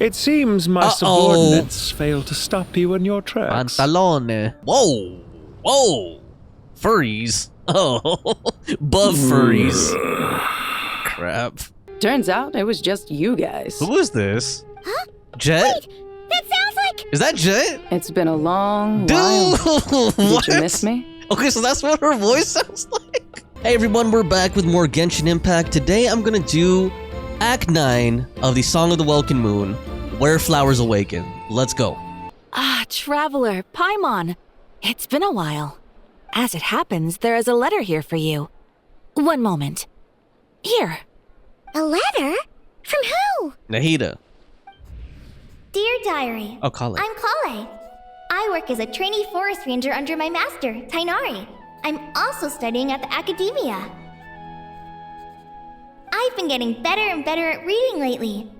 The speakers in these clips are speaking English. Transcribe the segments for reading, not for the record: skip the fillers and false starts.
It seems my subordinates failed to stop you in your tracks. Pantalone. Whoa. Whoa. Furries. Oh. Buff furries. Crap. Turns out it was just you guys. Who is this? Huh? Jeht? Wait, that sounds like... Is that Jeht? It's been a long Dude, while. what? Did you miss me? Okay, so that's what her voice sounds like. Hey everyone, we're back with more Genshin Impact. Today I'm gonna do Act 9 of the Song of the Welkin Moon, Where Flowers Awaken. Let's go. Ah, Traveler, Paimon. It's been a while. As it happens, there is a letter here for you. One moment. Here. A letter? From who? Nahida. Dear Diary. Oh, Collei. I'm Collei. I work as a trainee forest ranger under my master, Tighnari. I'm also studying at the academia. I've been getting better and better at reading lately.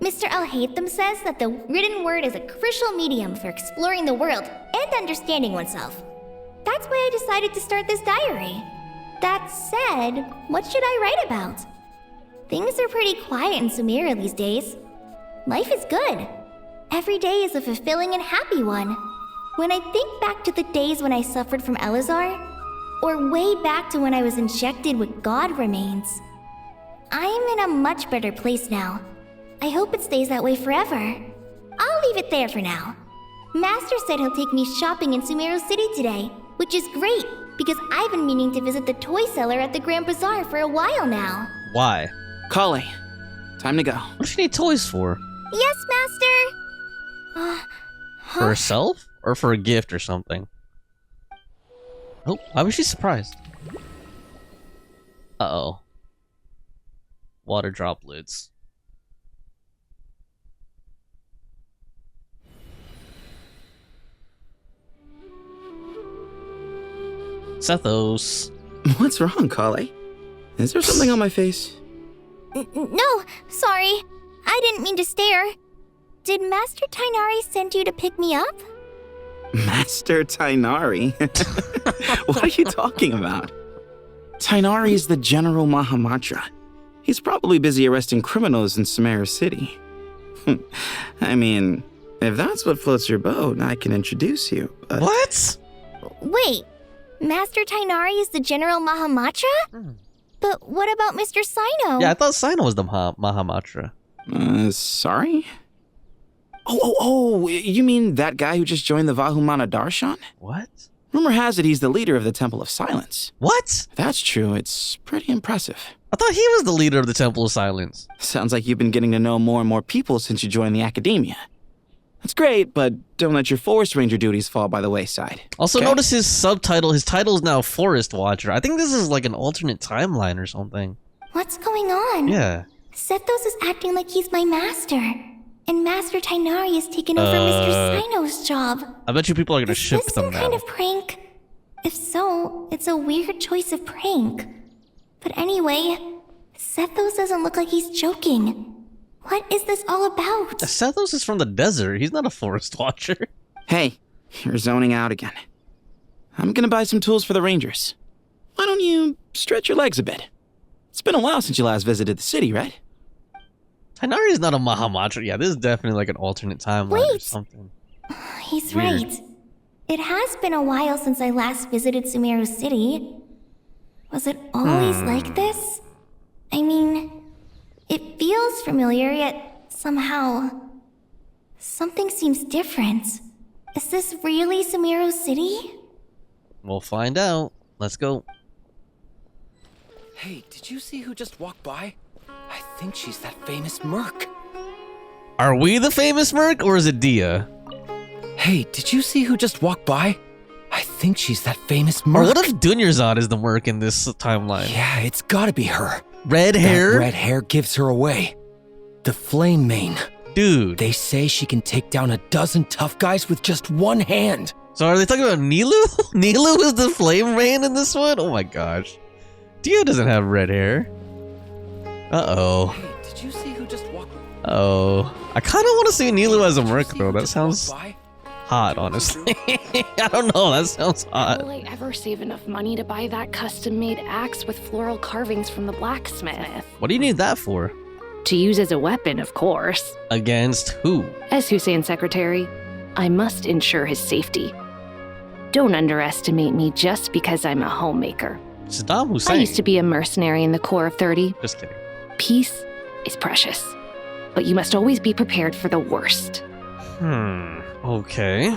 Mr. Alhaitham says that the written word is a crucial medium for exploring the world and understanding oneself. That's why I decided to start this diary. That said, what should I write about? Things are pretty quiet in Sumeru these days. Life is good. Every day is a fulfilling and happy one. When I think back to the days when I suffered from Elazar, or way back to when I was injected with God remains, I'm in a much better place now. I hope it stays that way forever. I'll leave it there for now. Master said he'll take me shopping in Sumeru City today, which is great, because I've been meaning to visit the toy seller at the Grand Bazaar for a while now. Why? Collei, time to go. What does she need toys for? Yes, Master! For herself? Or for a gift or something? Oh, why was she surprised? Uh-oh. Water droplets. Sethos. What's wrong, Collei? Is there something on my face? No, sorry. I didn't mean to stare. Did Master Tighnari send you to pick me up? Master Tighnari? What are you talking about? Tighnari is the General Mahamatra. He's probably busy arresting criminals in Sumeru City. I mean, if that's what floats your boat, I can introduce you, but... What? Wait, Master Tighnari is the General Mahamatra? But what about Mr. Sino? Yeah, I thought Sino was the Mahamatra. Sorry? Oh, you mean that guy who just joined the Vahumana Darshan? What? Rumor has it he's the leader of the Temple of Silence. What? If that's true, it's pretty impressive. I thought he was the leader of the Temple of Silence. Sounds like you've been getting to know more and more people since you joined the academia. That's great, but don't let your forest ranger duties fall by the wayside. Also, okay? notice his subtitle. His title is now Forest Watcher. I think this is like an alternate timeline or something. What's going on? Yeah. Sethos is acting like he's my master. And Master Tighnari has taken over Mr. Sino's job. I bet you people are gonna Is ship this them some now. kind of prank? If so, it's a weird choice of prank. But anyway, Sethos doesn't look like he's joking. What is this all about? Sethos is from the desert. He's not a forest watcher. Hey, you're zoning out again. I'm gonna buy some tools for the rangers. Why don't you stretch your legs a bit? It's been a while since you last visited the city, right? Tighnari is not a Mahamatra. Yeah, this is definitely like an alternate timeline or Wait. something. He's Weird. right. It has been a while since I last visited Sumeru City. Was it always like this? I mean, it feels familiar, yet somehow... something seems different. Is this really Sumeru City? We'll find out. Let's go. Hey, did you see who just walked by? I think she's that famous merc. Are we the famous merc or is it Dia? Hey, did you see who just walked by? I think she's that famous Or merc. what if Dunyarzad is the merc in this timeline? Yeah, it's gotta be her. Red That hair? red hair gives her away. The Flame Mane. Dude. They say she can take down a dozen tough guys with just one hand. So are they talking about Nilu? Nilu is the flame rain in this one? Oh my gosh. Dia doesn't have red hair. Uh-oh. Hey, did you see who just walked Oh. I kind of want to see Nilu as a merc though. That sounds by? hot, honestly. I don't know. That sounds hot. Will I ever save enough money to buy that custom-made axe with floral carvings from the blacksmith? What do you need that for? To use as a weapon, of course. Against who? As Hussein's secretary, I must ensure his safety. Don't underestimate me just because I'm a homemaker. Saddam Hussein. I used to be a mercenary in the Corps of 30. Just kidding. Peace is precious, but you must always be prepared for the worst. Okay.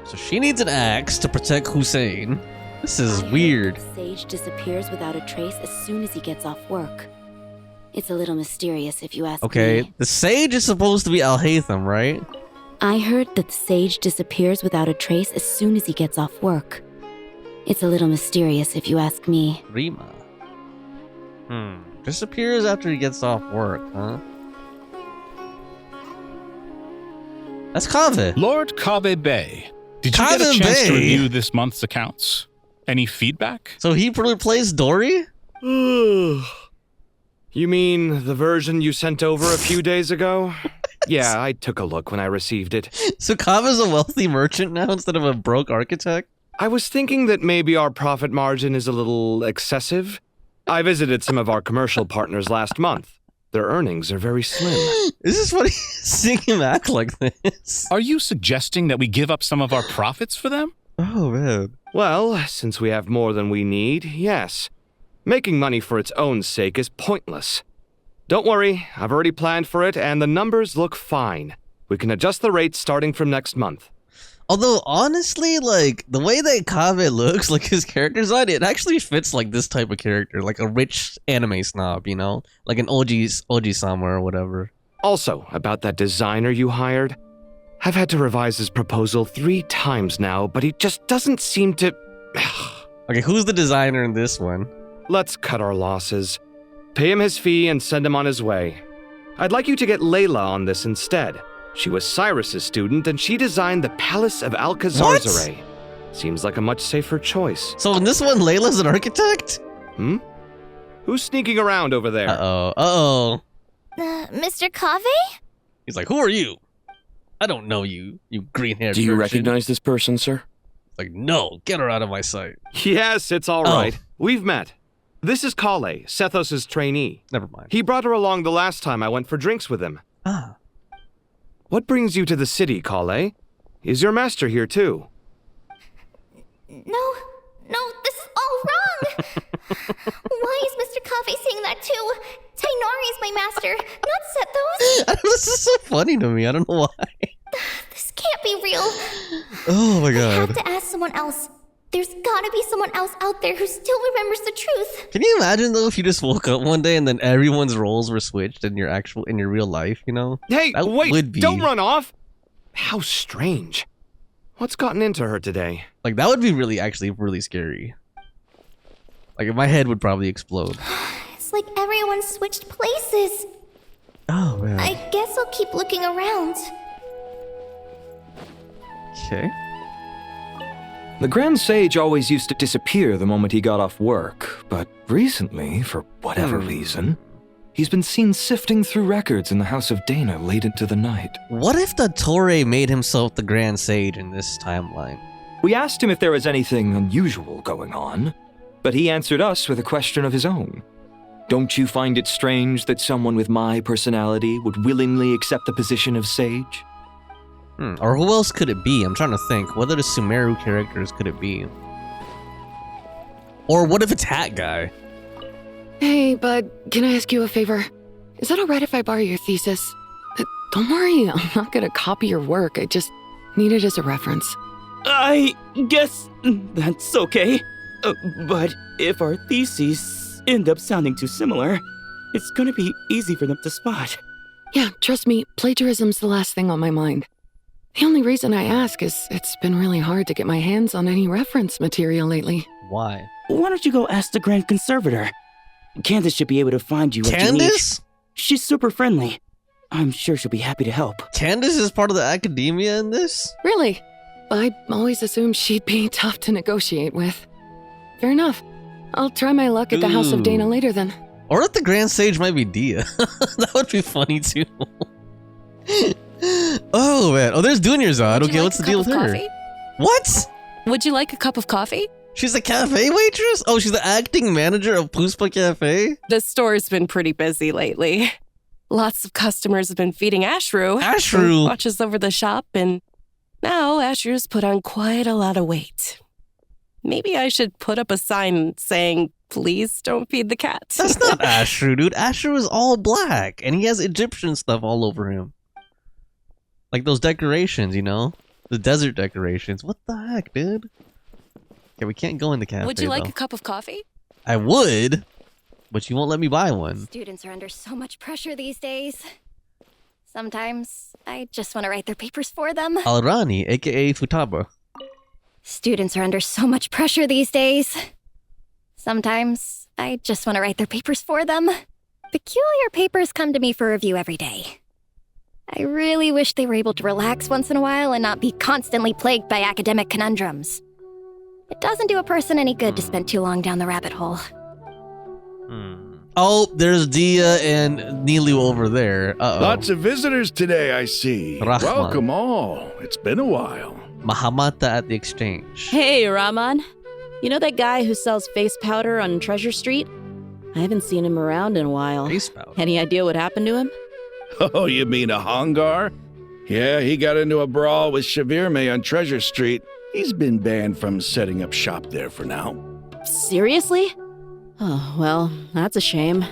So she needs an axe to protect Hussein. This is weird. The sage disappears without a trace as soon as he gets off work. It's a little mysterious if you ask me. Okay, the sage is supposed to be Al-Haytham, right? I heard that the sage disappears without a trace as soon as he gets off work. It's a little mysterious if you ask me. Rima. Disappears after he gets off work, huh? That's Kaveh. Lord Kaveh Bey, did you get a Kaveh chance to Bey? review this month's accounts? Any feedback? So he replaced Dory? You mean the version you sent over a few days ago? Yeah, I took a look when I received it. So Kaveh's a wealthy merchant now instead of a broke architect? I was thinking that maybe our profit margin is a little excessive. I visited some of our commercial partners last month. Their earnings are very slim. This is funny seeing him act like this. Are you suggesting that we give up some of our profits for them? Oh, man. Well, since we have more than we need, yes. Making money for its own sake is pointless. Don't worry, I've already planned for it, and the numbers look fine. We can adjust the rates starting from next month. Although, honestly, like, the way that Kaveh looks, like his character design, it actually fits like this type of character, like a rich anime snob, you know? Like an OG-sama or whatever. Also, about that designer you hired, I've had to revise his proposal 3 times now, but he just doesn't seem to... Okay, who's the designer in this one? Let's cut our losses. Pay him his fee and send him on his way. I'd like you to get Layla on this instead. She was Cyrus's student, and she designed the Palace of Alcazarzaray. Seems like a much safer choice. So in this one, Layla's an architect? Who's sneaking around over there? Uh-oh. Mr. Kaveh? He's like, who are you? I don't know you, you green-haired Do you merchant. recognize this person, sir? Like, no, get her out of my sight. Yes, it's all right. We've met. This is Collei, Sethos' trainee. Never mind. He brought her along the last time I went for drinks with him. Ah. What brings you to the city, Collei? Is your master here too? No, this is all wrong! Why is Mr. Kaveh saying that too? Tainari is my master, not Sethos. This is so funny to me, I don't know why. This can't be real. Oh my I god. have to ask someone else. There's gotta be someone else out there who still remembers the truth. Can you imagine though if you just woke up one day and then everyone's roles were switched in your real life, you know? Hey, That wait, would be- don't run off! How strange. What's gotten into her today? Like, that would be really scary. Like, my head would probably explode. It's like everyone switched places. Oh, man. I guess I'll keep looking around. Okay. The Grand Sage always used to disappear the moment he got off work, but recently, for whatever reason, he's been seen sifting through records in the House of Dana late into the night. What if the Torre made himself the Grand Sage in this timeline? We asked him if there was anything unusual going on, but he answered us with a question of his own. Don't you find it strange that someone with my personality would willingly accept the position of Sage? Or who else could it be? I'm trying to think. What other Sumeru characters could it be? Or what if it's Hat Guy? Hey, bud, can I ask you a favor? Is that alright if I borrow your thesis? Don't worry, I'm not gonna copy your work. I just need it as a reference. I guess that's okay. But if our theses end up sounding too similar, it's gonna be easy for them to spot. Yeah, trust me, plagiarism's the last thing on my mind. The only reason I ask is it's been really hard to get my hands on any reference material lately. Why? Why don't you go ask the Grand Conservator? Candace should be able to find you what you need. Candace? She's super friendly. I'm sure she'll be happy to help. Candace is part of the academia in this? Really? I always assumed she'd be tough to negotiate with. Fair enough. I'll try my luck at the House of Dana later then. Or if the Grand Sage might be Dia. That would be funny too. Oh man. Oh, there's Dunyarzad. Okay, what's the deal with her? What? Would you like a cup of coffee? She's a cafe waitress? Oh, she's the acting manager of Puspa Cafe? The store's been pretty busy lately. Lots of customers have been feeding Ashru. Ashru! Who watches over the shop, and now Ashru's put on quite a lot of weight. Maybe I should put up a sign saying, please don't feed the cats. That's not Ashru, dude. Ashru is all black, and he has Egyptian stuff all over him. Like those decorations, you know? The desert decorations. What the heck, dude? Okay, we can't go in the cafe, Would you like though. a cup of coffee? I would, but you won't let me buy one. Students are under so much pressure these days. Sometimes I just want to write their papers for them. Alrani, aka Futaba. Students are under so much pressure these days. Sometimes I just want to write their papers for them. Peculiar papers come to me for review every day. I really wish they were able to relax once in a while and not be constantly plagued by academic conundrums. It doesn't do a person any good to spend too long down the rabbit hole. Oh, there's Dia and Nilu over there. Uh-oh. Lots of visitors today, I see. Rahman. Welcome all. It's been a while. Mahamata at the exchange. Hey, Rahman. You know that guy who sells face powder on Treasure Street? I haven't seen him around in a while. Face powder? Any idea what happened to him? Oh, you mean a Hongar? Yeah, he got into a brawl with Shavirme on Treasure Street. He's been banned from setting up shop there for now. Seriously? Oh, well, that's a shame.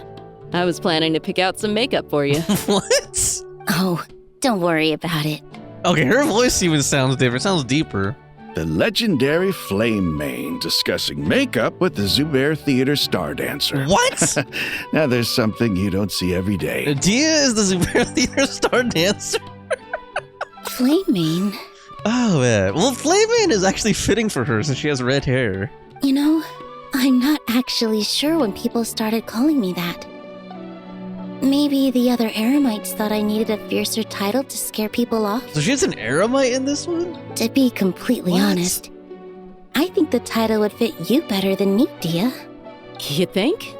I was planning to pick out some makeup for you. What? Oh, don't worry about it. Okay, her voice even sounds different. Sounds deeper. The legendary Flame Mane discussing makeup with the Zubair Theater star dancer. What? Now there's something you don't see every day. Dia is the Zubair Theater star dancer. Flame Mane? Oh, man. Well, Flame Mane is actually fitting for her since she has red hair. You know, I'm not actually sure when people started calling me that. Maybe the other Eremites thought I needed a fiercer title to scare people off. So she's an Eremite in this one? To be completely honest, I think the title would fit you better than me, Dia. You think?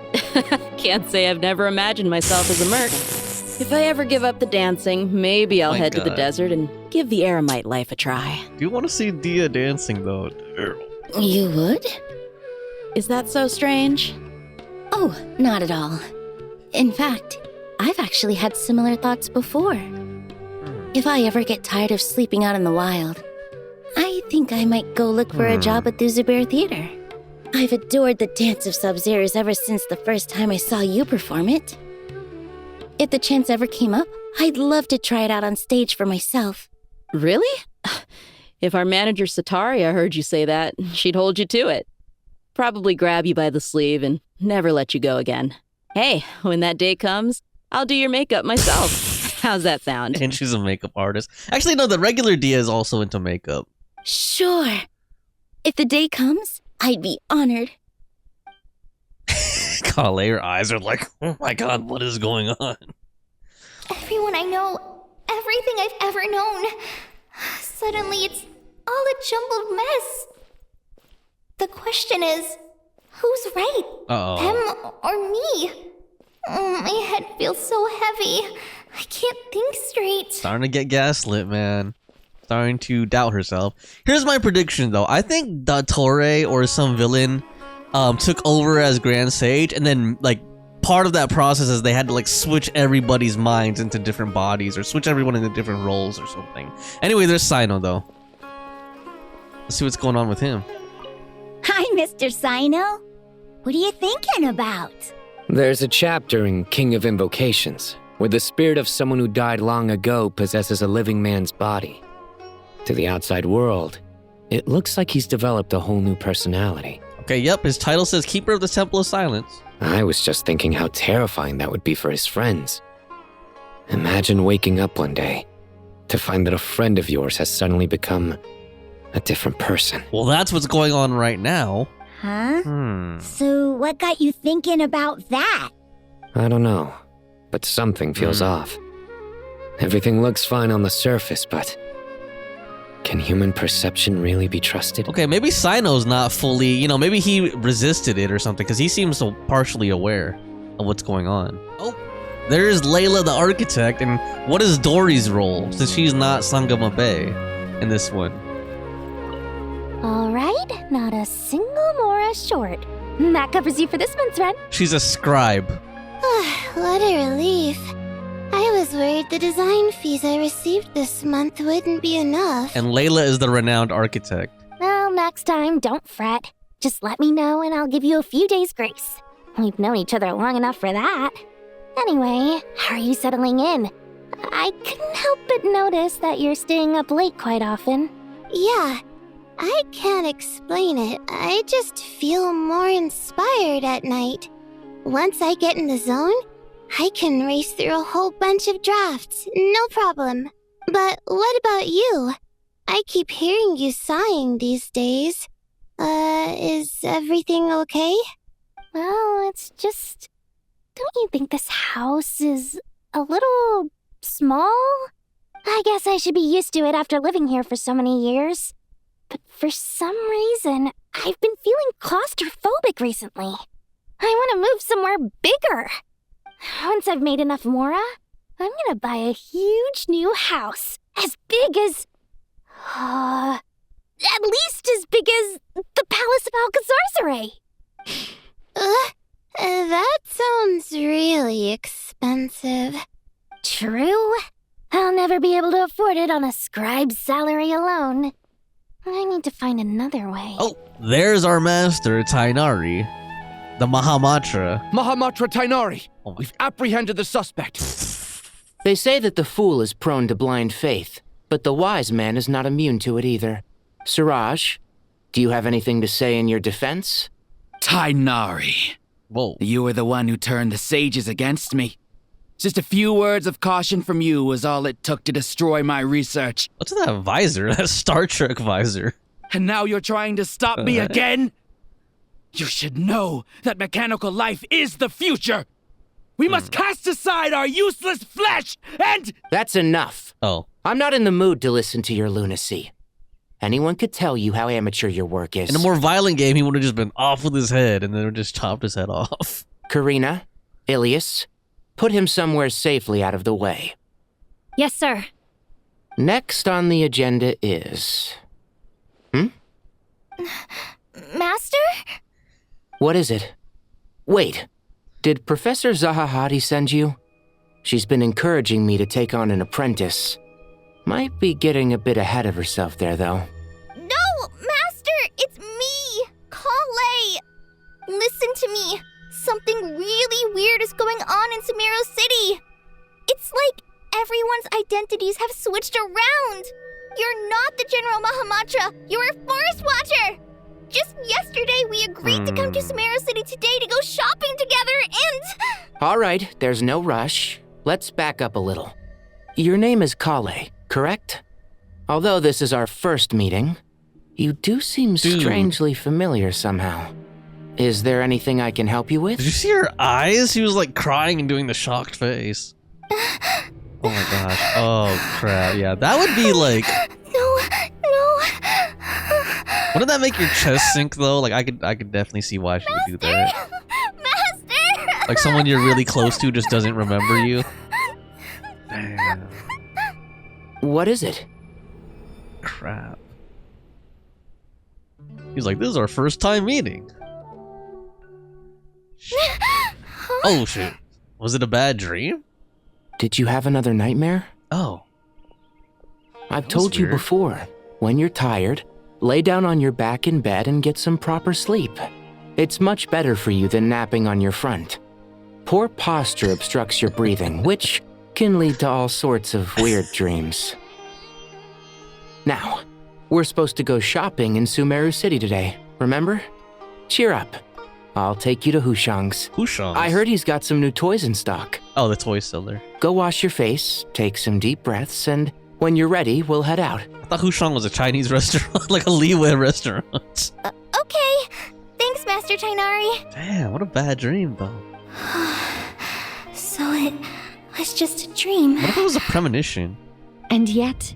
Can't say I've never imagined myself as a merc. If I ever give up the dancing, maybe I'll head to the desert and give the Eremite life a try. Do you want to see Dia dancing, though? You would? Is that so strange? Oh, not at all. In fact, I've actually had similar thoughts before. If I ever get tired of sleeping out in the wild, I think I might go look for a job at the Zubair Theater. I've adored the dance of Sub-Zeros ever since the first time I saw you perform it. If the chance ever came up, I'd love to try it out on stage for myself. Really? If our manager Sataria heard you say that, she'd hold you to it. Probably grab you by the sleeve and never let you go again. Hey, when that day comes, I'll do your makeup myself. How's that sound? And she's a makeup artist. Actually, no, the regular Dia is also into makeup. Sure. If the day comes, I'd be honored. Collei, her eyes are like, oh my god, what is going on? Everyone I know, everything I've ever known. Suddenly it's all a jumbled mess. The question is, who's right? Them or me? My head feels so heavy. I can't think straight. Starting to get gaslit, man. Starting to doubt herself. Here's my prediction, though. I think Torre or some villain took over as Grand Sage, and then, like, part of that process is they had to, like, switch everybody's minds into different bodies, or switch everyone into different roles or something. Anyway, there's Sino, though. Let's see what's going on with him. Hi, Mr. Sino. What are you thinking about? There's a chapter in King of Invocations where the spirit of someone who died long ago possesses a living man's body. To the outside world, it looks like he's developed a whole new personality. Okay, yep, his title says Keeper of the Temple of Silence. I was just thinking how terrifying that would be for his friends. Imagine waking up one day to find that a friend of yours has suddenly become a different person. Well, that's what's going on right now. Huh? So what got you thinking about that? I don't know, but something feels off. Everything looks fine on the surface, but can human perception really be trusted? Okay, maybe Sino's not fully, you know, maybe he resisted it or something, because he seems so partially aware of what's going on. Oh, there's Layla the Architect, and what is Dory's role, since she's not Sangama Bay in this one? All right, not a single Mora short. That covers you for this month's run. She's a scribe. What a relief. I was worried the design fees I received this month wouldn't be enough. And Layla is the renowned architect. Well, next time, don't fret. Just let me know and I'll give you a few days' grace. We've known each other long enough for that. Anyway, how are you settling in? I couldn't help but notice that you're staying up late quite often. Yeah, I can't explain it. I just feel more inspired at night. Once I get in the zone, I can race through a whole bunch of drafts, no problem. But what about you? I keep hearing you sighing these days. Is everything okay? Well, it's just... Don't you think this house is a little small? I guess I should be used to it after living here for so many years. But for some reason, I've been feeling claustrophobic recently. I want to move somewhere bigger. Once I've made enough Mora, I'm gonna buy a huge new house. As big as... at least as big as the Palace of Alcazar's. That sounds really expensive. True. I'll never be able to afford it on a scribe's salary alone. I need to find another way. Oh, there's our master, Tainari. The Mahamatra. Mahamatra Tainari! We've apprehended the suspect. They say that the fool is prone to blind faith, but the wise man is not immune to it either. Suraj, do you have anything to say in your defense? Tainari. Whoa. You were the one who turned the sages against me. Just a few words of caution from you was all it took to destroy my research. What's that visor? That Star Trek visor. And now you're trying to stop me again? You should know that mechanical life is the future. We must cast aside our useless flesh and... That's enough. Oh. I'm not in the mood to listen to your lunacy. Anyone could tell you how amateur your work is. In a more violent game, he would have just been off with his head and then just chopped his head off. Karina, Ilias, put him somewhere safely out of the way. Yes, sir. Next on the agenda is... Master? What is it? Wait, did Professor Zahahati send you? She's been encouraging me to take on an apprentice. Might be getting a bit ahead of herself there, though. No, Master! It's me! Collei! Listen to me. Something really weird is going on in Sumeru City. It's like everyone's identities have switched around. You're not the General Mahamatra. You're a Forest Watcher. Just yesterday, we agreed to come to Sumeru City today to go shopping together and... All right, there's no rush. Let's back up a little. Your name is Collei, correct? Although this is our first meeting, you do seem strangely familiar somehow. Is there anything I can help you with? Did you see her eyes? She was like crying and doing the shocked face. Oh my gosh. Oh crap. Yeah, that would be like... No. Wouldn't that make your chest sink though? Like I could definitely see why she would do that. Master! Like someone you're really close to just doesn't remember you. Damn. What is it? Crap. He's like, this is our first time meeting. Oh shit. Was it a bad dream? Did you have another nightmare? Oh. I've told you before, when you're tired, lay down on your back in bed and get some proper sleep. It's much better for you than napping on your front. Poor posture obstructs your breathing, which can lead to all sorts of weird dreams. Now, we're supposed to go shopping in Sumeru City today, remember? Cheer up. I'll take you to Hushang's. Hushang's? I heard he's got some new toys in stock. Oh, the toy seller. Go wash your face, take some deep breaths, and when you're ready, we'll head out. I thought Hushang was a Chinese restaurant, like a Liwe restaurant. Okay. Thanks, Master Tainari. Damn, what a bad dream, though. So it was just a dream. What if it was a premonition? And yet,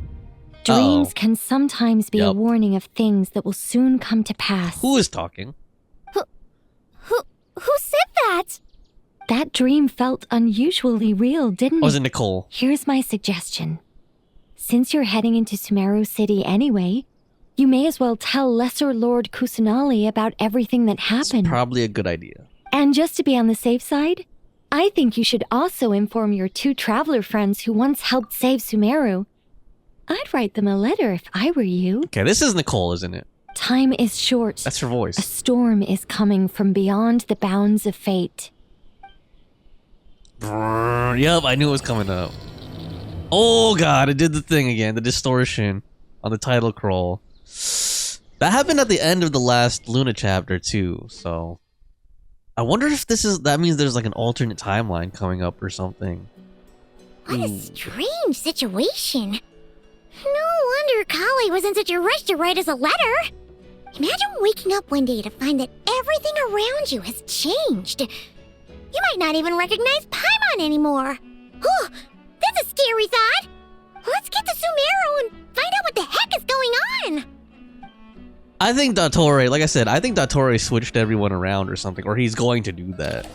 dreams can sometimes be a warning of things that will soon come to pass. Who is talking? Who said that? That dream felt unusually real, didn't it? Was it Nicole? Here's my suggestion. Since you're heading into Sumeru City anyway, you may as well tell Lesser Lord Kusanali about everything that happened. Probably a good idea. And just to be on the safe side, I think you should also inform your 2 traveler friends who once helped save Sumeru. I'd write them a letter if I were you. Okay, this is Nicole, isn't it? Time is short. That's her voice. A storm is coming from beyond the bounds of fate. Yup, I knew it was coming up. Oh god, it did the thing again, the distortion on the title scroll. That happened at the end of the last Luna chapter too, so I wonder if that means there's like an alternate timeline coming up or something. What a strange situation. No wonder Collei was in such a rush to write us a letter. Imagine waking up one day to find that everything around you has changed. You might not even recognize Paimon anymore. Oh, that's a scary thought. Let's get to Sumeru and find out what the heck is going on. I think Dottore, like I said, I think Dottore switched everyone around or something, or he's going to do that.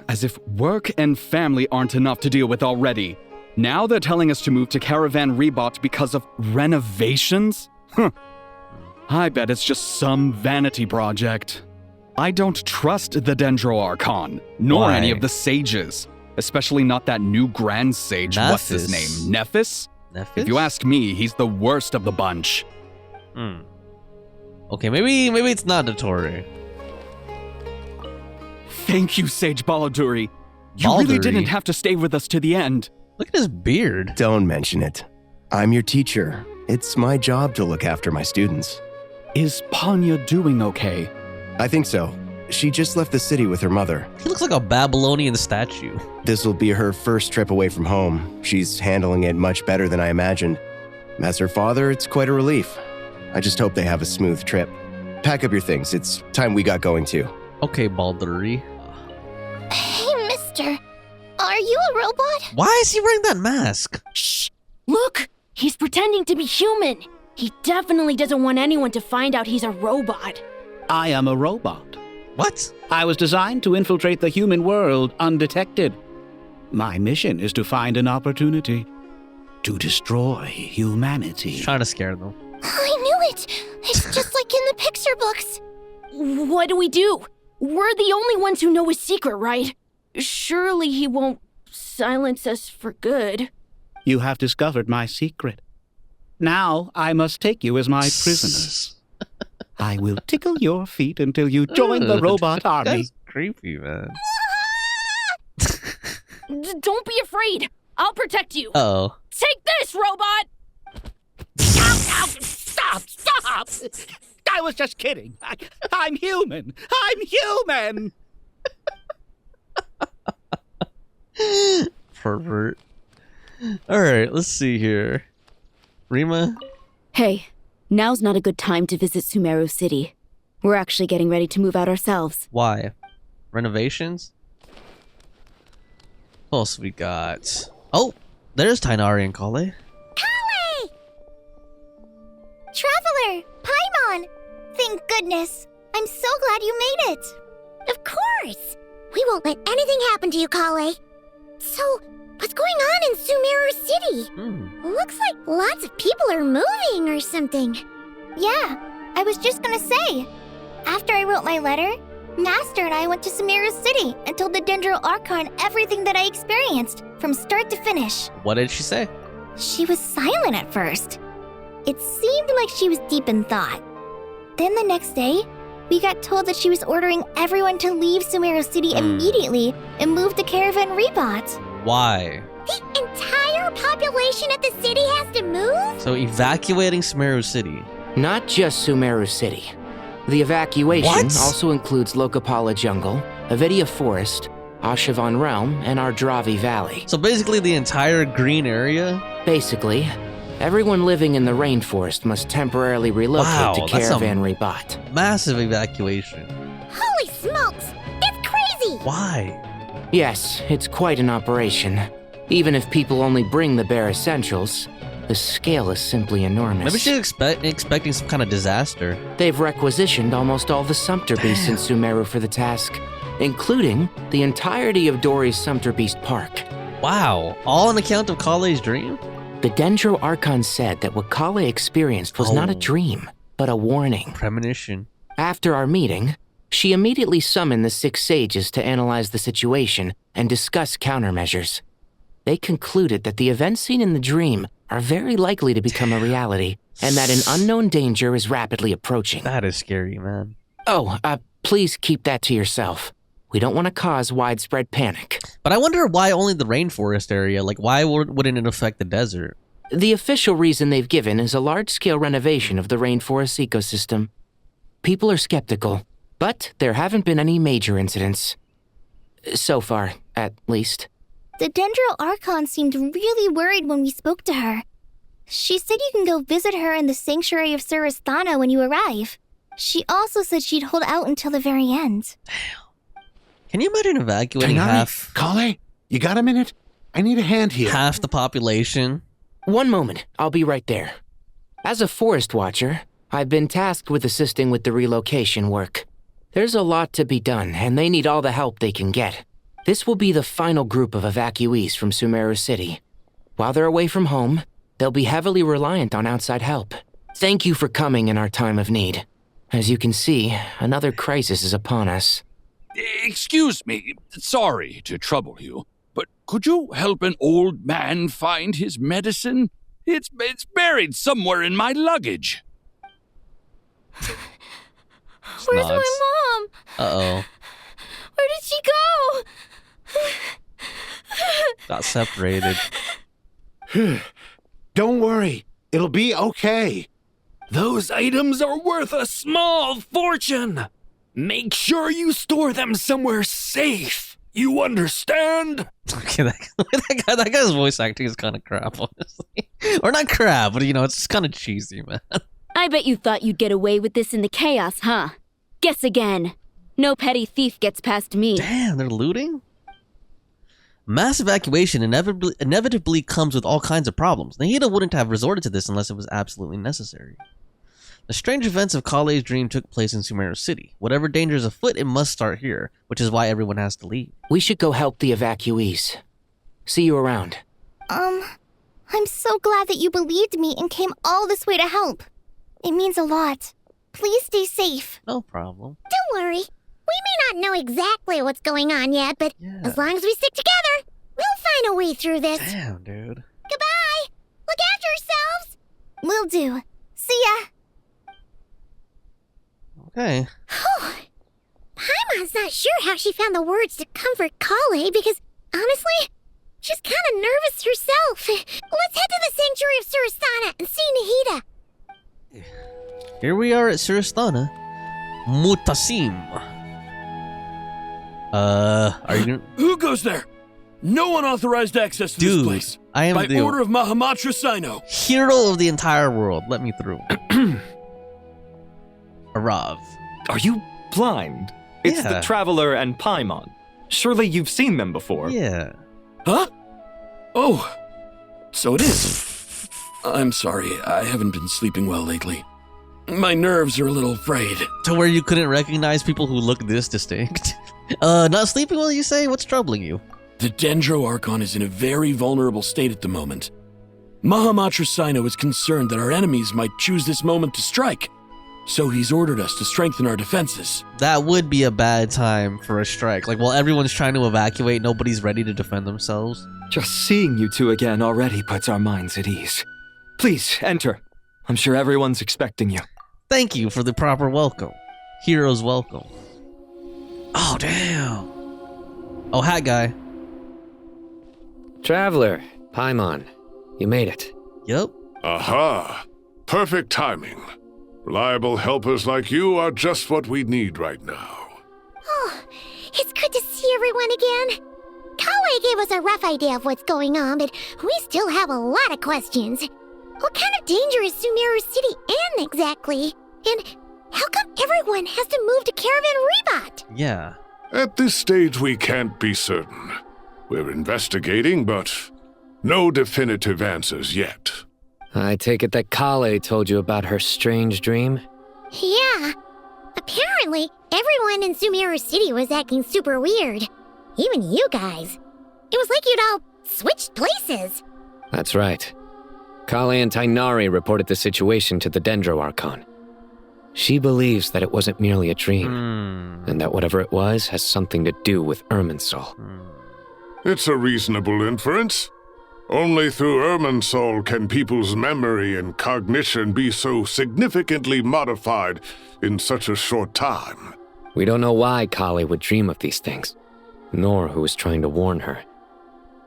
As if work and family aren't enough to deal with already. Now they're telling us to move to Caravan Rebot because of renovations? I bet it's just some vanity project. I don't trust the Dendro Archon, nor any of the sages. Especially not that new Grand Sage, what's his name, Nephis? If you ask me, he's the worst of the bunch. Okay, maybe it's not Dottore. Thank you, Sage Balladuri. You really didn't have to stay with us to the end. Look at his beard. Don't mention it. I'm your teacher. It's my job to look after my students. Is Panya doing okay? I think so. She just left the city with her mother. He looks like a Babylonian statue. This will be her first trip away from home. She's handling it much better than I imagined. As her father, it's quite a relief. I just hope they have a smooth trip. Pack up your things. It's time we got going too. Okay, Balduri. Hey, mister. Are you a robot? Why is he wearing that mask? Shh! Look! He's pretending to be human! He definitely doesn't want anyone to find out he's a robot. I am a robot. What? I was designed to infiltrate the human world undetected. My mission is to find an opportunity to destroy humanity. He's trying to scare them. I knew it! It's just like in the picture books. What do we do? We're the only ones who know his secret, right? Surely he won't silence us for good. You have discovered my secret. Now I must take you as my prisoners. I will tickle your feet until you join the robot army. That's creepy, man. Don't be afraid. I'll protect you. Uh-oh. Take this, robot! Ow, ow, stop! I was just kidding. I'm human. I'm human. Pervert. Alright, let's see here. Rima? Hey, now's not a good time to visit Sumeru City. We're actually getting ready to move out ourselves. Why? Renovations? What else we got? Oh, there's Tighnari and Collei. Collei! Traveler! Paimon! Thank goodness. I'm so glad you made it. Of course! We won't let anything happen to you, Collei. So, what's going on in Sumeru City? Looks like lots of people are moving or something. Yeah, I was just gonna say. After I wrote my letter, Master and I went to Sumeru City and told the Dendro Archon everything that I experienced, from start to finish. What did she say? She was silent at first. It seemed like she was deep in thought. Then the next day, we got told that she was ordering everyone to leave Sumeru City immediately and move to Caravan Rebot. Why? The entire population of the city has to move? So evacuating Sumeru City. Not just Sumeru City. The evacuation also includes Lokapala Jungle, Avidia Forest, Ashavan Realm, and Ardravi Valley. So basically the entire green area? Basically. Everyone living in the rainforest must temporarily relocate to Caravan Rebot. Massive evacuation. Holy smokes! That's crazy! Why? Yes, it's quite an operation. Even if people only bring the bare essentials, the scale is simply enormous. Maybe she's expecting some kind of disaster. They've requisitioned almost all the Sumpter Beasts in Sumeru for the task, including the entirety of Dori's Sumpter Beast Park. Wow, all on account of Collei's dream? The Dendro Archon said that what Collei experienced was not a dream, but a warning. Premonition. After our meeting, She immediately summoned the 6 sages to analyze the situation and discuss countermeasures. They concluded that the events seen in the dream are very likely to become a reality, and that an unknown danger is rapidly approaching. That is scary, man. Oh, please keep that to yourself. We don't want to cause widespread panic. But I wonder why only the rainforest area? Like, why wouldn't it affect the desert? The official reason they've given is a large-scale renovation of the rainforest ecosystem. People are skeptical, but there haven't been any major incidents. So far, at least. The Dendro Archon seemed really worried when we spoke to her. She said you can go visit her in the Sanctuary of Surasthana when you arrive. She also said she'd hold out until the very end. Can you imagine evacuating half? Collei, you got a minute? I need a hand here. Half the population? One moment, I'll be right there. As a forest watcher, I've been tasked with assisting with the relocation work. There's a lot to be done, and they need all the help they can get. This will be the final group of evacuees from Sumeru City. While they're away from home, they'll be heavily reliant on outside help. Thank you for coming in our time of need. As you can see, another crisis is upon us. Excuse me, sorry to trouble you, but could you help an old man find his medicine? It's buried somewhere in my luggage. Where's my mom? Uh-oh. Where did she go? Got separated. Don't worry, it'll be okay. Those items are worth a small fortune. Make sure you store them somewhere safe. You understand? Okay, that guy's voice acting is kind of crap, honestly. Or not crap, but it's just kind of cheesy, man. I bet you thought you'd get away with this in the chaos, huh? Guess again. No petty thief gets past me. Damn, they're looting? Mass evacuation inevitably comes with all kinds of problems. Nahida wouldn't have resorted to this unless it was absolutely necessary. The strange events of Collei's dream took place in Sumeru City. Whatever danger is afoot, it must start here, which is why everyone has to leave. We should go help the evacuees. See you around. I'm so glad that you believed me and came all this way to help. It means a lot. Please stay safe. No problem. Don't worry. We may not know exactly what's going on yet, but as long as we stick together, we'll find a way through this. Damn, dude. Goodbye. Look after yourselves. Will do. See ya. Okay. Paimon's not sure how she found the words to comfort Collei because, honestly, she's kind of nervous herself. Let's head to the Sanctuary of Surasthana and see Nahida. Here we are at Surasthana. Mutasim. Are you gonna... Who goes there? No unauthorized access to this place. I am by the order of Mahamatra Sino. Hero of the entire world. Let me through. Arav. Are you blind? It's the Traveler and Paimon. Surely you've seen them before. Yeah. Huh? Oh, so it is. I'm sorry, I haven't been sleeping well lately. My nerves are a little frayed. To where you couldn't recognize people who look this distinct? Not sleeping well, you say? What's troubling you? The Dendro Archon is in a very vulnerable state at the moment. Mahamatra Sino is concerned that our enemies might choose this moment to strike. So he's ordered us to strengthen our defenses. That would be a bad time for a strike. Like, while everyone's trying to evacuate, nobody's ready to defend themselves. Just seeing you two again already puts our minds at ease. Please, enter. I'm sure everyone's expecting you. Thank you for the proper welcome. Hero's welcome. Oh, damn. Oh, hat guy. Traveler, Paimon, you made it. Yep. Aha! Perfect timing. Reliable helpers like you are just what we need right now. Oh, it's good to see everyone again. Collei gave us a rough idea of what's going on, but we still have a lot of questions. What kind of danger is Sumeru City in exactly? And how come everyone has to move to Caravan Rebot? Yeah. At this stage, we can't be certain. We're investigating, but no definitive answers yet. I take it that Collei told you about her strange dream? Yeah. Apparently, everyone in Sumeru City was acting super weird. Even you guys. It was like you'd all switched places. That's right. Collei and Tainari reported the situation to the Dendro Archon. She believes that it wasn't merely a dream, and that whatever it was has something to do with Irminsul. It's a reasonable inference. Only through Irminsul can people's memory and cognition be so significantly modified in such a short time. We don't know why Collei would dream of these things, nor who was trying to warn her.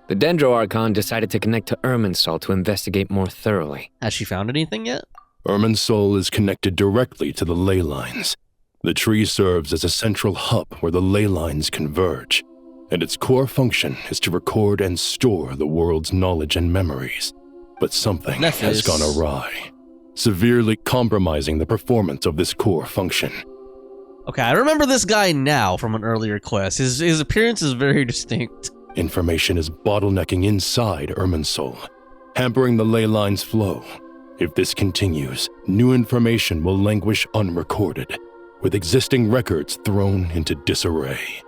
The Dendro Archon decided to connect to Irminsul to investigate more thoroughly. Has she found anything yet? Irminsul is connected directly to the ley lines. The tree serves as a central hub where the ley lines converge, and its core function is to record and store the world's knowledge and memories. But something has gone awry, severely compromising the performance of this core function. Okay, I remember this guy now from an earlier quest. His appearance is very distinct. Information is bottlenecking inside Irminsul, hampering the ley line's flow. If this continues, new information will languish unrecorded, with existing records thrown into disarray.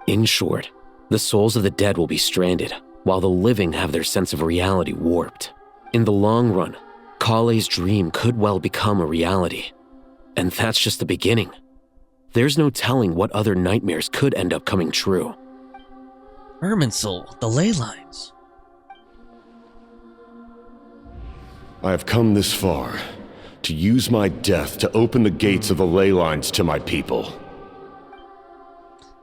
In short, the souls of the dead will be stranded, while the living have their sense of reality warped. In the long run, Collei's dream could well become a reality. And that's just the beginning. There's no telling what other nightmares could end up coming true. Irminsul, the ley lines. I have come this far to use my death to open the gates of the ley lines to my people.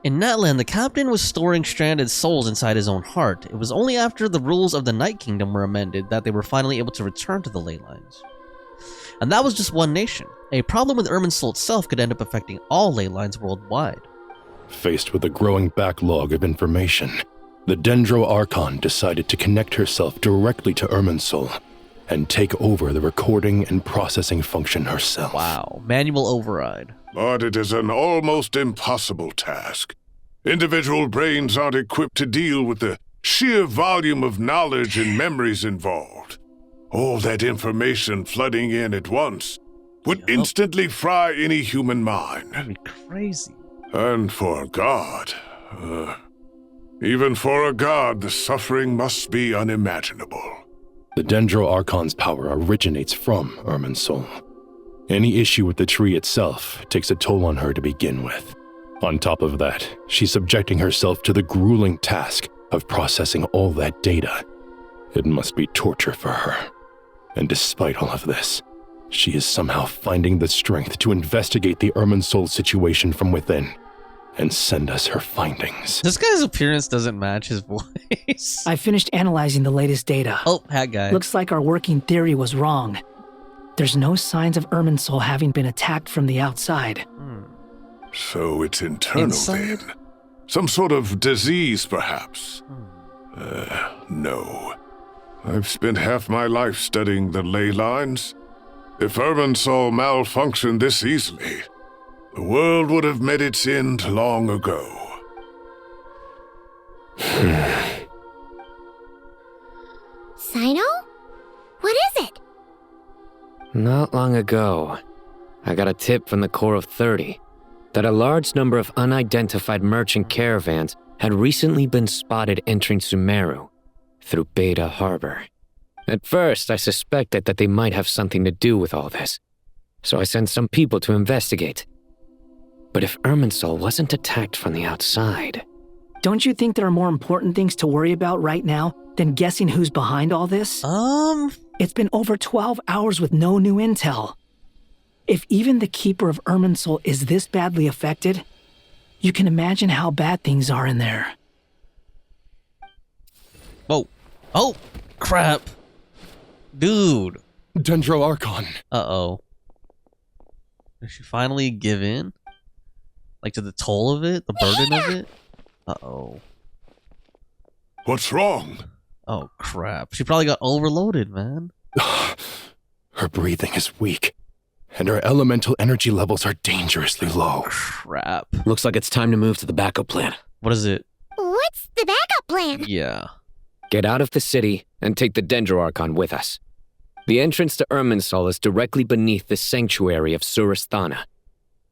In Natlan, the captain was storing stranded souls inside his own heart. It was only after the rules of the Night Kingdom were amended that they were finally able to return to the ley lines. And that was just one nation. A problem with Irminsul itself could end up affecting all ley lines worldwide. Faced with a growing backlog of information, the Dendro Archon decided to connect herself directly to Irminsul and take over the recording and processing function herself. Wow, manual override. But it is an almost impossible task. Individual brains aren't equipped to deal with the sheer volume of knowledge and memories involved. All that information flooding in at once would instantly fry any human mind. That'd be crazy. And for a god, even for a god, the suffering must be unimaginable. The Dendro Archon's power originates from Irminsul. Any issue with the tree itself takes a toll on her to begin with. On top of that, she's subjecting herself to the grueling task of processing all that data. It must be torture for her. And despite all of this, she is somehow finding the strength to investigate the Irminsul situation from within and send us her findings. This guy's appearance doesn't match his voice. I finished analyzing the latest data. Oh, hat guy. Looks like our working theory was wrong. There's no signs of Irminsul having been attacked from the outside. So it's internal then? Some sort of disease, perhaps? No. I've spent half my life studying the ley lines. If Irminsul malfunctioned this easily, the world would have met its end long ago. Sino? What is it? Not long ago, I got a tip from the Core of 30 that a large number of unidentified merchant caravans had recently been spotted entering Sumeru through Beta Harbor. At first, I suspected that they might have something to do with all this, so I sent some people to investigate. But if Irminsul wasn't attacked from the outside... Don't you think there are more important things to worry about right now than guessing who's behind all this? It's been over 12 hours with no new intel. If even the Keeper of Irminsul is this badly affected, you can imagine how bad things are in there. Whoa. Oh, crap. Dude. Dendro Archon. Uh-oh. Did she finally give in? Like to the toll of it? The burden of it? Uh-oh. What's wrong? Oh, crap. She probably got overloaded, man. Her breathing is weak, and her elemental energy levels are dangerously low. Crap. Looks like it's time to move to the backup plan. What is it? What's the backup plan? Yeah. Get out of the city and take the Dendro Archon with us. The entrance to Irminsul is directly beneath the sanctuary of Surasthana.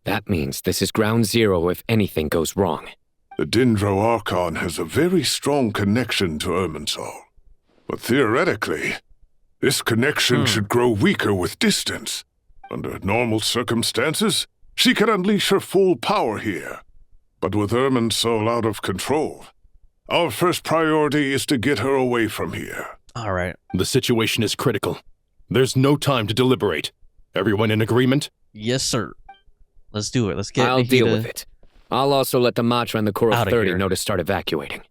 That means this is ground zero if anything goes wrong. The Dendro Archon has a very strong connection to Irminsul. But theoretically, this connection should grow weaker with distance. Under normal circumstances, she could unleash her full power here. But with Irminsul out of control, our first priority is to get her away from here. All right. The situation is critical. There's no time to deliberate. Everyone in agreement? Yes, sir. Let's do it. Let's get I'll Nahida deal with it. I'll also let the Matra and the Core of outta 30 here. know to start evacuating.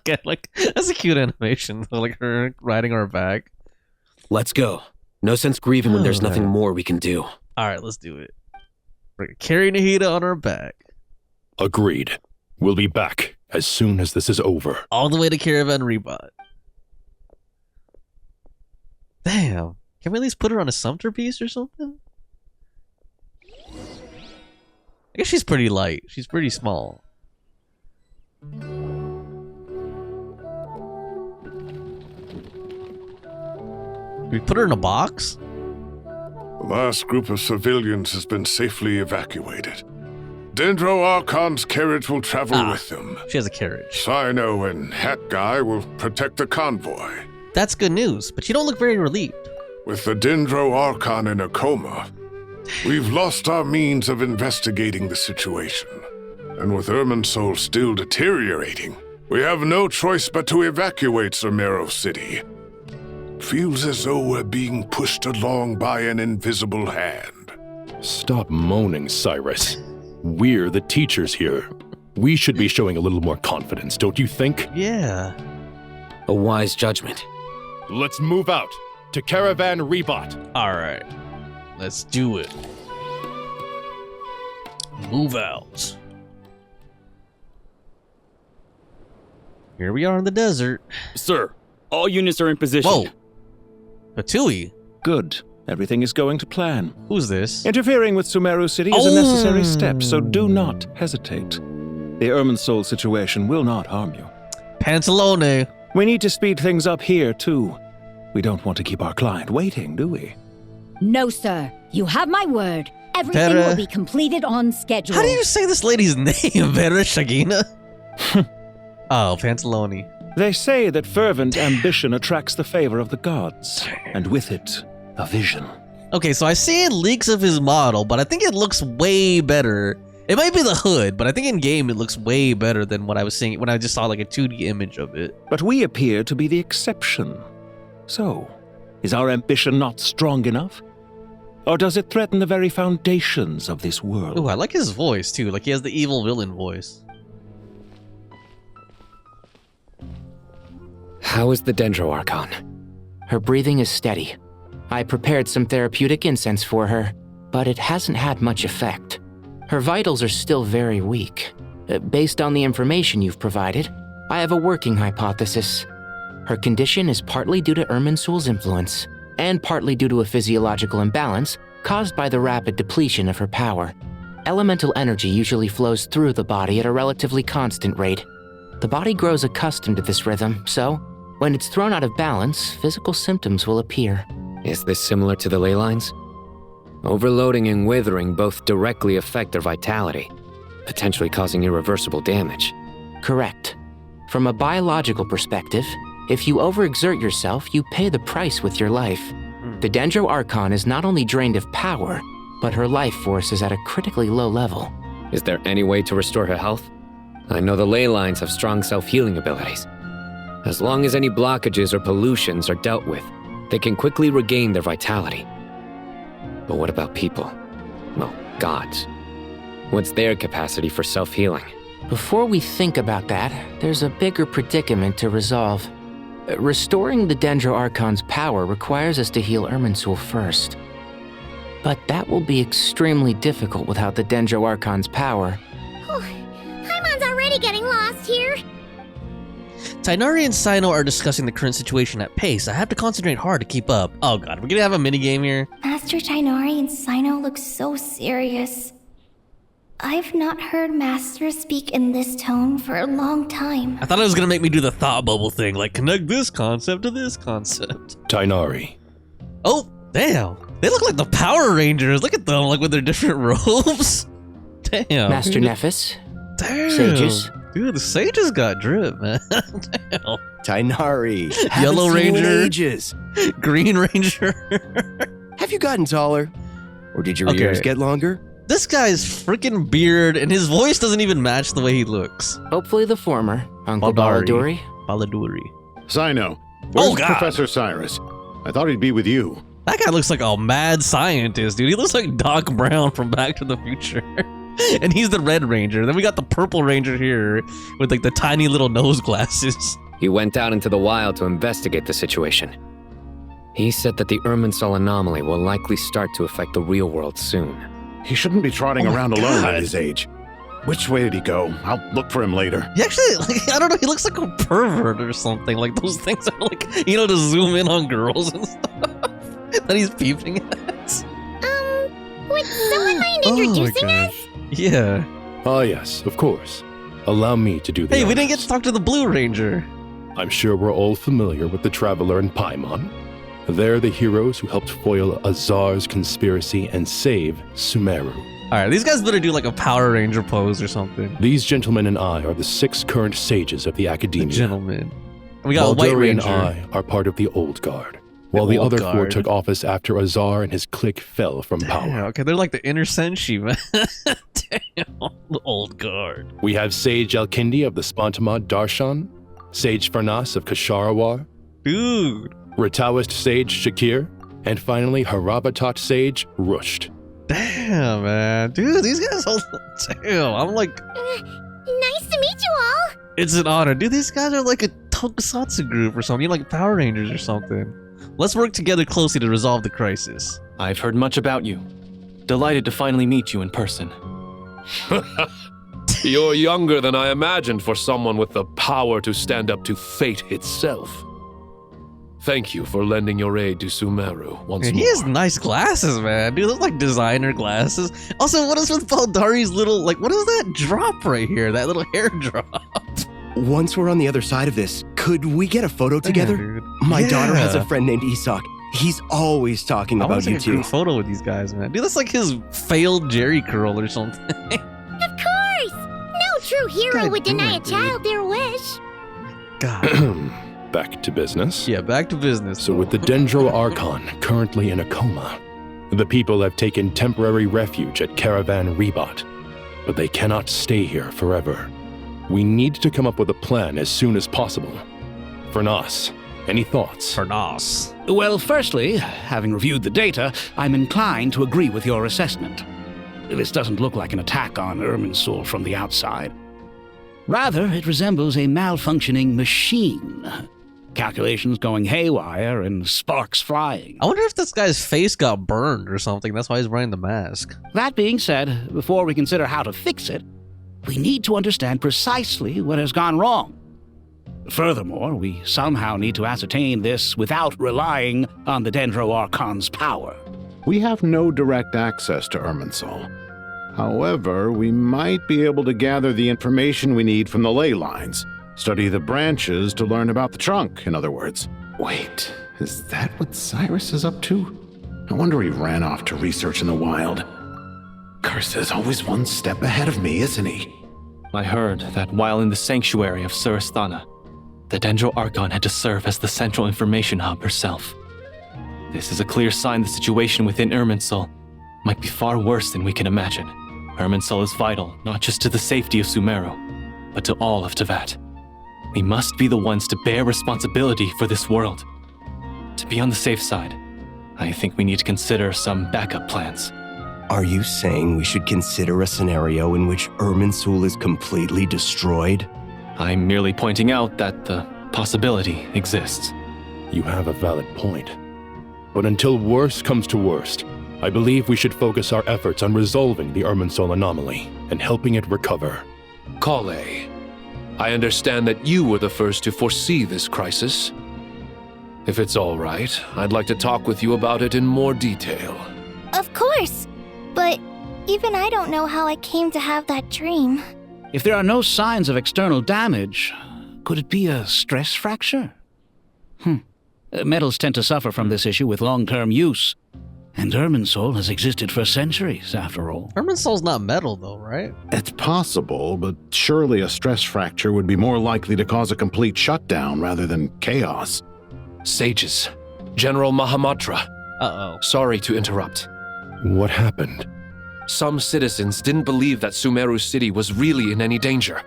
Okay, like, that's a cute animation. Like her riding on her back. Let's go. No sense grieving when there's nothing more we can do. All right, let's do it. We're gonna carry Nahida on our back. Agreed. We'll be back as soon as this is over. All the way to Caravan Rebot. Damn. Can we at least put her on a sumpter piece or something? I guess she's pretty light. She's pretty small. Do we put her in a box? The last group of civilians has been safely evacuated. Dendro Archon's carriage will travel with them. She has a carriage. Sino and Hat Guy will protect the convoy. That's good news, but you don't look very relieved. With the Dendro Archon in a coma, we've lost our means of investigating the situation. And with Irminsul still deteriorating, we have no choice but to evacuate Sumeru City. Feels as though we're being pushed along by an invisible hand. Stop moaning, Cyrus. We're the teachers here. We should be showing a little more confidence, don't you think? Yeah. A wise judgment. Let's move out to Caravan Rebot. All right. Let's do it. Move out. Here we are in the desert. Sir, all units are in position. Whoa. Fatui. Good. Everything is going to plan. Who's this? Interfering with Sumeru City is a necessary step, so do not hesitate. The Irminsul situation will not harm you. Pantalone. We need to speed things up here, too. We don't want to keep our client waiting, do we? No, sir. You have my word. Everything Vera. will be completed on schedule. How do you say this lady's name? Vera Shagina? Oh, Pantalone. They say that fervent ambition attracts the favor of the gods, and with it, a vision. Okay, so I see leaks of his model, but I think it looks way better. It might be the hood, but I think in game it looks way better than what I was seeing when I just saw like a 2D image of it. But we appear to be the exception. So, is our ambition not strong enough? Or does it threaten the very foundations of this world? Ooh, I like his voice too. Like he has the evil villain voice. How is the Dendro Archon? Her breathing is steady. I prepared some therapeutic incense for her, but it hasn't had much effect. Her vitals are still very weak. Based on the information you've provided, I have a working hypothesis. Her condition is partly due to Irminsul's influence, and partly due to a physiological imbalance caused by the rapid depletion of her power. Elemental energy usually flows through the body at a relatively constant rate. The body grows accustomed to this rhythm, so when it's thrown out of balance, physical symptoms will appear. Is this similar to the ley lines? Overloading and withering both directly affect their vitality, potentially causing irreversible damage. Correct. From a biological perspective, if you overexert yourself, you pay the price with your life. The Dendro Archon is not only drained of power, but her life force is at a critically low level. Is there any way to restore her health? I know the ley lines have strong self-healing abilities. As long as any blockages or pollutions are dealt with, they can quickly regain their vitality. But what about people? Well, gods. What's their capacity for self-healing? Before we think about that, there's a bigger predicament to resolve. Restoring the Dendro Archon's power requires us to heal Irminsul first. But that will be extremely difficult without the Dendro Archon's power. Paimon's already getting lost here. Tighnari and Sino are discussing the current situation at pace. I have to concentrate hard to keep up. Oh god, we're gonna have a minigame here. Master Tighnari and Sino look so serious. I've not heard Master speak in this tone for a long time. I thought it was gonna make me do the thought bubble thing, like connect this concept to this concept. Tighnari. Oh, damn. They look like the Power Rangers. Look at them, like with their different robes. Damn. Master Nephis. Damn. Sages. Dude, the sages got drip, man. Damn. Tainari. Yellow Ranger. Ages. Green Ranger. Have you gotten taller? Or did your ears get longer? This guy's freaking beard and his voice doesn't even match the way he looks. Hopefully the former, Uncle Baldari. Baladuri. Sino, where's Professor Cyrus? I thought he'd be with you. That guy looks like a mad scientist, dude. He looks like Doc Brown from Back to the Future. And he's the Red Ranger. Then we got the Purple Ranger here with like the tiny little nose glasses. He went out into the wild to investigate the situation. He said that the Irminsul anomaly will likely start to affect the real world soon. He shouldn't be trotting around alone at his age. Which way did he go? I'll look for him later. He actually, like, I don't know, he looks like a pervert or something. Like those things are like, you know, to zoom in on girls and stuff that he's peeping at. Would someone mind introducing us? Yeah. Ah, yes, of course. Allow me to do the Hey, we honors. didn't get to talk to the Blue Ranger. I'm sure we're all familiar with the Traveler and Paimon. They're the heroes who helped foil Azar's conspiracy and save Sumeru. Alright, these guys better do like a Power Ranger pose or something. These gentlemen and I are the 6 current sages of the Academia. Gentlemen. We got a White Balduri and Ranger. I are part of the Old Guard, while the Old other 4 Guard. took office after Azar and his clique fell from power. Yeah, okay, they're like the inner senshi, man. Damn, the Old Guard. We have Sage Alkindi of the Spontamod Darshan, Sage Farnas of Kasharawar, Dude. Rataoist Sage Shakir, and finally Harabatot Sage Rusht. Damn, man. Dude, these guys all... Damn, I'm like... Nice to meet you all. It's an honor. Dude, these guys are like a tokusatsu group or something. You're like Power Rangers or something. Let's work together closely to resolve the crisis. I've heard much about you. Delighted to finally meet you in person. You're younger than I imagined for someone with the power to stand up to fate itself. Thank you for lending your aid to Sumeru once Man, more. he has nice glasses, man. Dude, those like designer glasses. Also, what is with Baldari's little, like, what is that drop right here? That little hair drop. Once we're on the other side of this, could we get a photo together? dude. My daughter has Yeah. a friend named Isak. He's always talking I want about to you take a two. group photo with these guys, man. Dude, that's like his failed Jerry curl or something. Of course! No true hero God would deny a damn it, child their wish. Back to business. Yeah, back to business. So with the Dendro Archon currently in a coma, the people have taken temporary refuge at Caravan Rebot, but they cannot stay here forever. We need to come up with a plan as soon as possible. Fernas, any thoughts? Fernas. Well, firstly, having reviewed the data, I'm inclined to agree with your assessment. This doesn't look like an attack on Irminsul from the outside. Rather, it resembles a malfunctioning machine. Calculations going haywire and sparks flying. I wonder if this guy's face got burned or something. That's why he's wearing the mask. That being said, before we consider how to fix it, we need to understand precisely what has gone wrong. Furthermore, we somehow need to ascertain this without relying on the Dendro Archon's power. We have no direct access to Irminsul. However, we might be able to gather the information we need from the ley lines. Study the branches to learn about the trunk, in other words. Wait, is that what Cyrus is up to? No wonder he ran off to research in the wild. Curse, always one step ahead of me, isn't he? I heard that while in the sanctuary of Surasthana, the Dendro Archon had to serve as the central information hub herself. This is a clear sign the situation within Irminsul might be far worse than we can imagine. Irminsul is vital not just to the safety of Sumeru, but to all of Teyvat. We must be the ones to bear responsibility for this world. To be on the safe side, I think we need to consider some backup plans. Are you saying we should consider a scenario in which Irminsul is completely destroyed? I'm merely pointing out that the possibility exists. You have a valid point. But until worst comes to worst, I believe we should focus our efforts on resolving the Irminsul anomaly and helping it recover. Collei, I understand that you were the first to foresee this crisis. If it's all right, I'd like to talk with you about it in more detail. Of course. But even I don't know how I came to have that dream. If there are no signs of external damage, could it be a stress fracture? Metals tend to suffer from this issue with long-term use. And Irminsul has existed for centuries, after all. Irminsul's not metal, though, right? It's possible, but surely a stress fracture would be more likely to cause a complete shutdown rather than chaos. Sages. General Mahamatra. Uh-oh. Sorry to interrupt. What happened? Some citizens didn't believe that Sumeru City was really in any danger.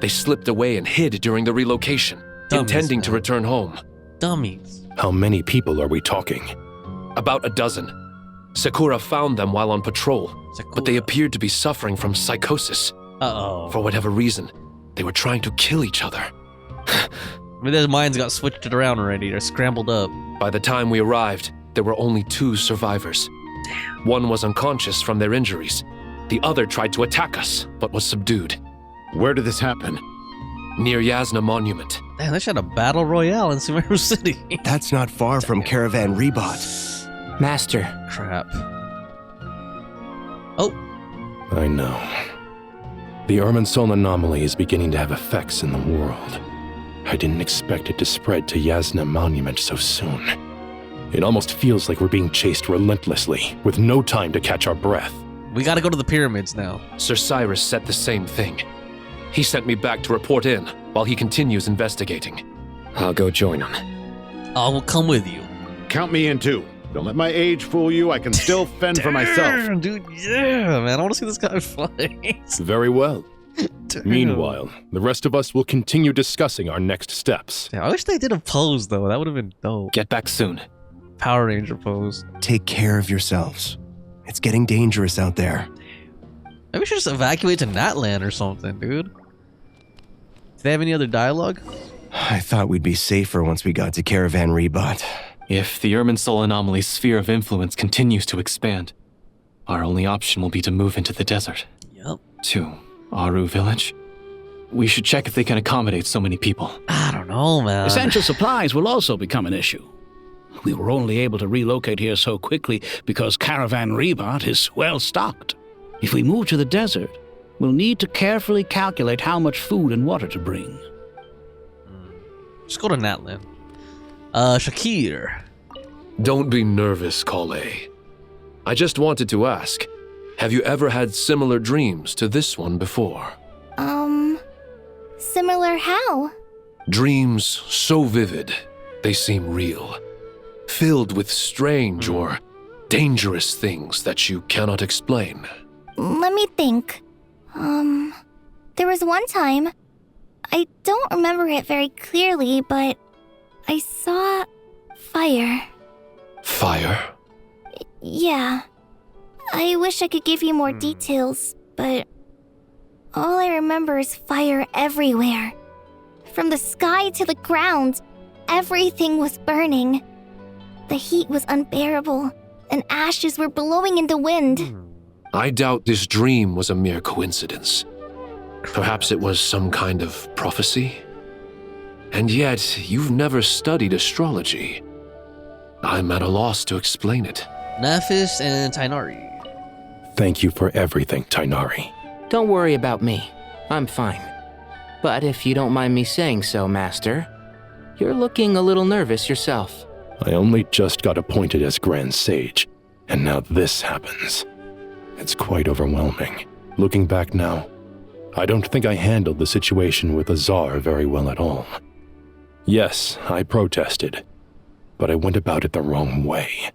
They slipped away and hid during the relocation, intending to return home. Dummies. How many people are we talking? About a dozen. Sakura found them while on patrol, but they appeared to be suffering from psychosis. Uh-oh. For whatever reason, they were trying to kill each other. Their minds got switched around already. They're scrambled up. By the time we arrived, there were only 2 survivors. Damn. One was unconscious from their injuries. The other tried to attack us, but was subdued. Where did this happen? Near Yasna Monument. Damn, they should have a battle royale in Sumeru City. That's not far from Caravan Rebot. Master. Crap. Oh. I know. The Irminsul anomaly is beginning to have effects in the world. I didn't expect it to spread to Yasna Monument so soon. It almost feels like we're being chased relentlessly, with no time to catch our breath. We gotta go to the pyramids now. Sir Cyrus said the same thing. He sent me back to report in, while he continues investigating. I'll go join him. I will come with you. Count me in too. Don't let my age fool you. I can still fend for myself. Dude, yeah, man. I want to see this guy fight. Very well. Meanwhile, the rest of us will continue discussing our next steps. Yeah, I wish they did a pose, though. That would have been dope. Get back soon. Power Ranger pose. Take care of yourselves. It's getting dangerous out there. Maybe we should just evacuate to Natlan or something, dude. Do they have any other dialogue? I thought we'd be safer once we got to Caravan Rebot. If the Irminsul anomaly's sphere of influence continues to expand, our only option will be to move into the desert. Yep. To Aaru village. We should check if they can accommodate so many people. I don't know, man. Essential supplies will also become an issue. We were only able to relocate here so quickly because Caravan Rebot is well stocked. If we move to the desert, we'll need to carefully calculate how much food and water to bring. Just go to Natlan. Shakir. Don't be nervous, Collei. I just wanted to ask, have you ever had similar dreams to this one before? Similar how? Dreams so vivid, they seem real. Filled with strange or dangerous things that you cannot explain. Let me think. There was one time, I don't remember it very clearly, but I saw fire. Fire? Yeah. I wish I could give you more details, but all I remember is fire everywhere. From the sky to the ground, everything was burning. The heat was unbearable, and ashes were blowing in the wind. I doubt this dream was a mere coincidence. Perhaps it was some kind of prophecy? And yet, you've never studied astrology. I'm at a loss to explain it. Nafis and Tainari. Thank you for everything, Tainari. Don't worry about me. I'm fine. But if you don't mind me saying so, Master, you're looking a little nervous yourself. I only just got appointed as Grand Sage, and now this happens. It's quite overwhelming. Looking back now, I don't think I handled the situation with Azar very well at all. Yes, I protested, but I went about it the wrong way.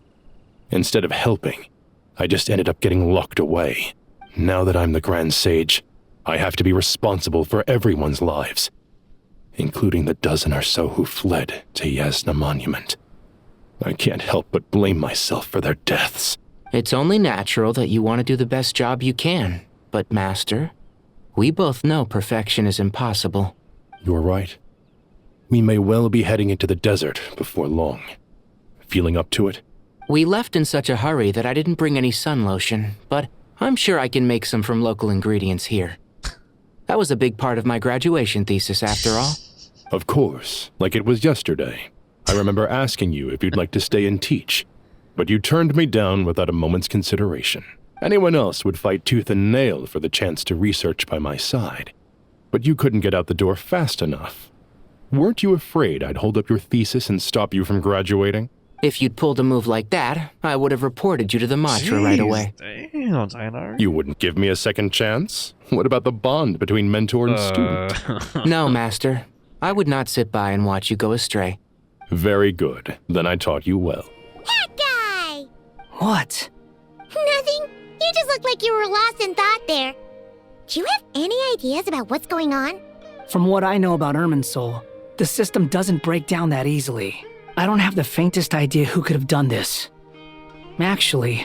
Instead of helping, I just ended up getting locked away. Now that I'm the Grand Sage, I have to be responsible for everyone's lives, including the dozen or so who fled to Yasna Monument. I can't help but blame myself for their deaths. It's only natural that you want to do the best job you can, but Master, we both know perfection is impossible. You're right. We may well be heading into the desert before long. Feeling up to it? We left in such a hurry that I didn't bring any sun lotion, but I'm sure I can make some from local ingredients here. That was a big part of my graduation thesis, after all. Of course, like it was yesterday. I remember asking you if you'd like to stay and teach, but you turned me down without a moment's consideration. Anyone else would fight tooth and nail for the chance to research by my side, but you couldn't get out the door fast enough. Weren't you afraid I'd hold up your thesis and stop you from graduating? If you'd pulled a move like that, I would have reported you to the Matra right away. Damn, Tyler. You wouldn't give me a second chance? What about the bond between mentor and student? No, Master. I would not sit by and watch you go astray. Very good. Then I taught you well. That guy! What? Nothing. You just look like you were lost in thought there. Do you have any ideas about what's going on? From what I know about Irminsul, the system doesn't break down that easily. I don't have the faintest idea who could have done this. Actually,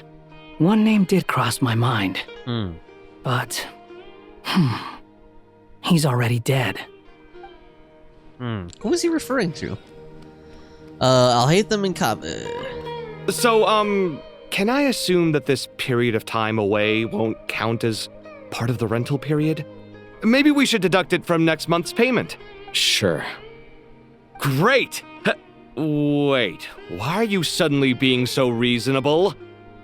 one name did cross my mind. But, he's already dead. Who is he referring to? I'll hate them in comment. So, can I assume that this period of time away won't count as part of the rental period? Maybe we should deduct it from next month's payment. Sure. Great! Wait, why are you suddenly being so reasonable?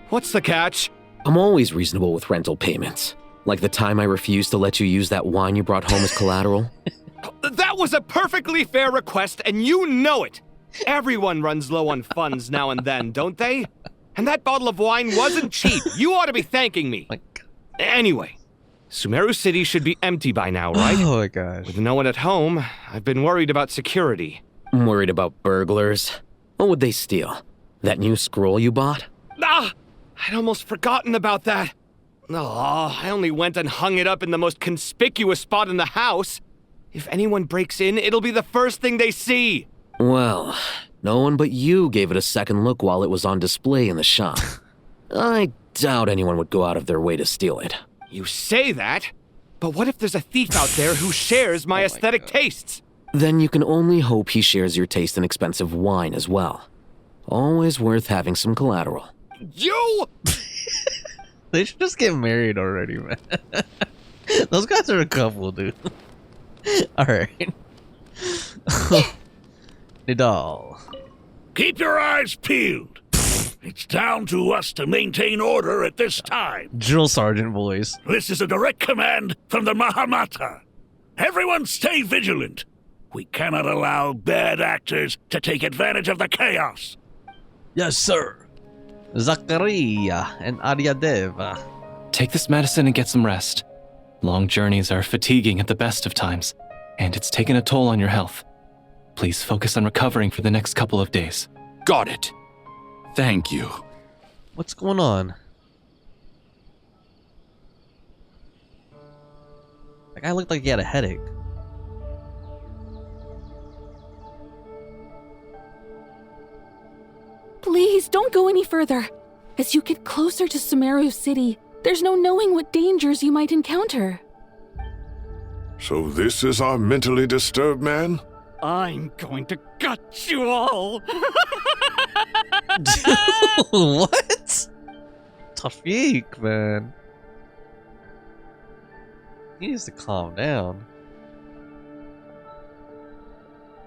What's the catch? I'm always reasonable with rental payments. Like the time I refused to let you use that wine you brought home as collateral. That was a perfectly fair request, and you know it! Everyone runs low on funds now and then, don't they? And that bottle of wine wasn't cheap. You ought to be thanking me. Anyway, Sumeru City should be empty by now, right? Oh my gosh. With no one at home, I've been worried about security. I'm worried about burglars. What would they steal? That new scroll you bought? Ah! I'd almost forgotten about that. Oh, I only went and hung it up in the most conspicuous spot in the house. If anyone breaks in, it'll be the first thing they see. Well, no one but you gave it a second look while it was on display in the shop. I doubt anyone would go out of their way to steal it. You say that, but what if there's a thief out there who shares my aesthetic tastes? Then you can only hope he shares your taste in expensive wine as well. Always worth having some collateral. You! They should just get married already, man. Those guys are a couple, dude. Alright. Nidal. Keep your eyes peeled. It's down to us to maintain order at this time. Drill sergeant voice. This is a direct command from the Mahamata. Everyone stay vigilant. We cannot allow bad actors to take advantage of the chaos. Yes, sir. Zakaria and Aryadeva. Take this medicine and get some rest. Long journeys are fatiguing at the best of times, and it's taken a toll on your health. Please focus on recovering for the next couple of days. Got it. Thank you. What's going on? That guy looked like he had a headache. Please don't go any further. As you get closer to Sumeru City, there's no knowing what dangers you might encounter. So this is our mentally disturbed man? I'm going to gut you all. What? Tafik, man. He needs to calm down.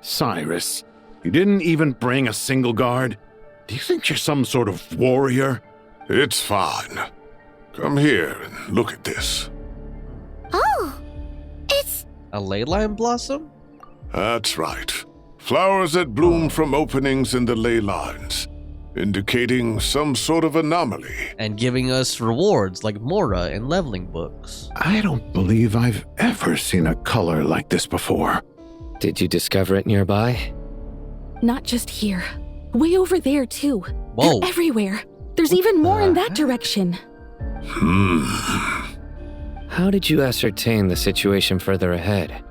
Cyrus, you didn't even bring a single guard? Do you think you're some sort of warrior? It's fine. Come here and look at this. Oh, it's a ley line blossom? That's right. Flowers that bloom from openings in the ley lines, indicating some sort of anomaly. And giving us rewards like Mora and leveling books. I don't believe I've ever seen a color like this before. Did you discover it nearby? Not just here. Way over there, too. Whoa. They're everywhere. There's even more in that direction. How did you ascertain the situation further ahead?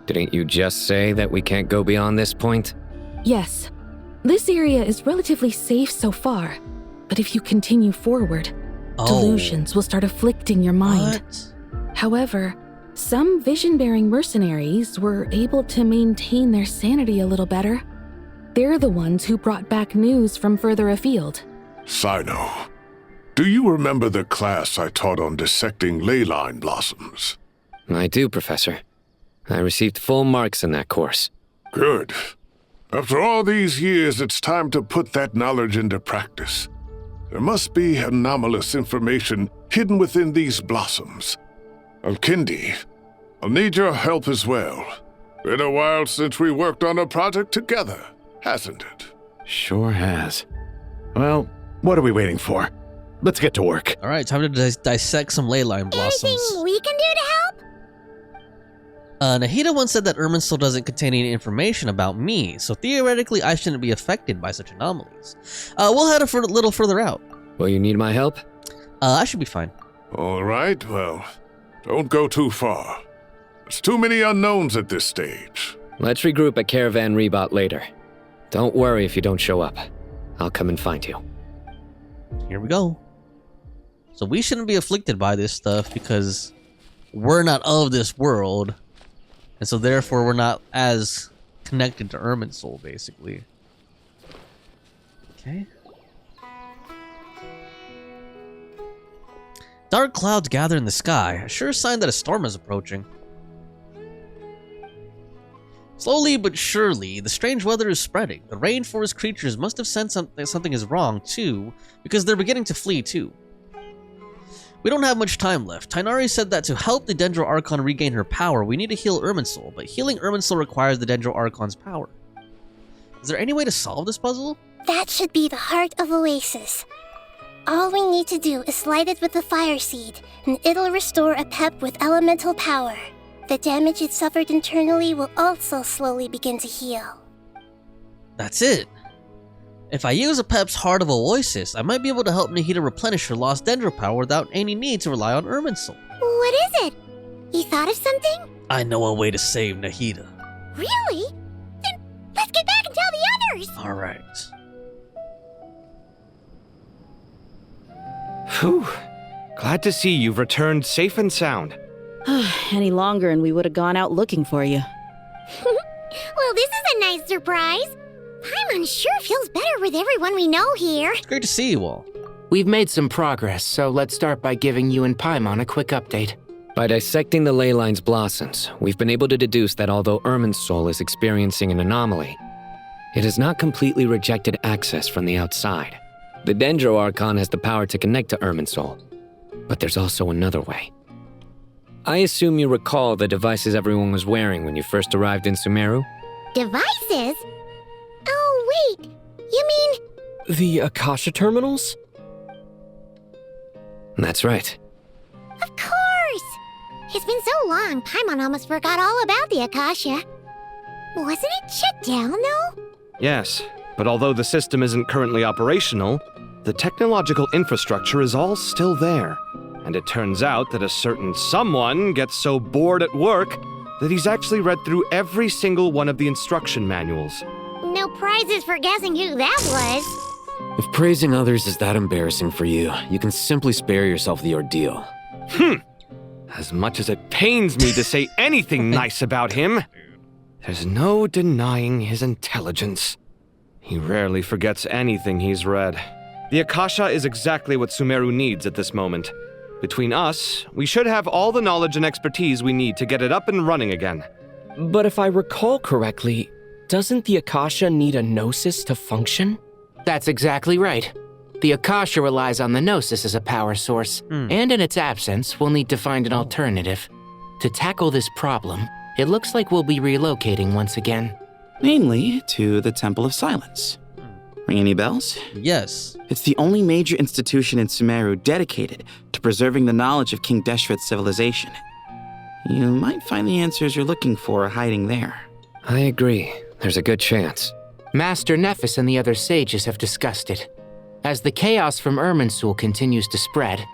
Didn't you just say that we can't go beyond this point? Yes. This area is relatively safe so far. But if you continue forward, delusions will start afflicting your mind. What? However, some vision-bearing mercenaries were able to maintain their sanity a little better. They're the ones who brought back news from further afield. Sino, do you remember the class I taught on dissecting ley line blossoms? I do, Professor. I received full marks in that course. Good. After all these years, it's time to put that knowledge into practice. There must be anomalous information hidden within these blossoms. Alkindi, I'll need your help as well. Been a while since we worked on a project together, hasn't it? Sure has. Well, what are we waiting for? Let's get to work. All right, time to dissect some ley line blossoms. Anything we can do to help? Nahida once said that Irminsul doesn't contain any information about me, so theoretically I shouldn't be affected by such anomalies. We'll head a little further out. Will you need my help? I should be fine. All right, well, don't go too far. There's too many unknowns at this stage. Let's regroup at Caravan Rebot later. Don't worry if you don't show up. I'll come and find you. Here we go. So we shouldn't be afflicted by this stuff because we're not of this world. And so therefore we're not as connected to Irminsul, basically. Okay. Dark clouds gather in the sky, a sure sign that a storm is approaching. Slowly but surely, the strange weather is spreading. The rainforest creatures must have sensed something is wrong, too, because they're beginning to flee, too. We don't have much time left. Tighnari said that to help the Dendro Archon regain her power, we need to heal Irminsul, but healing Irminsul requires the Dendro Archon's power. Is there any way to solve this puzzle? That should be the heart of Oasis. All we need to do is light it with the fire seed, and it'll restore Apep with elemental power. The damage it suffered internally will also slowly begin to heal. That's it. If I use Apep's Heart of Oasis, I might be able to help Nahida replenish her lost Dendro power without any need to rely on Irminsul. What is it? You thought of something? I know a way to save Nahida. Really? Then let's get back and tell the others! Alright. Phew. Glad to see you've returned safe and sound. Any longer and we would have gone out looking for you. Well, this is a nice surprise. Paimon sure feels better with everyone we know here. It's great to see you all. We've made some progress, so let's start by giving you and Paimon a quick update. By dissecting the ley line's blossoms, we've been able to deduce that although Irminsul is experiencing an anomaly, it has not completely rejected access from the outside. The Dendro Archon has the power to connect to Irminsul, but there's also another way. I assume you recall the devices everyone was wearing when you first arrived in Sumeru? Devices? Oh, wait. You mean... The Akasha terminals? That's right. Of course! It's been so long, Paimon almost forgot all about the Akasha. Wasn't it shut down, though? Yes, but although the system isn't currently operational, the technological infrastructure is all still there. And it turns out that a certain someone gets so bored at work that he's actually read through every single one of the instruction manuals. No prizes for guessing who that was. If praising others is that embarrassing for you, you can simply spare yourself the ordeal. As much as it pains me to say anything nice about him, there's no denying his intelligence. He rarely forgets anything he's read. The Akasha is exactly what Sumeru needs at this moment. Between us, we should have all the knowledge and expertise we need to get it up and running again. But if I recall correctly, doesn't the Akasha need a Gnosis to function? That's exactly right. The Akasha relies on the Gnosis as a power source, and in its absence, we'll need to find an alternative. To tackle this problem, it looks like we'll be relocating once again. Mainly to the Temple of Silence. Ring any bells? Yes. It's the only major institution in Sumeru dedicated to preserving the knowledge of King Deshret's civilization. You might find the answers you're looking for hiding there. I agree. There's a good chance. Master Nephis and the other sages have discussed it. As the chaos from Irminsul continues to spread,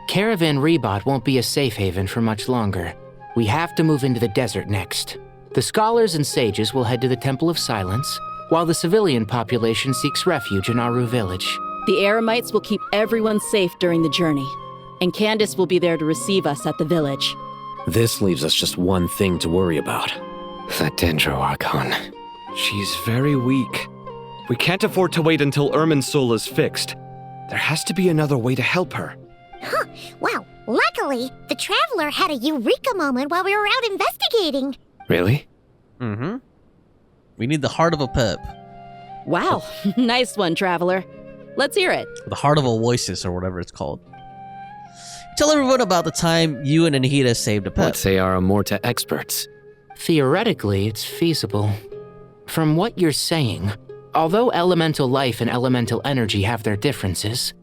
Caravan Rebot won't be a safe haven for much longer. We have to move into the desert next. The scholars and sages will head to the Temple of Silence, while the civilian population seeks refuge in Aaru village. The Eremites will keep everyone safe during the journey, and Candace will be there to receive us at the village. This leaves us just one thing to worry about. That Dendro Archon. She's very weak. We can't afford to wait until Irminsul is fixed. There has to be another way to help her. Huh. Well, luckily, the Traveler had a eureka moment while we were out investigating. Really? Mm-hmm. We need the Heart of Apep. Wow, nice one, Traveler. Let's hear it. The Heart of Oasis, or whatever it's called. Tell everyone about the time you and Nahida saved Apep. Let's say our Amorta experts. Theoretically, it's feasible. From what you're saying, Although elemental life and elemental energy have their differences,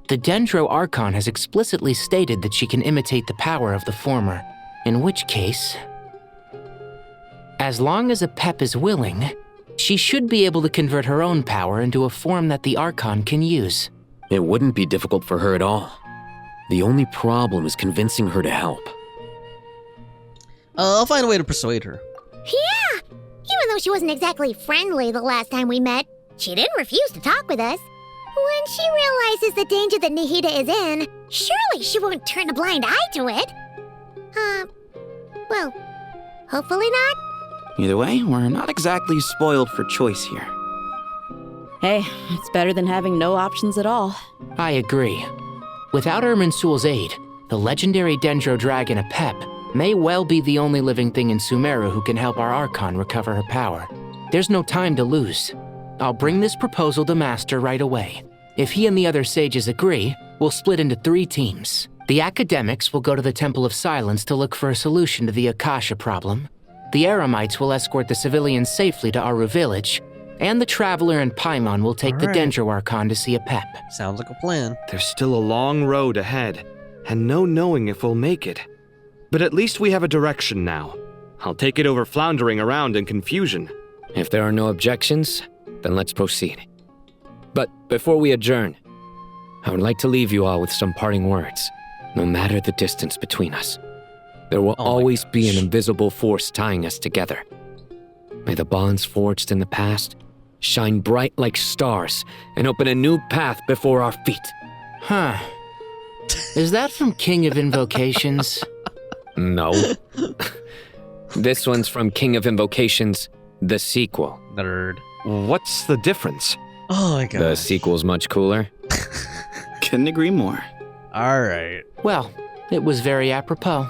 the Dendro Archon has explicitly stated that she can imitate the power of the former, in which case, as long as Apep is willing, she should be able to convert her own power into a form that the Archon can use. It wouldn't be difficult for her at all. The only problem is convincing her to help. I'll find a way to persuade her. Yeah! Even though she wasn't exactly friendly the last time we met, she didn't refuse to talk with us. When she realizes the danger that Nihida is in, surely she won't turn a blind eye to it. Well, hopefully not. Either way, we're not exactly spoiled for choice here. Hey, it's better than having no options at all. I agree. Without Irminsul's aid, the legendary Dendro dragon Apep may well be the only living thing in Sumeru who can help our Archon recover her power. There's no time to lose. I'll bring this proposal to Master right away. If he and the other sages agree, we'll split into 3 teams. The academics will go to the Temple of Silence to look for a solution to the Akasha problem. The Eremites will escort the civilians safely to Aaru village, and the Traveler and Paimon will take the Dendro Archon to see Apep. Sounds like a plan. There's still a long road ahead, and no knowing if we'll make it. But at least we have a direction now. I'll take it over floundering around in confusion. If there are no objections, then let's proceed. But before we adjourn, I would like to leave you all with some parting words. No matter the distance between us, there will always be an invisible force tying us together. May the bonds forged in the past shine bright like stars and open a new path before our feet. Huh. Is that from King of Invocations? No. This one's from King of Invocations, the sequel. Nerd. What's the difference? Oh my god. The sequel's much cooler. Couldn't agree more. Alright. Well, it was very apropos.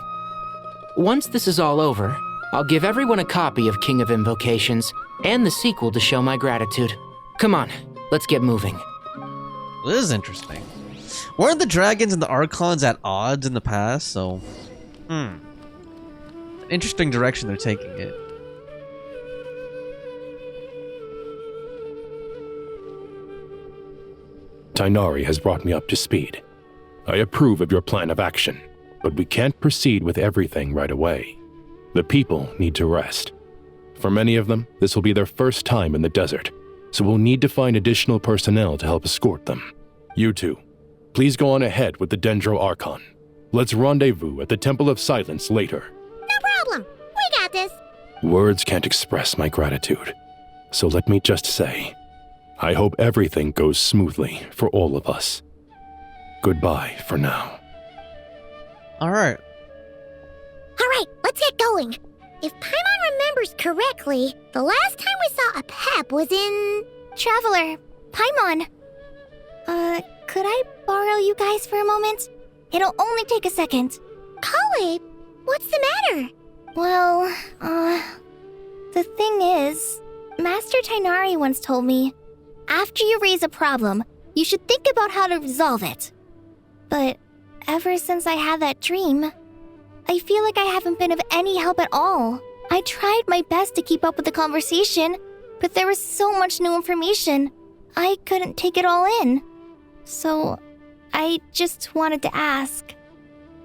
Once this is all over, I'll give everyone a copy of King of Invocations and the sequel to show my gratitude. Come on, let's get moving. This is interesting. Weren't the dragons and the Archons at odds in the past, so... Interesting direction they're taking it. Tighnari has brought me up to speed. I approve of your plan of action, but we can't proceed with everything right away. The people need to rest. For many of them, this will be their first time in the desert, so we'll need to find additional personnel to help escort them. You two, please go on ahead with the Dendro Archon. Let's rendezvous at the Temple of Silence later. No problem. We got this. Words can't express my gratitude, so let me just say, I hope everything goes smoothly for all of us. Goodbye for now. Alright. Alright, let's get going. If Paimon remembers correctly, the last time we saw Apep was in... Traveler, Paimon. Could I borrow you guys for a moment? It'll only take a second. Collei, what's the matter? Well, the thing is, Master Tighnari once told me, after you raise a problem, you should think about how to resolve it. But ever since I had that dream, I feel like I haven't been of any help at all. I tried my best to keep up with the conversation, but there was so much new information, I couldn't take it all in. So, I just wanted to ask,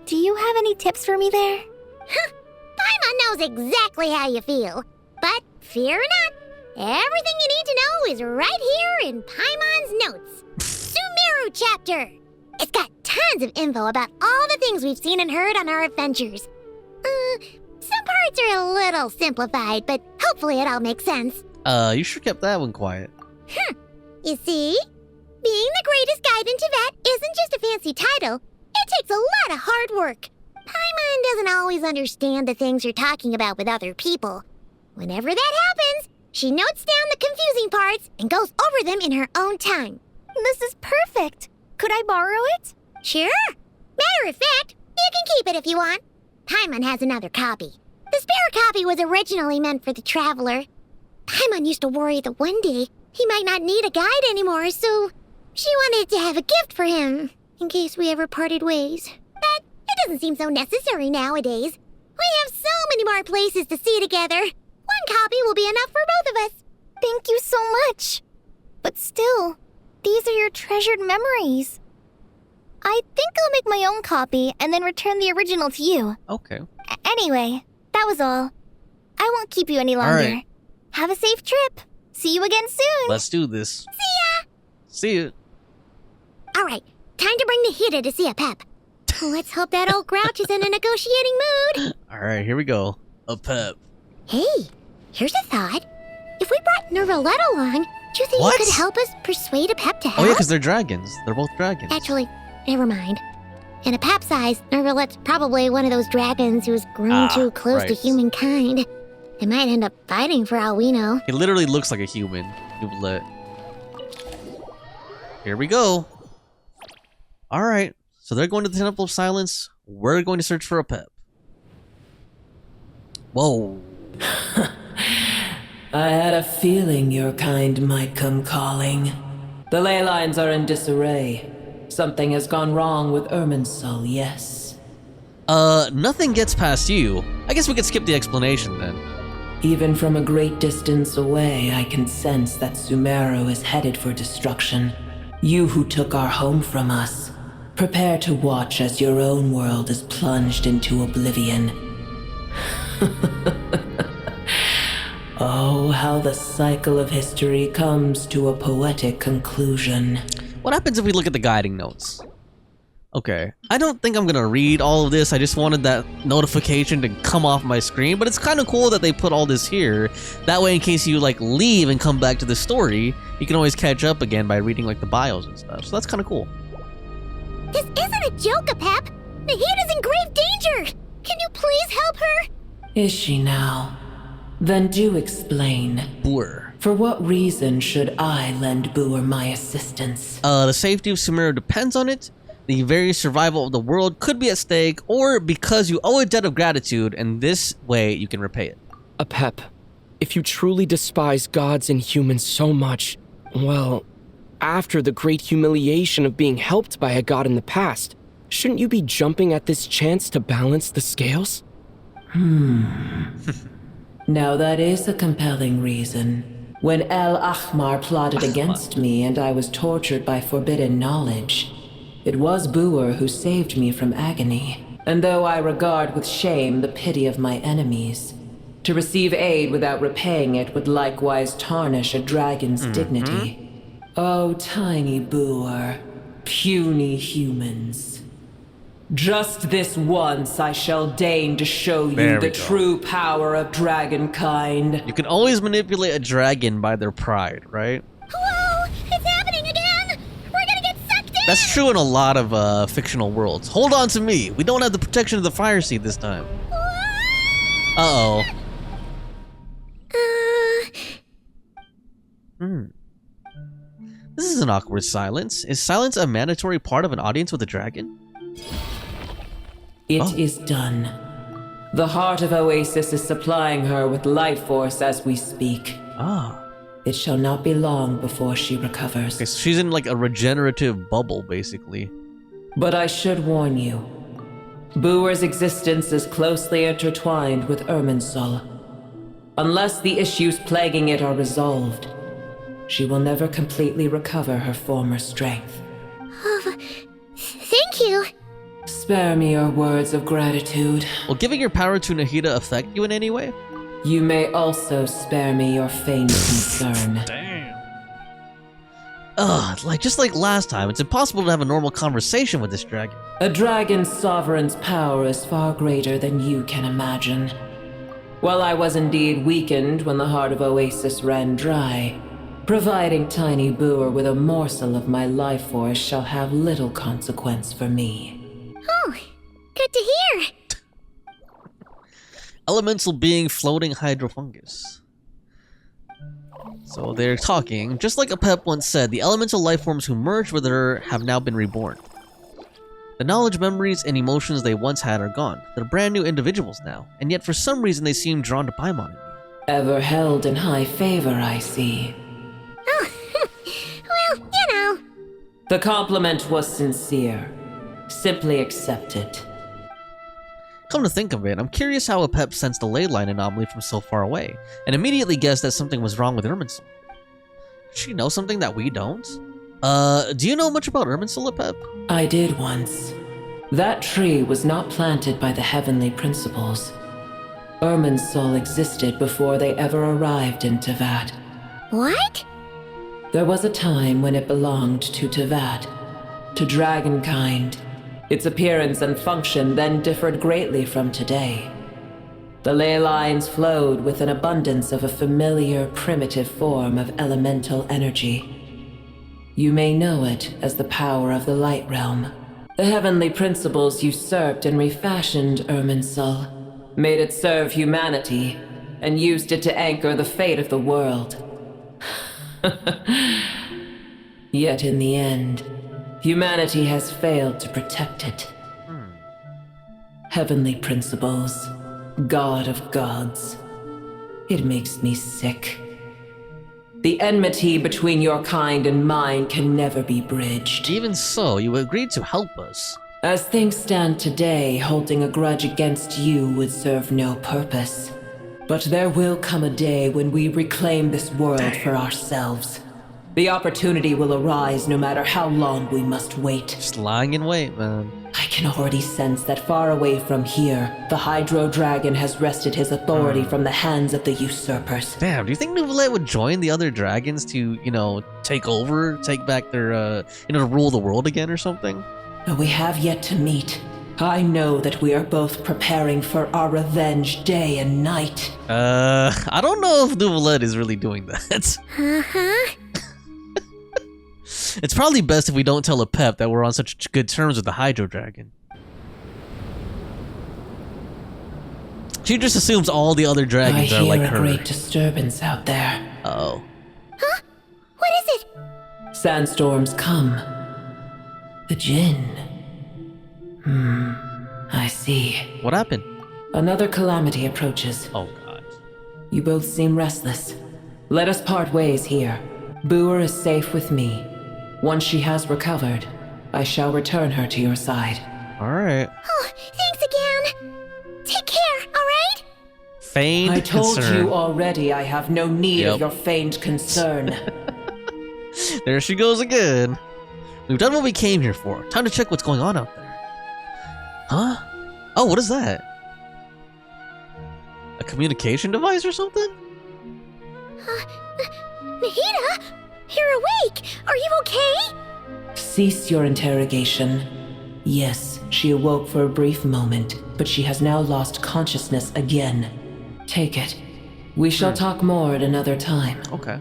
do you have any tips for me there? Paimon knows exactly how you feel. But fear not, everything you need to know is right here in Paimon's notes. Sumeru chapter. It's got tons of info about all the things we've seen and heard on our adventures. Some parts are a little simplified, but hopefully it all makes sense. You sure kept that one quiet. You see? Being the greatest guide in Tibet isn't just a fancy title. It takes a lot of hard work. Paimon doesn't always understand the things you're talking about with other people. Whenever that happens, she notes down the confusing parts and goes over them in her own time. This is perfect. Could I borrow it? Sure. Matter of fact, you can keep it if you want. Paimon has another copy. The spare copy was originally meant for the Traveler. Paimon used to worry that one day he might not need a guide anymore, so she wanted to have a gift for him, in case we ever parted ways. But it doesn't seem so necessary nowadays. We have so many more places to see together. One copy will be enough for both of us. Thank you so much. But still, these are your treasured memories. I think I'll make my own copy and then return the original to you. Okay. Anyway, that was all. I won't keep you any longer. Alright. Have a safe trip. See you again soon. Let's do this. See ya! See you. Alright, time to bring the heater to see Apep. Let's hope that old grouch is in a negotiating mood. Alright, here we go. Apep. Hey, here's a thought. If we brought Nervalette along, do you think What? you could help us persuade Apep to help? Oh yeah, because they're dragons. They're both dragons. Actually, never mind. In Apep's eyes, Nervalette's probably one of those dragons who's grown too close to right. humankind. They might end up fighting for all we know. It literally looks like a human. Nervalette. Here we go. Alright, so they're going to the Temple of Silence. We're going to search for Apep. Whoa. I had a feeling your kind might come calling. The ley lines are in disarray. Something has gone wrong with Irminsul, yes. Nothing gets past you. I guess we could skip the explanation then. Even from a great distance away, I can sense that Sumeru is headed for destruction. You who took our home from us, prepare to watch as your own world is plunged into oblivion. Oh, how the cycle of history comes to a poetic conclusion. What happens if we look at the guiding notes? Okay, I don't think I'm gonna read all of this. I just wanted that notification to come off my screen, but it's kind of cool that they put all this here. That way, in case you like leave and come back to the story, you can always catch up again by reading like the bios and stuff. So that's kind of cool. This isn't a joke, Apep. Nahida's in grave danger. Can you please help her? Is she now? Then do explain. Boor. For what reason should I lend Boor my assistance? The safety of Sumeru depends on it. The very survival of the world could be at stake, or because you owe a debt of gratitude, and this way you can repay it. Apep, if you truly despise gods and humans so much, well, after the great humiliation of being helped by a god in the past, shouldn't you be jumping at this chance to balance the scales? Now that is a compelling reason. When El Ahmar plotted against me and I was tortured by forbidden knowledge, it was Boor who saved me from agony. And though I regard with shame the pity of my enemies, to receive aid without repaying it would likewise tarnish a dragon's dignity. Oh, tiny Boor, puny humans. Just this once I shall deign to show you the true power of dragonkind. You can always manipulate a dragon by their pride, right? Whoa! It's happening again! We're gonna get sucked in! That's true in a lot of fictional worlds. Hold on to me. We don't have the protection of the fire seed this time. Uh-oh. This is an awkward silence. Is silence a mandatory part of an audience with a dragon? It is done. The heart of Oasis is supplying her with life force as we speak. It shall not be long before she recovers. Okay, so she's in like a regenerative bubble, basically. But I should warn you. Boor's existence is closely intertwined with Irminsul. Unless the issues plaguing it are resolved, she will never completely recover her former strength. Oh, thank you. Spare me your words of gratitude. Will giving your power to Nahida affect you in any way? You may also spare me your feigned concern. Damn. Ugh, just like last time, it's impossible to have a normal conversation with this dragon. A dragon's sovereign's power is far greater than you can imagine. While I was indeed weakened when the heart of Oasis ran dry, providing tiny Boor with a morsel of my life force shall have little consequence for me. Oh, good to hear. Elemental being floating hydrofungus. So they're talking. Just like Apep once said, the elemental life forms who merged with her have now been reborn. The knowledge, memories, and emotions they once had are gone. They're brand new individuals now, and yet for some reason they seem drawn to Paimon and me. Ever held in high favor, I see. Oh, well, you know. The compliment was sincere. Simply accept it. Come to think of it, I'm curious how Apep sensed the ley line anomaly from so far away, and immediately guessed that something was wrong with Irminsul. She knows something that we don't? Do you know much about Irminsul, Apep? I did once. That tree was not planted by the heavenly principles. Irminsul existed before they ever arrived in Thwart. What? There was a time when it belonged to Thwart, to dragonkind. Its appearance and function then differed greatly from today. The ley lines flowed with an abundance of a familiar, primitive form of elemental energy. You may know it as the power of the Light Realm. The heavenly principles usurped and refashioned Irminsul, made it serve humanity, and used it to anchor the fate of the world. Yet in the end, humanity has failed to protect it. Heavenly principles, God of gods. It makes me sick. The enmity between your kind and mine can never be bridged. Even so, you agreed to help us. As things stand today, holding a grudge against you would serve no purpose. But there will come a day when we reclaim this world for ourselves. The opportunity will arise no matter how long we must wait. Just lying in wait, man. I can already sense that far away from here, the Hydro Dragon has wrested his authority from the hands of the usurpers. Damn, do you think Neuvillette would join the other dragons to, take over, take back their, to rule the world again or something? But we have yet to meet. I know that we are both preparing for our revenge day and night. I don't know if Neuvillette is really doing that. Uh-huh. It's probably best if we don't tell Apep that we're on such good terms with the Hydro Dragon. She just assumes all the other dragons are like her. I hear a great disturbance out there. Uh-oh. Huh? What is it? Sandstorms come. The Jinn. I see. What happened? Another calamity approaches. Oh, God. You both seem restless. Let us part ways here. Boor is safe with me. Once she has recovered, I shall return her to your side. Alright. Oh, thanks again. Take care, alright? Feigned I told concern. you already I have no need of your feigned concern. There she goes again. We've done what we came here for. Time to check what's going on out there. Huh? Oh, what is that? A communication device or something? Nahida? You're awake! Are you okay? Cease your interrogation. Yes, she awoke for a brief moment, but she has now lost consciousness again. Take it. We shall talk more at another time. Okay.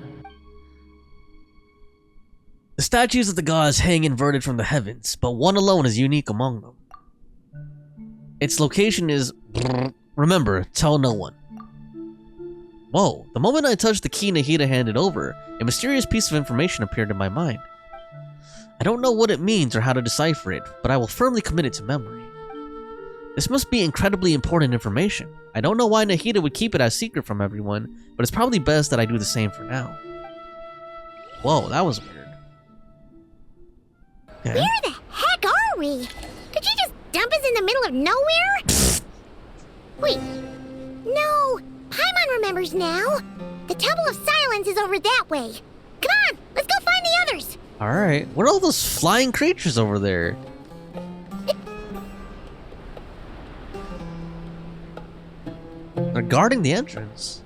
The statues of the gods hang inverted from the heavens, but one alone is unique among them. Its location is... Remember, tell no one. Whoa, the moment I touched the key Nahida handed over, a mysterious piece of information appeared in my mind. I don't know what it means or how to decipher it, but I will firmly commit it to memory. This must be incredibly important information. I don't know why Nahida would keep it as secret from everyone, but it's probably best that I do the same for now. Whoa, that was weird. Okay. Where the heck are we? Did you just dump us in the middle of nowhere? Wait. No. Paimon remembers now. The Temple of Silence is over that way. Come on, let's go find the others. Alright, what are all those flying creatures over there? They're guarding the entrance.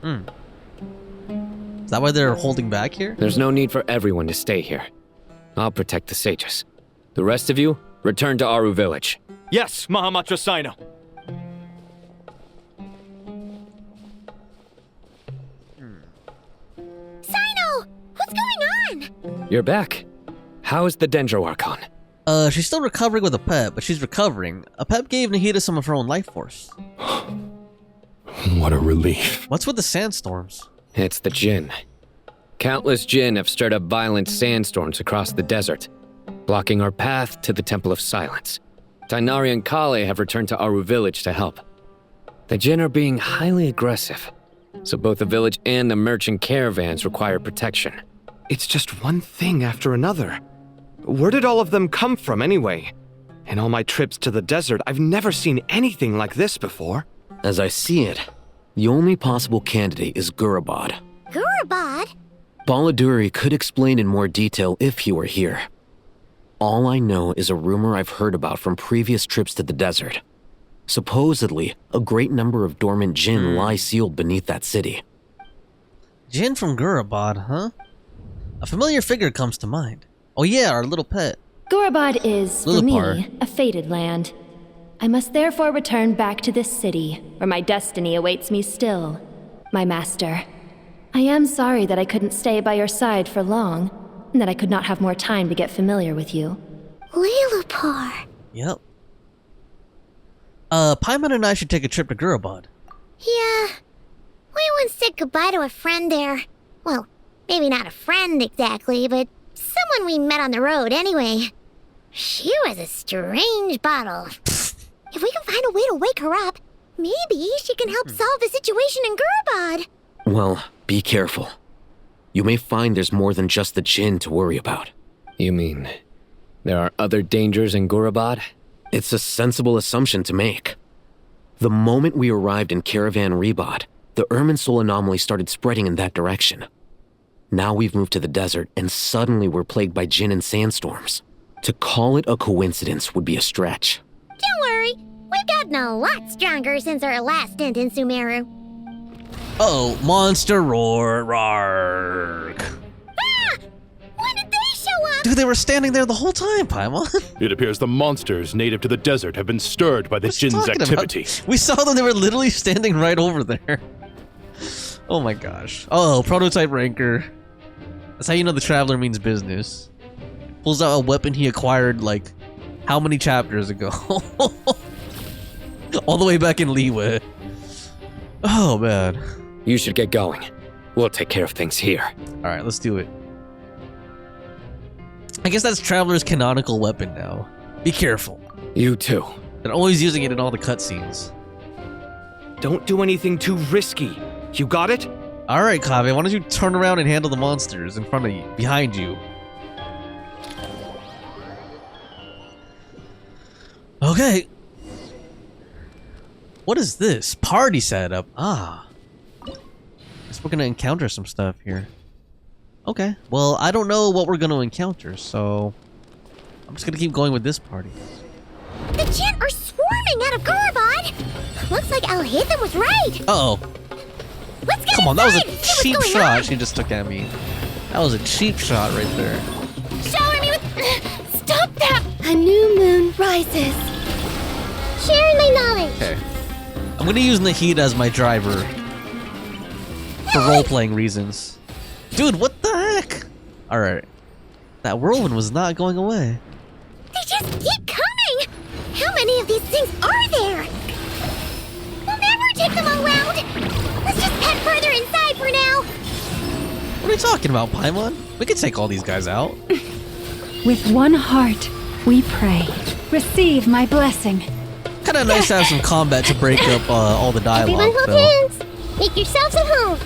Is that why they're holding back here? There's no need for everyone to stay here. I'll protect the sages. The rest of you, return to Aaru village. Yes, Mahamatra Sino. Sino, what's going on? You're back. How's the Dendro Archon? She's still recovering with Apep, but she's recovering. Apep gave Nahida some of her own life force. What a relief. What's with the sandstorms? It's the Jinn. Countless Jinn have stirred up violent sandstorms across the desert, blocking our path to the Temple of Silence. Tighnari and Collei have returned to Aaru village to help. The Jinn are being highly aggressive, so both the village and the merchant caravans require protection. It's just one thing after another. Where did all of them come from anyway? In all my trips to the desert, I've never seen anything like this before. As I see it, The only possible candidate is Gurabad. Gurabad? Baladuri could explain in more detail if he were here. All I know is a rumor I've heard about from previous trips to the desert. Supposedly, a great number of dormant Jinn lie sealed beneath that city. Jinn from Gurabad, huh? A familiar figure comes to mind. Oh yeah, our little pet. Gurabad is, for Liloupar. me, a fated land. I must therefore return back to this city, where my destiny awaits me still. My master. I am sorry that I couldn't stay by your side for long, and that I could not have more time to get familiar with you. Liloupar. Yep. Paimon and I should take a trip to Gurabad. Yeah. We once said goodbye to a friend there. Well, maybe not a friend exactly, but someone we met on the road anyway. She was a strange bottle. If we can find a way to wake her up, maybe she can help solve the situation in Gurabad. Well, be careful. You may find there's more than just the Jinn to worry about. You mean there are other dangers in Gurabad? It's a sensible assumption to make. The moment we arrived in Caravan Rebot, the Irminsul anomaly started spreading in that direction. Now we've moved to the desert, and suddenly we're plagued by Jinn and sandstorms. To call it a coincidence would be a stretch. Don't worry, we've gotten a lot stronger since our last stint in Sumeru. Oh, monster roar, rark. Ah! When did they show up? Dude, they were standing there the whole time, Paimon. It appears the monsters native to the desert have been stirred by the Jinn's Talking about- activity. We saw them, they were literally standing right over there. Oh my gosh. Oh, prototype ranker. That's how you know the Traveler means business. Pulls out a weapon he acquired, like, how many chapters ago? All the way back in Liyue. Oh, man. You should get going. We'll take care of things here. Alright, let's do it. I guess that's Traveler's canonical weapon now. Be careful. You too. They're always using it in all the cutscenes. Don't do anything too risky. You got it? Alright, Kaveh, why don't you turn around and handle the monsters in front of you, behind you. Okay. What is this? Party setup. Ah. Guess we're gonna encounter some stuff here. Okay. Well, I don't know what we're gonna encounter, so I'm just gonna keep going with this party. The Jinn are swarming out of Gurabad. Looks like Alhaitham was right. Uh-oh. Let's get Come on, that was inside a and see what's cheap going shot on. she just took at me. That was a cheap shot right there. Shower me with... Stop that! A new moon rises. Sharing my knowledge. Okay. I'm gonna use Nahida as my driver. For role-playing reasons. Dude, what the heck? Alright. That whirlwind was not going away. They just keep coming. How many of these things are there? We'll never take them all round. Let's just head further inside for now. What are you talking about, Paimon? We could take all these guys out. With one heart, we pray. Receive my blessing. Kinda nice to have some combat to break up all the dialogue, Everyone hold though. hands. Make yourselves at home.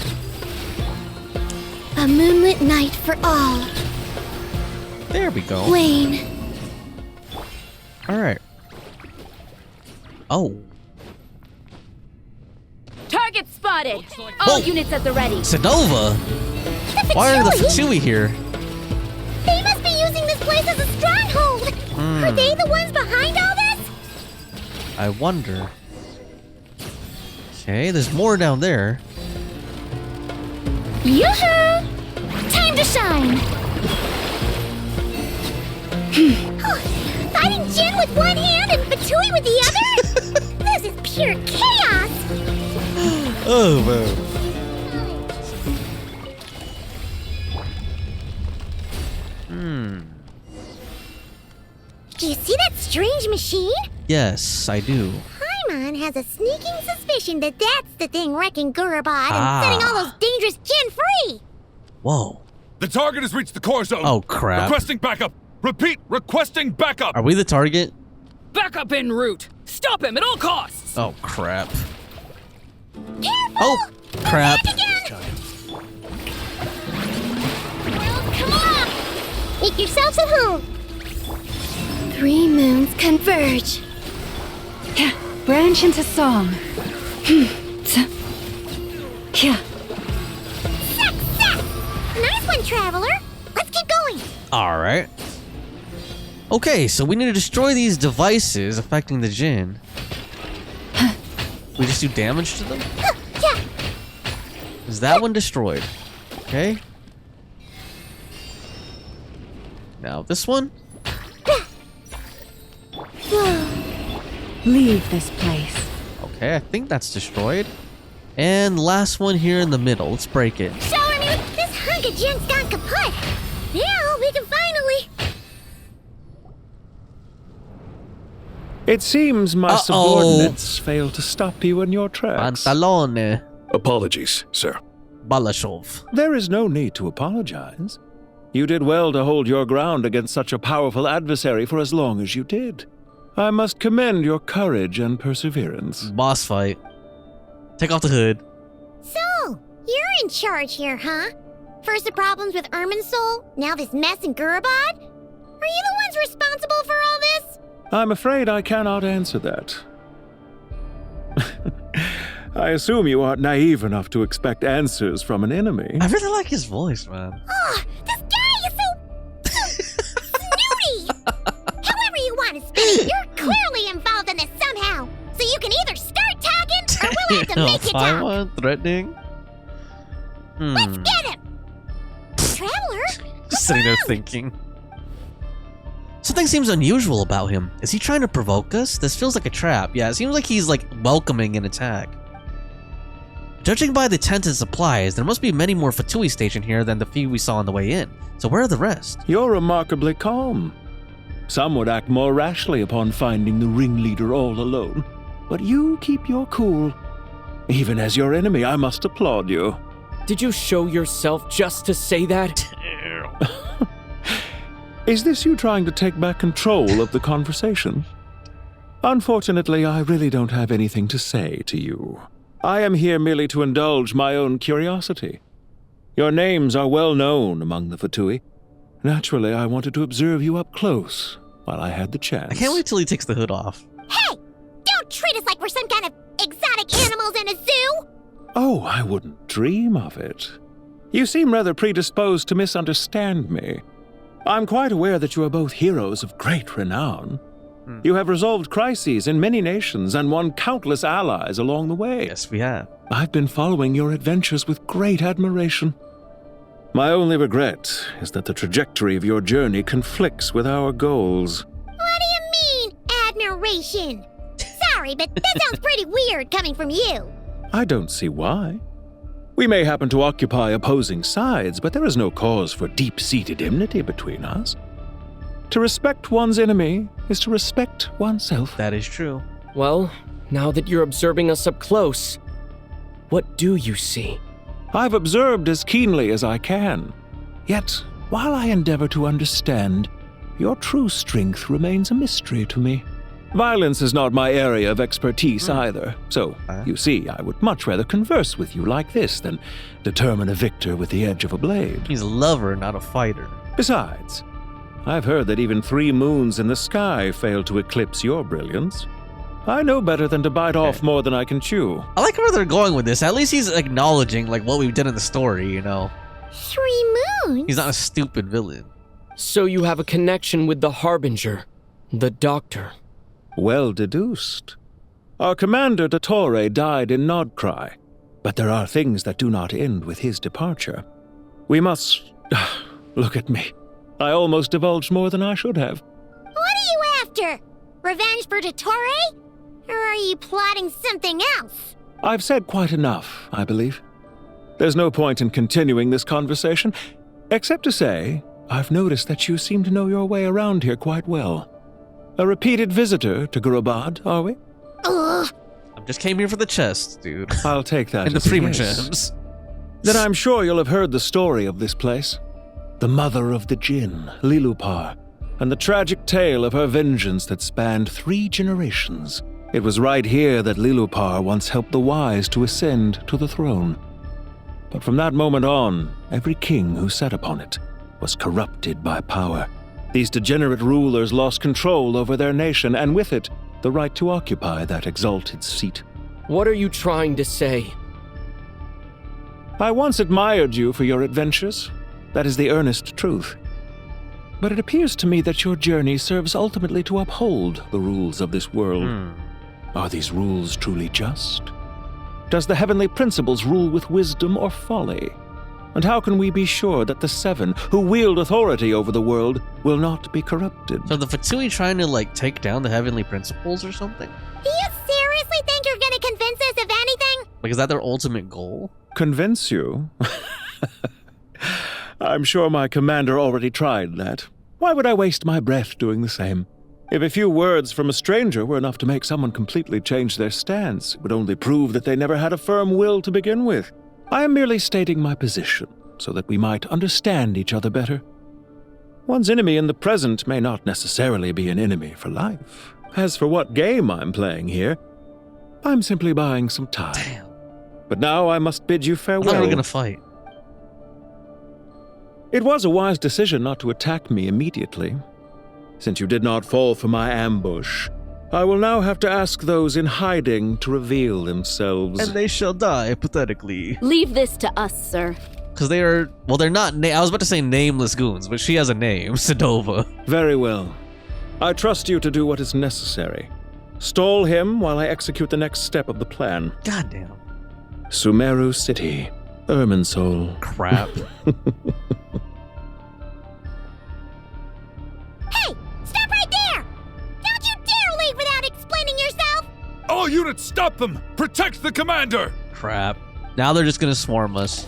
A moonlit night for all. There we go. Wayne. Alright. Oh. Target spotted. All units at the ready. Sedova? Why are the Fatui here? They must be using this place as a stronghold. Are they the ones behind all this? I wonder. Okay, there's more down there. Yoo-hoo! Time to shine! Fighting Jinn with one hand and Fatui with the other? This is pure chaos. Oh, man. Do you see that strange machine? Yes, I do. Paimon has a sneaking suspicion that that's the thing wrecking Gurabad Ah. and setting all those dangerous Jinn free. Whoa. The target has reached the core zone. Oh, crap. Requesting backup. Repeat, requesting backup. Are we the target? Backup en route. Stop him at all costs. Oh, crap. Careful! Oh, crap. Come on! Make yourselves at home. 3 moons converge. Branch into song. Yeah. Success! Nice one, Traveler. Let's keep going. Alright. Okay, so we need to destroy these devices affecting the Jinn. We just do damage to them? Yeah. Is that one destroyed? Okay. Now this one? Leave this place. Okay, I think that's destroyed. And last one here in the middle. Let's break it. Show me this hunk of junk's gone kaput. Now we can finally... It seems my subordinates failed to stop you in your tracks. Pantalone. Apologies, sir. Balashov. There is no need to apologize. You did well to hold your ground against such a powerful adversary for as long as you did. I must commend your courage and perseverance. Boss fight. Take off the hood. So, you're in charge here, huh? First the problems with Irminsul, now this mess in Gurabad? Are you the ones responsible for all this? I'm afraid I cannot answer that. I assume you aren't naive enough to expect answers from an enemy. I really like his voice, man. Oh, this guy is so snooty! However you want to spin it, you're clearly involved in this somehow. So you can either start talking, or we'll have to make you talk. Paimon threatening? Let's get him! Traveler? Just sitting there thinking. Something seems unusual about him. Is he trying to provoke us? This feels like a trap. Yeah, it seems like he's like welcoming an attack. Judging by the tent and supplies, there must be many more Fatui stationed here than the few we saw on the way in. So where are the rest? You're remarkably calm. Some would act more rashly upon finding the ringleader all alone. But you keep your cool. Even as your enemy, I must applaud you. Did you show yourself just to say that? Is this you trying to take back control of the conversation? Unfortunately, I really don't have anything to say to you. I am here merely to indulge my own curiosity. Your names are well known among the Fatui. Naturally, I wanted to observe you up close while I had the chance. I can't wait till he takes the hood off. Hey! Don't treat us like we're some kind of exotic animals in a zoo! Oh, I wouldn't dream of it. You seem rather predisposed to misunderstand me. I'm quite aware that you are both heroes of great renown. You have resolved crises in many nations and won countless allies along the way. Yes, we have. I've been following your adventures with great admiration. My only regret is that the trajectory of your journey conflicts with our goals. What do you mean, admiration? Sorry, but that sounds pretty weird coming from you. I don't see why. We may happen to occupy opposing sides, but there is no cause for deep-seated enmity between us. To respect one's enemy is to respect oneself. That is true. Well, now that you're observing us up close, what do you see? I've observed as keenly as I can. Yet, while I endeavor to understand, your true strength remains a mystery to me. Violence is not my area of expertise either, so, you see, I would much rather converse with you like this than determine a victor with the edge of a blade. He's a lover, not a fighter. Besides, I've heard that even 3 moons in the sky fail to eclipse your brilliance. I know better than to bite off more than I can chew. I like where they're going with this. At least he's acknowledging like what we did in the story, you know. 3 moons? He's not a stupid villain. So you have a connection with the Harbinger, the Doctor. Well deduced. Our commander, Dottore, died in Nodcry, but there are things that do not end with his departure. We must... Look at me. I almost divulged more than I should have. What are you after? Revenge for Dottore? Or are you plotting something else? I've said quite enough, I believe. There's no point in continuing this conversation, except to say, I've noticed that you seem to know your way around here quite well. A repeated visitor to Gurabad, are we? Ugh. I just came here for the chest, dude. I'll take that and the as a prima yes. gems. Then I'm sure you'll have heard the story of this place. The mother of the Jinn, Liloupar, and the tragic tale of her vengeance that spanned 3 generations. It was right here that Liloupar once helped the wise to ascend to the throne. But from that moment on, every king who sat upon it was corrupted by power. These degenerate rulers lost control over their nation, and with it, the right to occupy that exalted seat. What are you trying to say? I once admired you for your adventures. That is the earnest truth. But it appears to me that your journey serves ultimately to uphold the rules of this world. Are these rules truly just? Does the heavenly principles rule with wisdom or folly? And how can we be sure that the seven who wield authority over the world will not be corrupted? So the Fatui trying to like take down the heavenly principles or something? Do you seriously think you're gonna convince us of anything? Like, is that their ultimate goal? Convince you? I'm sure my commander already tried that. Why would I waste my breath doing the same? If a few words from a stranger were enough to make someone completely change their stance, it would only prove that they never had a firm will to begin with. I am merely stating my position, so that we might understand each other better. One's enemy in the present may not necessarily be an enemy for life. As for what game I'm playing here, I'm simply buying some time. Damn. But now I must bid you farewell. I thought we were gonna fight. It was a wise decision not to attack me immediately. Since you did not fall for my ambush, I will now have to ask those in hiding to reveal themselves. And they shall die, pathetically. Leave this to us, sir. Because they are, well, they're not, I was about to say nameless goons, but she has a name, Sedova. Very well. I trust you to do what is necessary. Stall him while I execute the next step of the plan. Goddamn. Sumeru City, Irminsul. Crap. Hey! Stop right there! Don't you dare leave without explaining yourself! All units, stop them! Protect the commander! Crap. Now they're just gonna swarm us.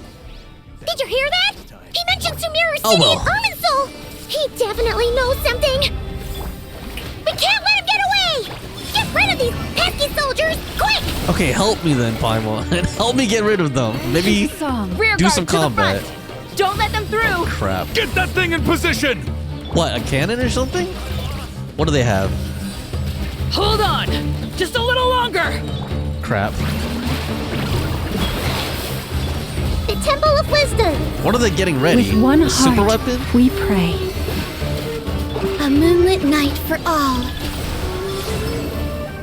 Did you hear that? He mentioned Sumeru City Oh, well. and Irminsul! He definitely knows something! We can't let him get away! Get rid of these pesky soldiers, quick! Okay, help me then, Paimon. Help me get rid of them. Maybe Rear do guard some to the combat. front. Don't let them through. Crap. Get that thing in position! What, a cannon or something? What do they have? Hold on. Just a little longer. Crap. The Temple of Wisdom! What are they getting ready? With one A super heart, weapon? we pray. A moonlit night for all.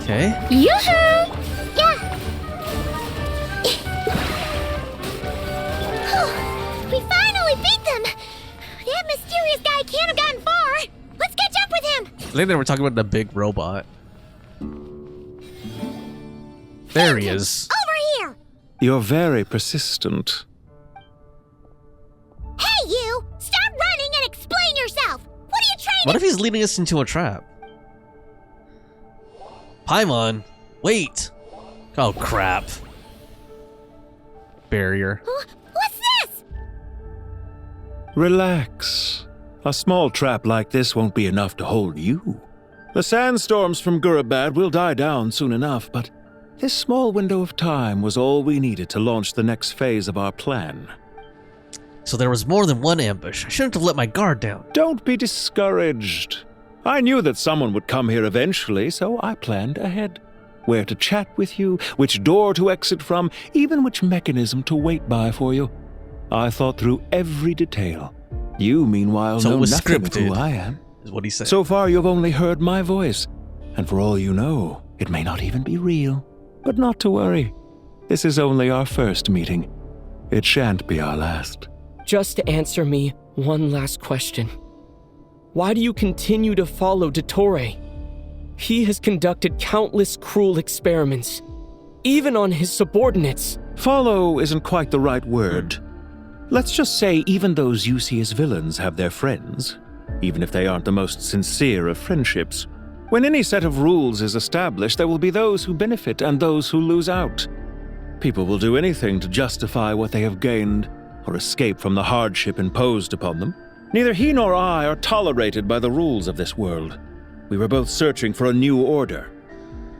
Okay. Yoo-hoo! Yeah! We finally beat them! That mysterious guy can't have gotten far! Let's catch up with him! I think they were talking about the big robot. There he is. Over here! You're very persistent. Hey, you! Stop running and explain yourself! What are you trying What to- if he's leading us into a trap? Paimon, wait! Oh crap. Barrier. What's this? Relax. A small trap like this won't be enough to hold you. The sandstorms from Gurabad will die down soon enough, but this small window of time was all we needed to launch the next phase of our plan. So there was more than one ambush. I shouldn't have let my guard down. Don't be discouraged. I knew that someone would come here eventually, so I planned ahead. Where to chat with you, which door to exit from, even which mechanism to wait by for you. I thought through every detail. You, meanwhile, So it know was nothing of scripted, who I am. is what he said. So far, you've only heard my voice, and for all you know, it may not even be real. But not to worry. This is only our first meeting. It shan't be our last. Just answer me one last question. Why do you continue to follow Dottore? He has conducted countless cruel experiments, even on his subordinates. Follow isn't quite the right word. Let's just say even those you see as villains have their friends, even if they aren't the most sincere of friendships. When any set of rules is established, there will be those who benefit and those who lose out. People will do anything to justify what they have gained or escape from the hardship imposed upon them. Neither he nor I are tolerated by the rules of this world. We were both searching for a new order.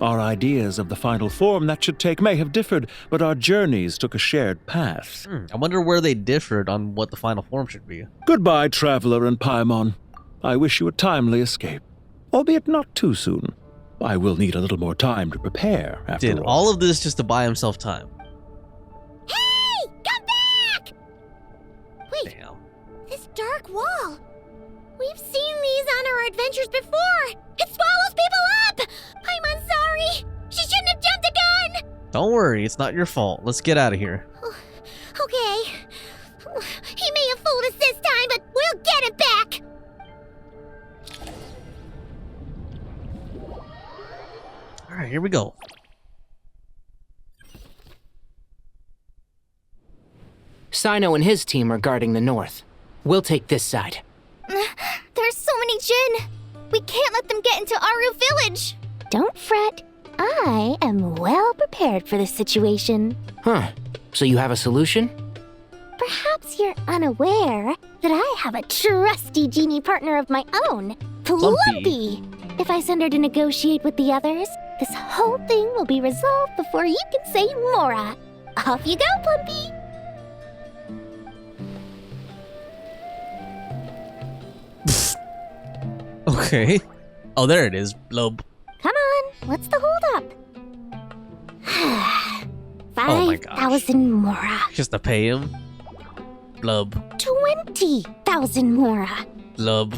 Our ideas of the final form that should take may have differed, but our journeys took a shared path. I wonder where they differed on what the final form should be. Goodbye, Traveler and Paimon. I wish you a timely escape, albeit not too soon. I will need a little more time to prepare, after Did all of this just to buy himself time. Hey! Come back! Wait. Damn. This dark wall. We've seen these on our adventures before. It swallows people up! I'm sorry. She shouldn't have jumped the gun! Don't worry, it's not your fault. Let's get out of here. Okay. He may have fooled us this time, but we'll get him back! Alright, here we go. Sino and his team are guarding the north. We'll take this side. There's so many Jinn! We can't let them get into Aaru village! Don't fret. I am well prepared for this situation. Huh. So you have a solution? Perhaps you're unaware that I have a trusty genie partner of my own, Plumpy. If I send her to negotiate with the others, this whole thing will be resolved before you can say Mora. Off you go, Plumpy! Okay. Oh, there it is. Blub. Come on, what's the holdup? Oh my gosh. 5,000 Mora. Just to pay him? Blub. 20,000 Mora. Blub.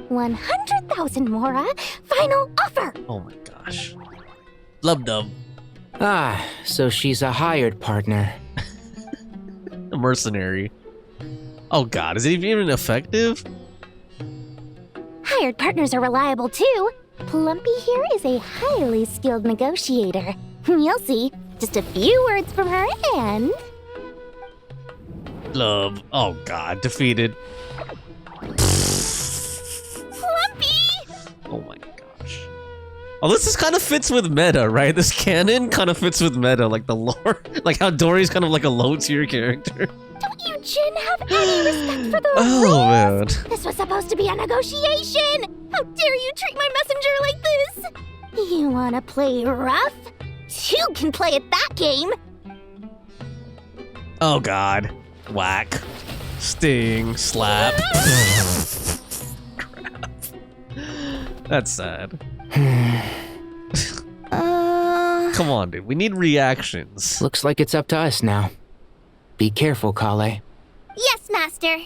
100,000 Mora. Final offer. Oh my gosh. Blub dub. Ah, so she's a hired partner. A mercenary. Oh god, is it even effective? Hired partners are reliable too. Plumpy here is a highly skilled negotiator. You'll see. Just a few words from her and... Blub. Oh god, defeated. Plumpy! Oh my gosh. Oh, this is kind of fits with meta, right? This canon kind of fits with meta, like the lore. Like how Dory's kind of like a low-tier character. Don't you Jinn have any respect for the Oh, rules? man. This was supposed to be a negotiation! How dare you treat my messenger like this? You wanna play rough? You can play at that game! Oh god. Whack. Sting. Slap. Crap. That's sad. Come on, dude. We need reactions. Looks like it's up to us now. Be careful, Collei. Yes, Master.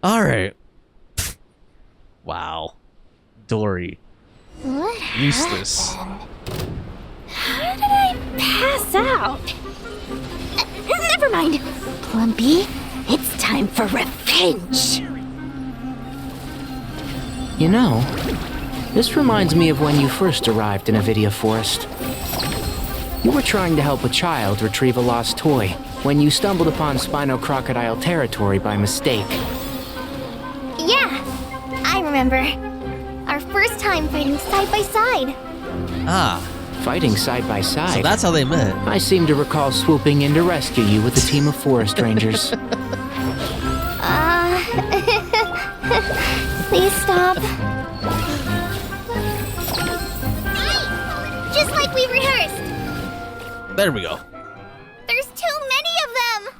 Alright. Wow. Dory. What Useless. How did I pass out? Never mind. Plumpy, it's time for revenge. You know, this reminds me of when you first arrived in Avidia Forest. You were trying to help a child retrieve a lost toy when you stumbled upon Spino Crocodile territory by mistake. Yeah, I remember. Our first time fighting side by side. Ah. Fighting side by side. So that's how they met. I seem to recall swooping in to rescue you with a team of forest rangers. Please stop. Just like we rehearsed. There we go. There's too many of them.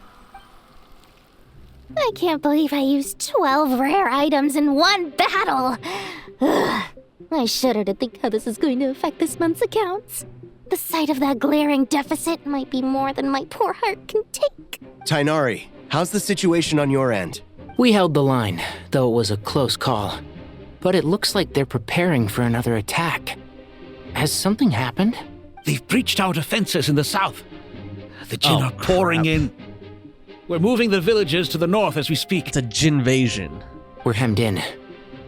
I can't believe I used 12 rare items in one battle. Ugh. I shudder to think how this is going to affect this month's accounts. The sight of that glaring deficit might be more than my poor heart can take. Tainari, how's the situation on your end? We held the line, though it was a close call. But it looks like they're preparing for another attack. Has something happened? They've breached our defenses in the south. The Jinn are pouring crap. in. We're moving the villages to the north as we speak. It's a Jinvasion. We're hemmed in.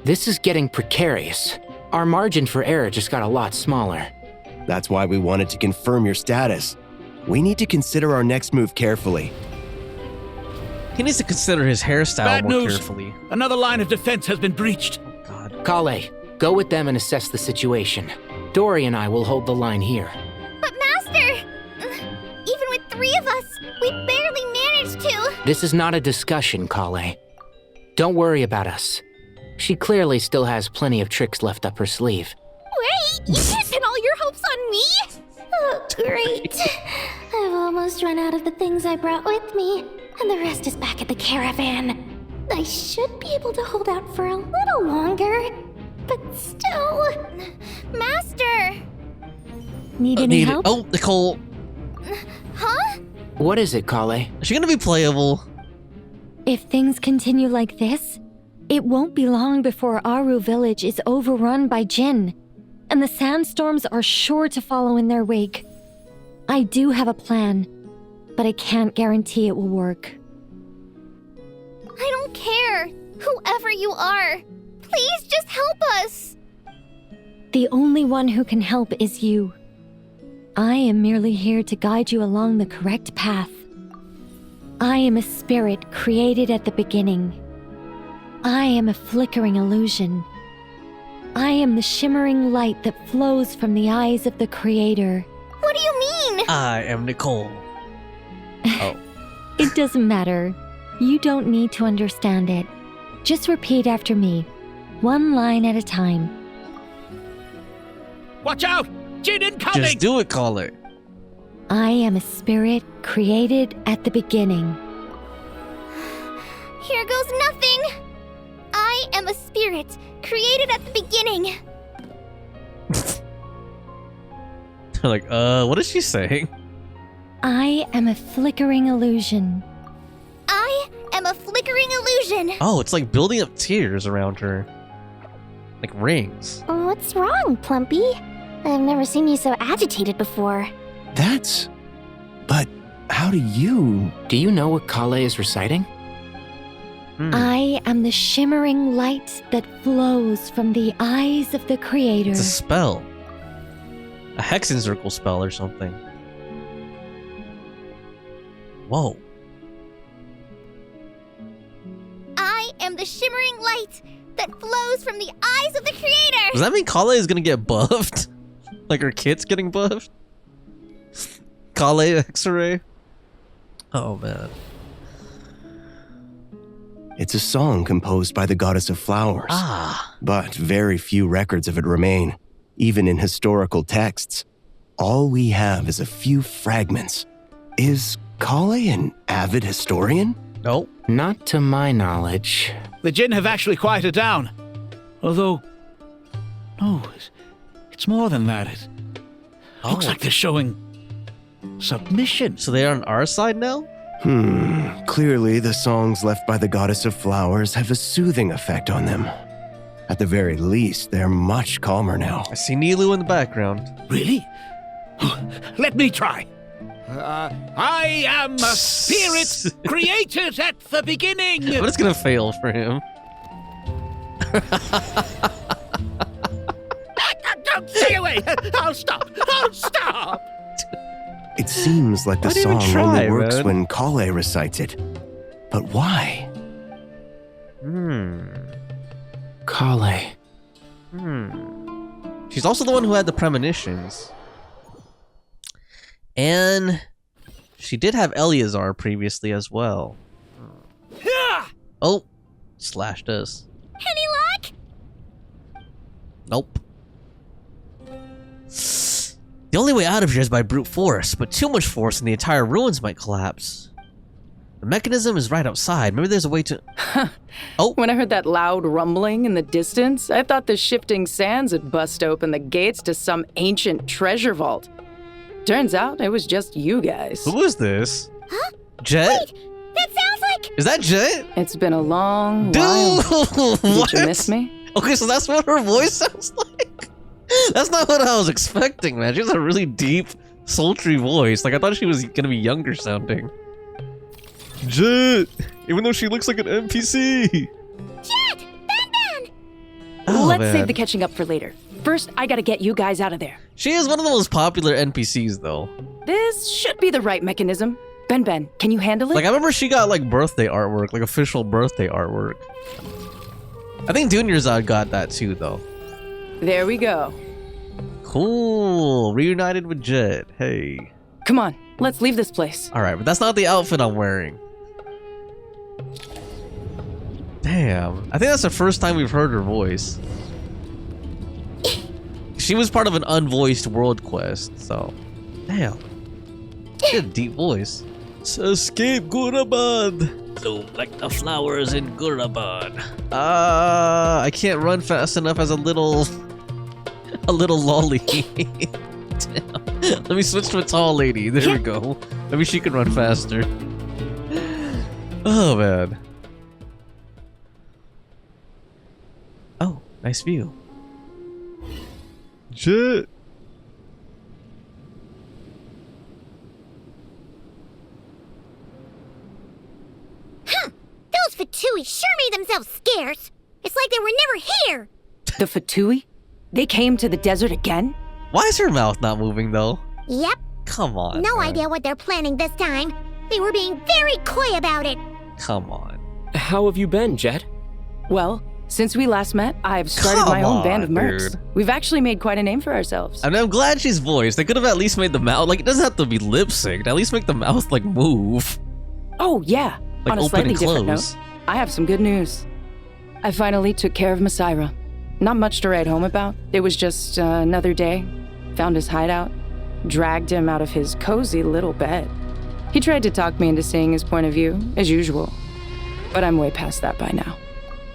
This is getting precarious. Our margin for error just got a lot smaller. That's why we wanted to confirm your status. We need to consider our next move carefully. He needs to consider his hairstyle Bad more news. carefully. Another line of defense has been breached. Collei, go with them and assess the situation. Dory and I will hold the line here. But Master, even with 3 of us, we barely managed to. This is not a discussion, Collei. Don't worry about us. She clearly still has plenty of tricks left up her sleeve. Wait, you can't pin all your hopes on me? Oh, great. I've almost run out of the things I brought with me, and the rest is back at the caravan. I should be able to hold out for a little longer, but still... Master! Need any help? Oh, Nicole. Huh? What is it, Collei? Is she gonna be playable? If things continue like this, it won't be long before Aaru village is overrun by Jinn, and the sandstorms are sure to follow in their wake. I do have a plan. but I can't guarantee it will work. I don't care, whoever you are. Please just help us. The only one who can help is you. I am merely here to guide you along the correct path. I am a spirit created at the beginning. I am a flickering illusion. I am the shimmering light that flows from the eyes of the Creator. What do you mean? I am Nicole. Oh. It doesn't matter. You don't need to understand it. Just repeat after me, one line at a time. Watch out! Jinn incoming! Just do it, Collei. I am a spirit created at the beginning. Here goes nothing. I am a spirit created at the beginning. They're like, what is she saying? I am a flickering illusion. I am a flickering illusion. Oh, it's like building up tears around her. Like rings. What's wrong, Plumpy? I've never seen you so agitated before. But how do you... Do you know what Collei is reciting? I am the shimmering light that flows from the eyes of the Creator. It's a spell. A hexen circle spell or something. Whoa. I am the shimmering light that flows from the eyes of the Creator. Does that mean Collei is gonna get buffed? Like her kid's getting buffed? Collei X-ray? Oh man. It's a song composed by the goddess of flowers. But very few records of it remain, even in historical texts. All we have is a few fragments. Is Collei an avid historian? Nope. Not to my knowledge. The Jinn have actually quieted down. Although, no, it's more than that. It looks like they're showing submission. So they're on our side now? Clearly the songs left by the goddess of flowers have a soothing effect on them. At the very least, they're much calmer now. I see Nilu in the background. Really? Let me try. I am a spirit created at the beginning. But it's gonna fail for him. Don't stay away. I'll stop. It seems like the song only works when Collei recites it. But why? Collei. She's also the one who had the premonitions. And she did have Eleazar previously as well. Oh, slashed us. Any luck? Nope. The only way out of here is by brute force, but too much force and the entire ruins might collapse. The mechanism is right outside. Maybe there's a way to... Oh! When I heard that loud rumbling in the distance, I thought the shifting sands had bust open the gates to some ancient treasure vault. Turns out it was just you guys. Who is this? Huh? Jeht? Wait, that sounds like... Is that Jeht? It's been a long while. What? Did you miss me? Okay, so that's what her voice sounds like? That's not what I was expecting, man. She has a really deep, sultry voice. Like, I thought she was gonna be younger sounding. Jeht! Even though she looks like an NPC! Jeht! Benben! Let's save the catching up for later. First, I gotta get you guys out of there. She is one of the most popular NPCs, though. This should be the right mechanism. Benben, can you handle it? Like, I remember she got, like, birthday artwork. Like, official birthday artwork. I think Dunyarzad got that, too, though. There we go. Cool. Reunited with Jeht. Hey. Come on, let's leave this place. Alright, but that's not the outfit I'm wearing. Damn. I think that's the first time we've heard her voice. She was part of an unvoiced world quest, so... Damn. She had a deep voice. Escape Gurabad! Bloom like the flowers in Gurabad. I can't run fast enough as a little lolly. Let me switch to a tall lady. There we go. Maybe she can run faster. Oh, man. Oh, nice view. Jeht. Fatui sure made themselves scarce. It's like they were never here. The Fatui? They came to the desert again? Why is her mouth not moving though? Yep. Come on. No man. idea what they're planning this time. They were being very coy about it. Come on. How have you been, Jeht? Well, since we last met, I've started my own band of mercs. Dude. We've actually made quite a name for ourselves. I mean, I'm glad she's voiced. They could have at least made the mouth, like, it doesn't have to be lip synced. At least make the mouth, like, move. Oh, yeah. Like On a open slightly and different close. note, I have some good news. I finally took care of Masaira. Not much to write home about. It was just another day. Found his hideout. Dragged him out of his cozy little bed. He tried to talk me into seeing his point of view, as usual. But I'm way past that by now.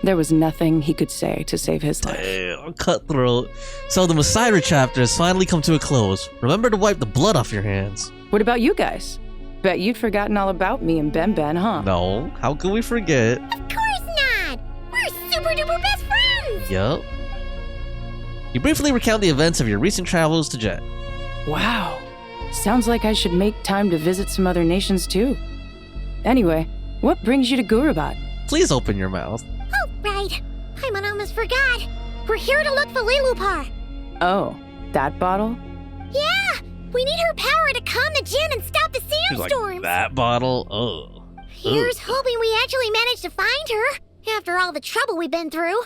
There was nothing he could say to save his life. Damn, cutthroat. So the Masaira chapter has finally come to a close. Remember to wipe the blood off your hands. What about you guys? Bet you'd forgotten all about me and Benben, huh? No, how could we forget? Of course not. We're super duper best friends. Yup. You briefly recount the events of your recent travels to Jeht. Wow. Sounds like I should make time to visit some other nations too. Anyway, what brings you to Gurabad? Please open your mouth. Oh, right. Paimon almost forgot. We're here to look for Liloupar. Oh, that bottle? Yeah, we need her power to calm the Jinn and stop the sandstorms. Like that bottle? Oh. Here's hoping we actually manage to find her, after all the trouble we've been through.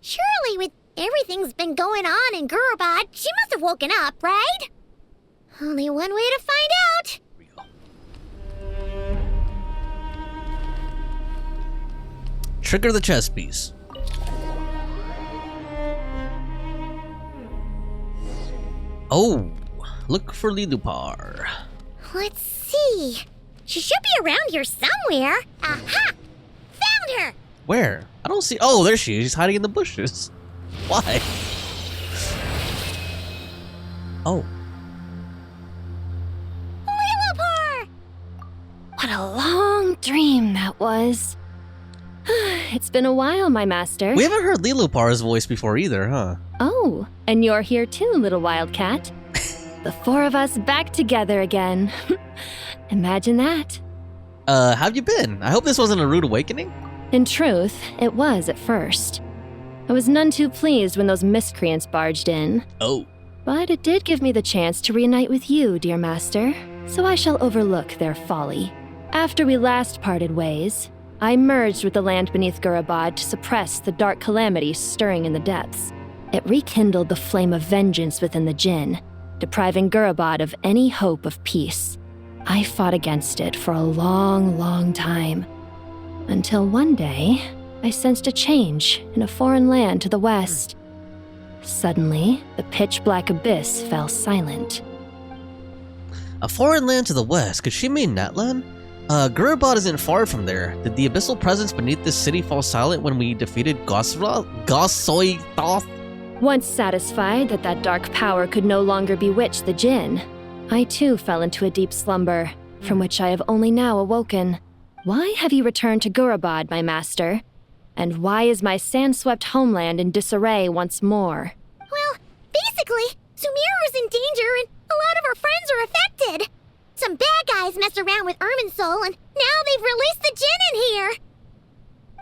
Surely with everything's been going on in Gurabad, she must have woken up, right? Only one way to find out. Trigger the chess piece. Oh, look for Liloupar. Let's see. She should be around here somewhere. Aha! Found her! Where? I don't see. Oh, there she is. She's hiding in the bushes. Why? Oh. Liloupar! What a long dream that was. It's been a while, my master. We haven't heard Liloupar's voice before either, huh? Oh, and you're here too, little wildcat. The four of us back together again. Imagine that. How've you been? I hope this wasn't a rude awakening. In truth, it was at first. I was none too pleased when those miscreants barged in. Oh. But it did give me the chance to reunite with you, dear master, so I shall overlook their folly. After we last parted ways, I merged with the land beneath Gurabad to suppress the dark calamity stirring in the depths. It rekindled the flame of vengeance within the Jinn, depriving Gurabad of any hope of peace. I fought against it for a long, long time, until one day, I sensed a change in a foreign land to the west. Suddenly, the pitch-black abyss fell silent. A foreign land to the west? Could she mean Natlan? Gurabad isn't far from there. Did the abyssal presence beneath this city fall silent when we defeated Thoth? Once satisfied that that dark power could no longer bewitch the Jinn, I too fell into a deep slumber, from which I have only now awoken. Why have you returned to Gurabad, my master? And why is my sand-swept homeland in disarray once more? Well, basically, Sumeru's in danger and a lot of our friends are affected. Some bad guys messed around with Irminsul and now they've released the Jinn in here.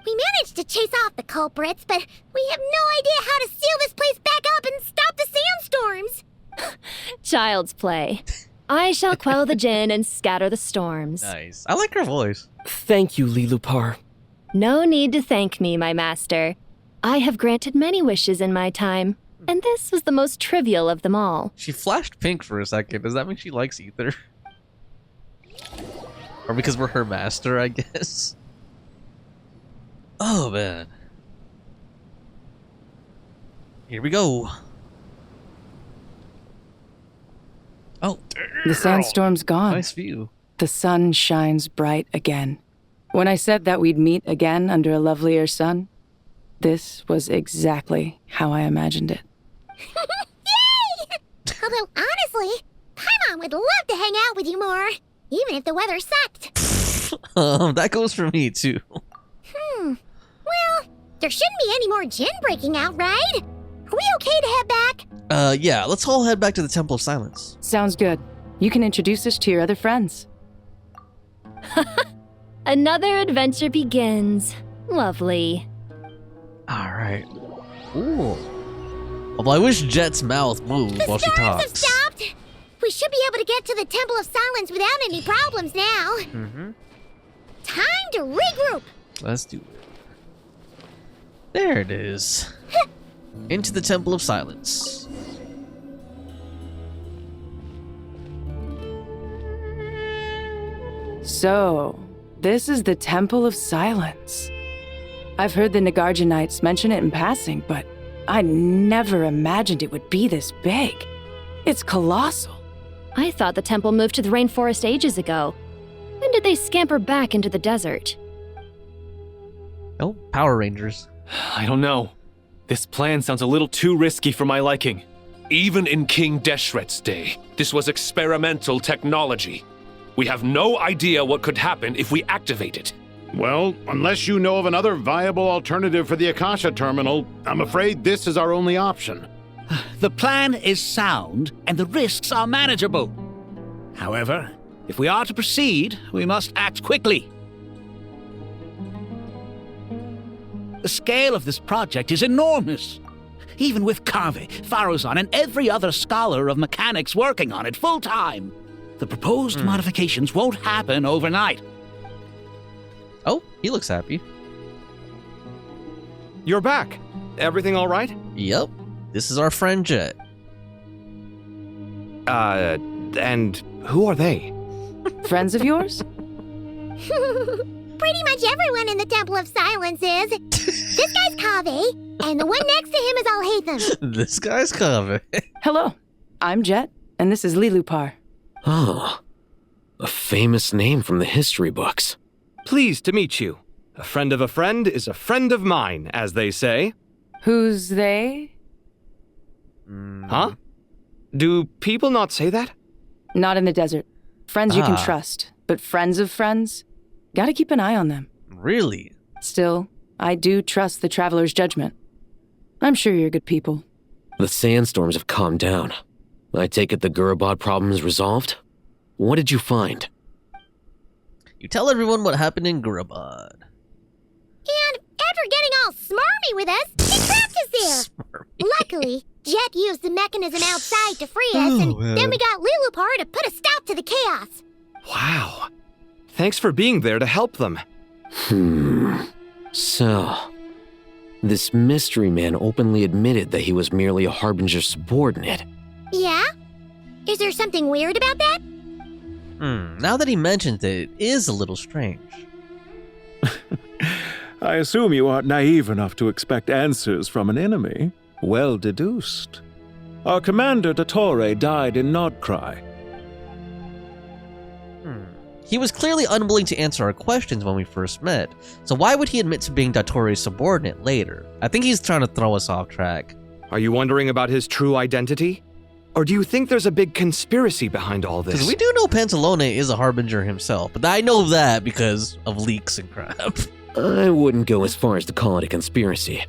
We managed to chase off the culprits, but we have no idea how to seal this place back up and stop the sandstorms. Child's play. I shall quell the Jinn and scatter the storms. Nice. I like her voice. Thank you, Liloupar. No need to thank me, my master. I have granted many wishes in my time, and this was the most trivial of them all. She flashed pink for a second. Does that mean she likes Ether? Or because we're her master, I guess. Oh, man. Here we go. Oh, The sandstorm's gone. nice view. The sun shines bright again. When I said that we'd meet again under a lovelier sun, this was exactly how I imagined it. Yay! Although, honestly, Paimon would love to hang out with you more, even if the weather sucked. That goes for me, too. Well, there shouldn't be any more Jinn breaking out, right? Are we okay to head back? Yeah, let's all head back to the Temple of Silence. Sounds good. You can introduce us to your other friends. Another adventure begins. Lovely. Alright. Ooh. Although I wish Jet's mouth moved while she Storms have talks. stopped! We should be able to get to the Temple of Silence without any problems now. Mm-hmm. Time to regroup! Let's do it. There it is. Into the Temple of Silence. So, this is the Temple of Silence. I've heard the Nagarjanites mention it in passing, but I never imagined it would be this big. It's colossal. I thought the temple moved to the rainforest ages ago. When did they scamper back into the desert? Oh, Power Rangers. I don't know. This plan sounds a little too risky for my liking. Even in King Deshret's day, this was experimental technology. We have no idea what could happen if we activate it. Well, unless you know of another viable alternative for the Akasha terminal, I'm afraid this is our only option. The plan is sound, and the risks are manageable. However, if we are to proceed, we must act quickly. The scale of this project is enormous. Even with Carve, Faruzan, and every other scholar of mechanics working on it full-time, the proposed modifications won't happen overnight. Oh, he looks happy. You're back. Everything all right? Yep. This is our friend Jet. And who are they? Friends of yours? Pretty much everyone in the Temple of Silence is. This guy's Kaveh, and the one next to him is Alhaitham. This guy's Kaveh. Hello, I'm Jet, and this is Liloupar. Oh, a famous name from the history books. Pleased to meet you. A friend of a friend is a friend of mine, as they say. Who's they? Huh? Do people not say that? Not in the desert. Friends you can trust, but friends of friends? Gotta keep an eye on them. Really? Still, I do trust the Traveler's judgment. I'm sure you're good people. The sandstorms have calmed down. I take it the Gurabad problem is resolved? What did you find? You tell everyone what happened in Gurabad. And after getting all smarmy with us, he trapped us there. Luckily, Jet used the mechanism outside to free us, and then we got Liloupar to put a stop to the chaos. Wow. Thanks for being there to help them. So, this mystery man openly admitted that he was merely a Harbinger subordinate. Yeah? Is there something weird about that? Now that he mentions it, it is a little strange. I assume you aren't naive enough to expect answers from an enemy. Well deduced. Our commander, Dottore, died in Nodcry. He was clearly unwilling to answer our questions when we first met, so why would he admit to being Dottore's subordinate later? I think he's trying to throw us off track. Are you wondering about his true identity? Or do you think there's a big conspiracy behind all this? Because we do know Pantalone is a Harbinger himself, but I know that because of leaks and crap. I wouldn't go as far as to call it a conspiracy.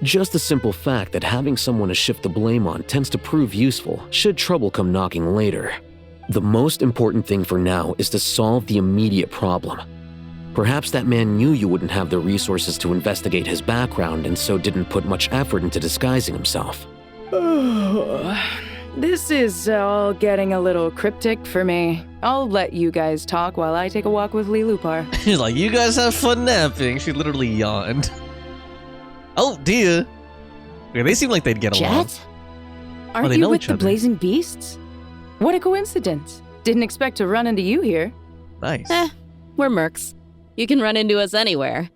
Just the simple fact that having someone to shift the blame on tends to prove useful should trouble come knocking later. The most important thing for now is to solve the immediate problem. Perhaps that man knew you wouldn't have the resources to investigate his background and so didn't put much effort into disguising himself. This is all getting a little cryptic for me. I'll let you guys talk while I take a walk with Liloupar. He's like, you guys have fun napping. She literally yawned. Oh, dear. Okay, they seem like they'd get along. Jet? Aren't you with the Blazing Beasts? What a coincidence. Didn't expect to run into you here. Nice. We're mercs. You can run into us anywhere.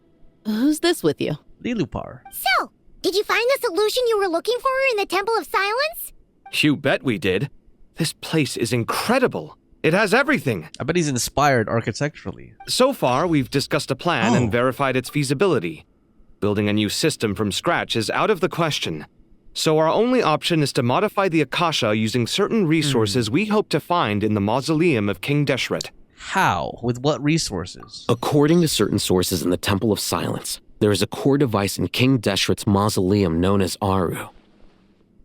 Who's this with you? Liloupar. So, did you find the solution you were looking for in the Temple of Silence? You bet we did. This place is incredible. It has everything. I bet he's inspired architecturally. So far, we've discussed a plan and verified its feasibility. Building a new system from scratch is out of the question. So our only option is to modify the Akasha using certain resources we hope to find in the mausoleum of King Deshret. How? With what resources? According to certain sources in the Temple of Silence, there is a core device in King Deshret's mausoleum known as Aaru.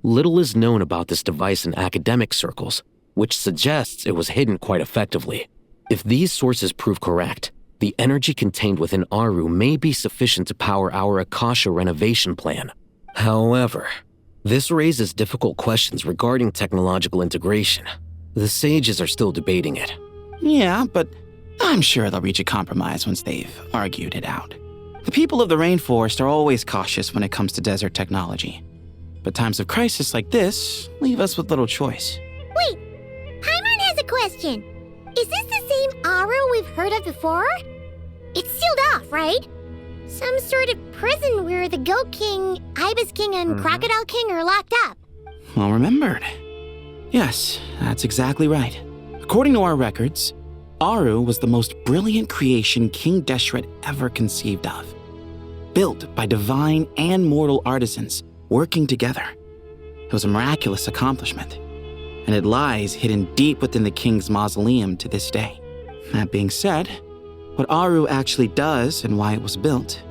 Little is known about this device in academic circles, which suggests it was hidden quite effectively. If these sources prove correct, the energy contained within Aaru may be sufficient to power our Akasha renovation plan. However, this raises difficult questions regarding technological integration. The sages are still debating it. Yeah, but I'm sure they'll reach a compromise once they've argued it out. The people of the rainforest are always cautious when it comes to desert technology. But times of crisis like this leave us with little choice. Wait, Paimon has a question. Is this the same Aaru we've heard of before? It's sealed off, right? Some sort of prison where the Goat King, Ibis King, and Crocodile King are locked up. Well remembered. Yes, that's exactly right. According to our records, Aaru was the most brilliant creation King Deshret ever conceived of. Built by divine and mortal artisans working together. It was a miraculous accomplishment, and it lies hidden deep within the king's mausoleum to this day. That being said, what Aaru actually does and why it was built,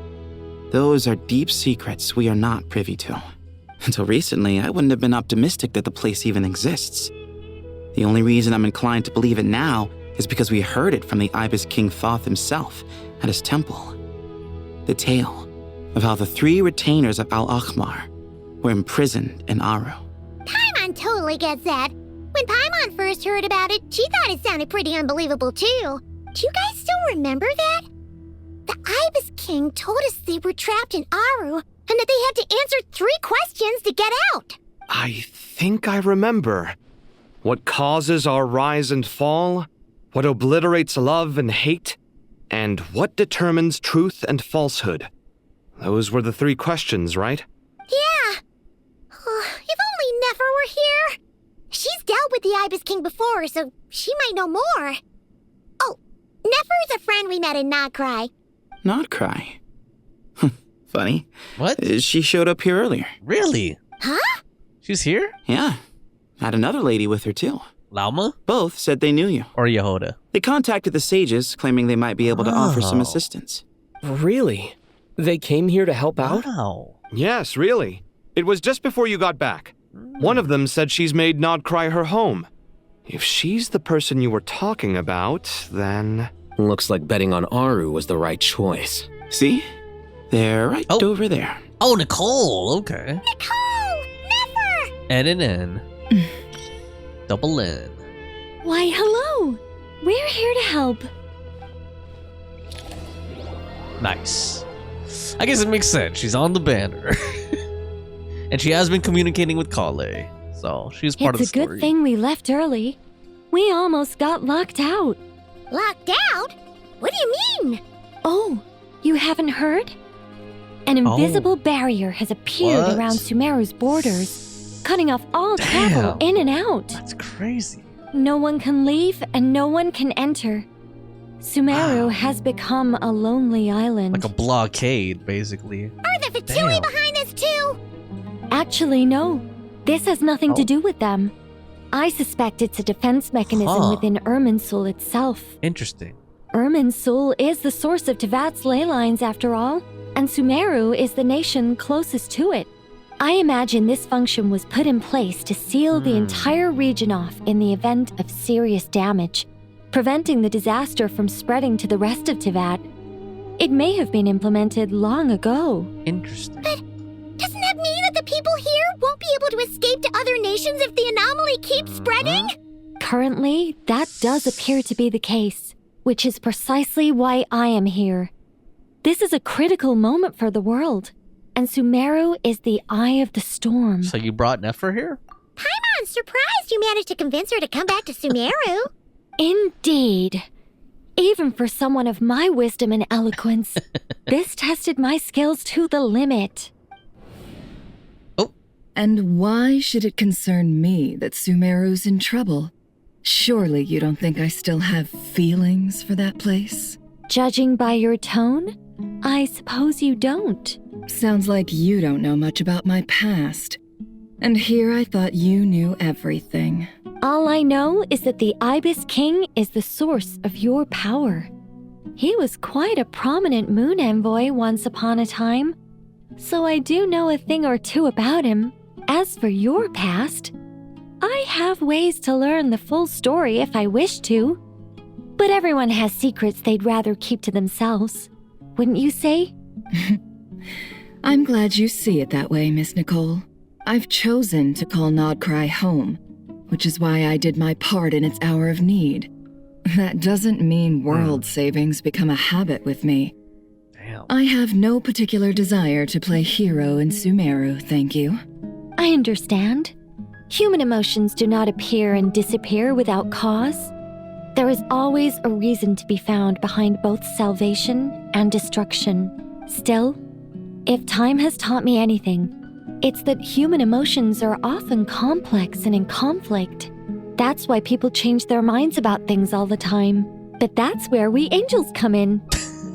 those are deep secrets we are not privy to. Until recently, I wouldn't have been optimistic that the place even exists. The only reason I'm inclined to believe it now is because we heard it from the Ibis King Thoth himself at his temple. The tale of how the 3 retainers of Al-Akhmar were imprisoned in Aaru. Paimon totally gets that. When Paimon first heard about it, she thought it sounded pretty unbelievable too. Do you guys still remember that? The Ibis King told us they were trapped in Aaru and that they had to answer 3 questions to get out. I think I remember. What causes our rise and fall? What obliterates love and hate? And what determines truth and falsehood? Those were the 3 questions, right? Yeah. If only Nefer were here. She's dealt with the Ibis King before, so she might know more. Oh, Nefer's a friend we met in Notcry. Notcry? Funny. What? She showed up here earlier. Really? Huh? She's here? Yeah. Had another lady with her too. Lauma? Both said they knew you. Or Yehoda? They contacted the sages, claiming they might be able to offer some Oh. assistance. Really? They came here to help out? Wow. Yes, really. It was just before you got back. One of them said she's made Nodcry her home. If she's the person you were talking about, then... Looks like betting on Aaru was the right choice. See? They're right over there. Oh, Nicole. Okay. Nicole! Nefer! N and N. Double N. Why, hello. We're here to help. Nice. I guess it makes sense. She's on the banner. And she has been communicating with Collei. So she's part of the It's a story. good thing we left early. We almost got locked out. Locked out? What do you mean? Oh, you haven't heard? An invisible barrier has appeared What? around Sumeru's borders, cutting off all travel in and out. That's crazy. No one can leave and no one can enter. Sumeru has become a lonely island. Like a blockade, basically. Are the Fatui behind this too? Actually, no. This has nothing to do with them. I suspect it's a defense mechanism within Irminsul itself. Interesting. Irminsul is the source of Teyvat's ley lines, after all, and Sumeru is the nation closest to it. I imagine this function was put in place to seal the entire region off in the event of serious damage, preventing the disaster from spreading to the rest of Teyvat. It may have been implemented long ago. Interesting. But doesn't that mean that the people here won't be able to escape to other nations if the anomaly keeps spreading? Currently, that does appear to be the case, which is precisely why I am here. This is a critical moment for the world, and Sumeru is the eye of the storm. So you brought Nefer here? Paimon's surprised you managed to convince her to come back to Sumeru. Indeed. Even for someone of my wisdom and eloquence, this tested my skills to the limit. And why should it concern me that Sumeru's in trouble? Surely you don't think I still have feelings for that place? Judging by your tone, I suppose you don't. Sounds like you don't know much about my past. And here I thought you knew everything. All I know is that the Ibis King is the source of your power. He was quite a prominent moon envoy once upon a time, so I do know a thing or two about him. As for your past, I have ways to learn the full story if I wish to. But everyone has secrets they'd rather keep to themselves. Wouldn't you say? I'm glad you see it that way, Miss Nicole. I've chosen to call Nodcry home, which is why I did my part in its hour of need. That doesn't mean world savings become a habit with me. Damn. I have no particular desire to play hero in Sumeru, thank you. I understand. Human emotions do not appear and disappear without cause. There is always a reason to be found behind both salvation and destruction. Still, if time has taught me anything, it's that human emotions are often complex and in conflict. That's why people change their minds about things all the time. But that's where we angels come in.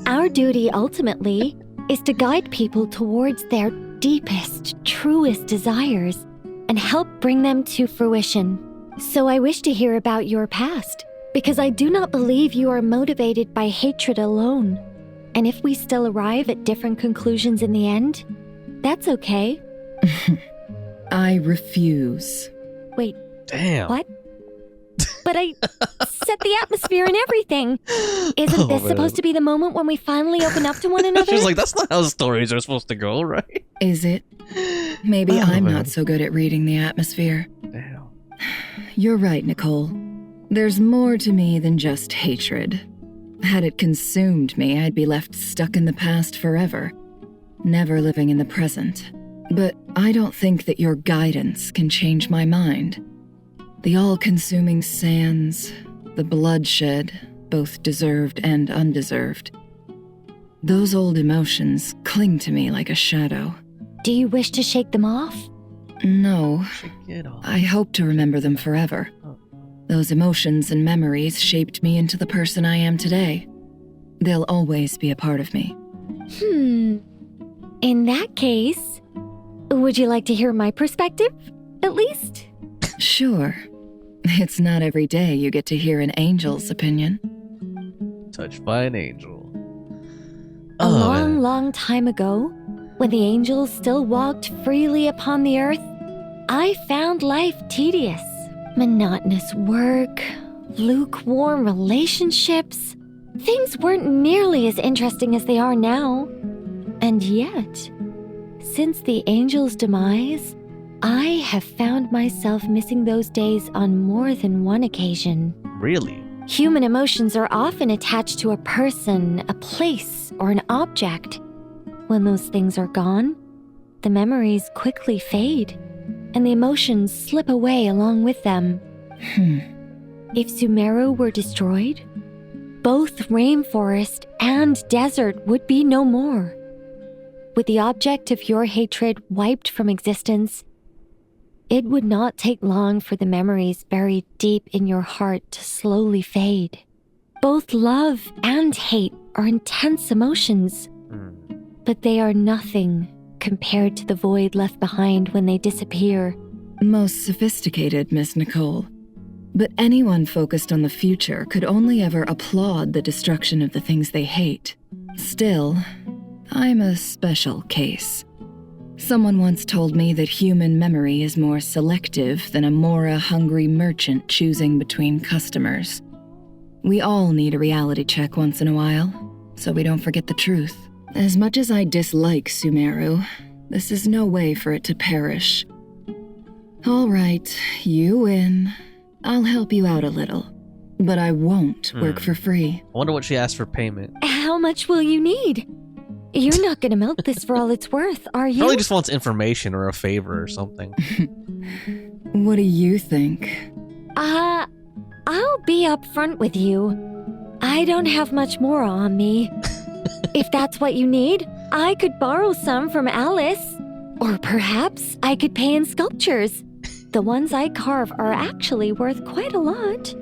Our duty, ultimately, is to guide people towards their deepest, truest desires and help bring them to fruition. So I wish to hear about your past, because I do not believe you are motivated by hatred alone. And if we still arrive at different conclusions in the end, that's okay. I refuse. Wait. Damn. What? But I set the atmosphere and everything. Isn't this supposed to be the moment when we finally open up to one another? She's like, that's not how stories are supposed to go, right? Is it? Maybe I'm not so good at reading the atmosphere. Damn. You're right, Nicole. There's more to me than just hatred. Had it consumed me, I'd be left stuck in the past forever, never living in the present. But I don't think that your guidance can change my mind. The all-consuming sands, the bloodshed, both deserved and undeserved. Those old emotions cling to me like a shadow. Do you wish to shake them off? No. I hope to remember them forever. Those emotions and memories shaped me into the person I am today. They'll always be a part of me. In that case, would you like to hear my perspective, at least? Sure. It's not every day you get to hear an angel's opinion. Touched by an angel. A long time ago, when the angels still walked freely upon the earth, I found life tedious. Monotonous work, lukewarm relationships. Things weren't nearly as interesting as they are now. And yet, since the angel's demise, I have found myself missing those days on more than one occasion. Really? Human emotions are often attached to a person, a place, or an object. When those things are gone, the memories quickly fade, and the emotions slip away along with them. If Sumeru were destroyed, both rainforest and desert would be no more. With the object of your hatred wiped from existence, it would not take long for the memories buried deep in your heart to slowly fade. Both love and hate are intense emotions, but they are nothing compared to the void left behind when they disappear. Most sophisticated, Miss Nicole. But anyone focused on the future could only ever applaud the destruction of the things they hate. Still, I'm a special case. Someone once told me that human memory is more selective than a Mora-hungry merchant choosing between customers. We all need a reality check once in a while, so we don't forget the truth. As much as I dislike Sumeru, this is no way for it to perish. All right, you win. I'll help you out a little, but I won't work for free. I wonder what she asked for payment. How much will you need? You're not gonna milk this for all it's worth, are you? Probably just wants information or a favor or something. What do you think? I'll be upfront with you. I don't have much more on me. If that's what you need, I could borrow some from Alice. Or perhaps I could pay in sculptures. The ones I carve are actually worth quite a lot.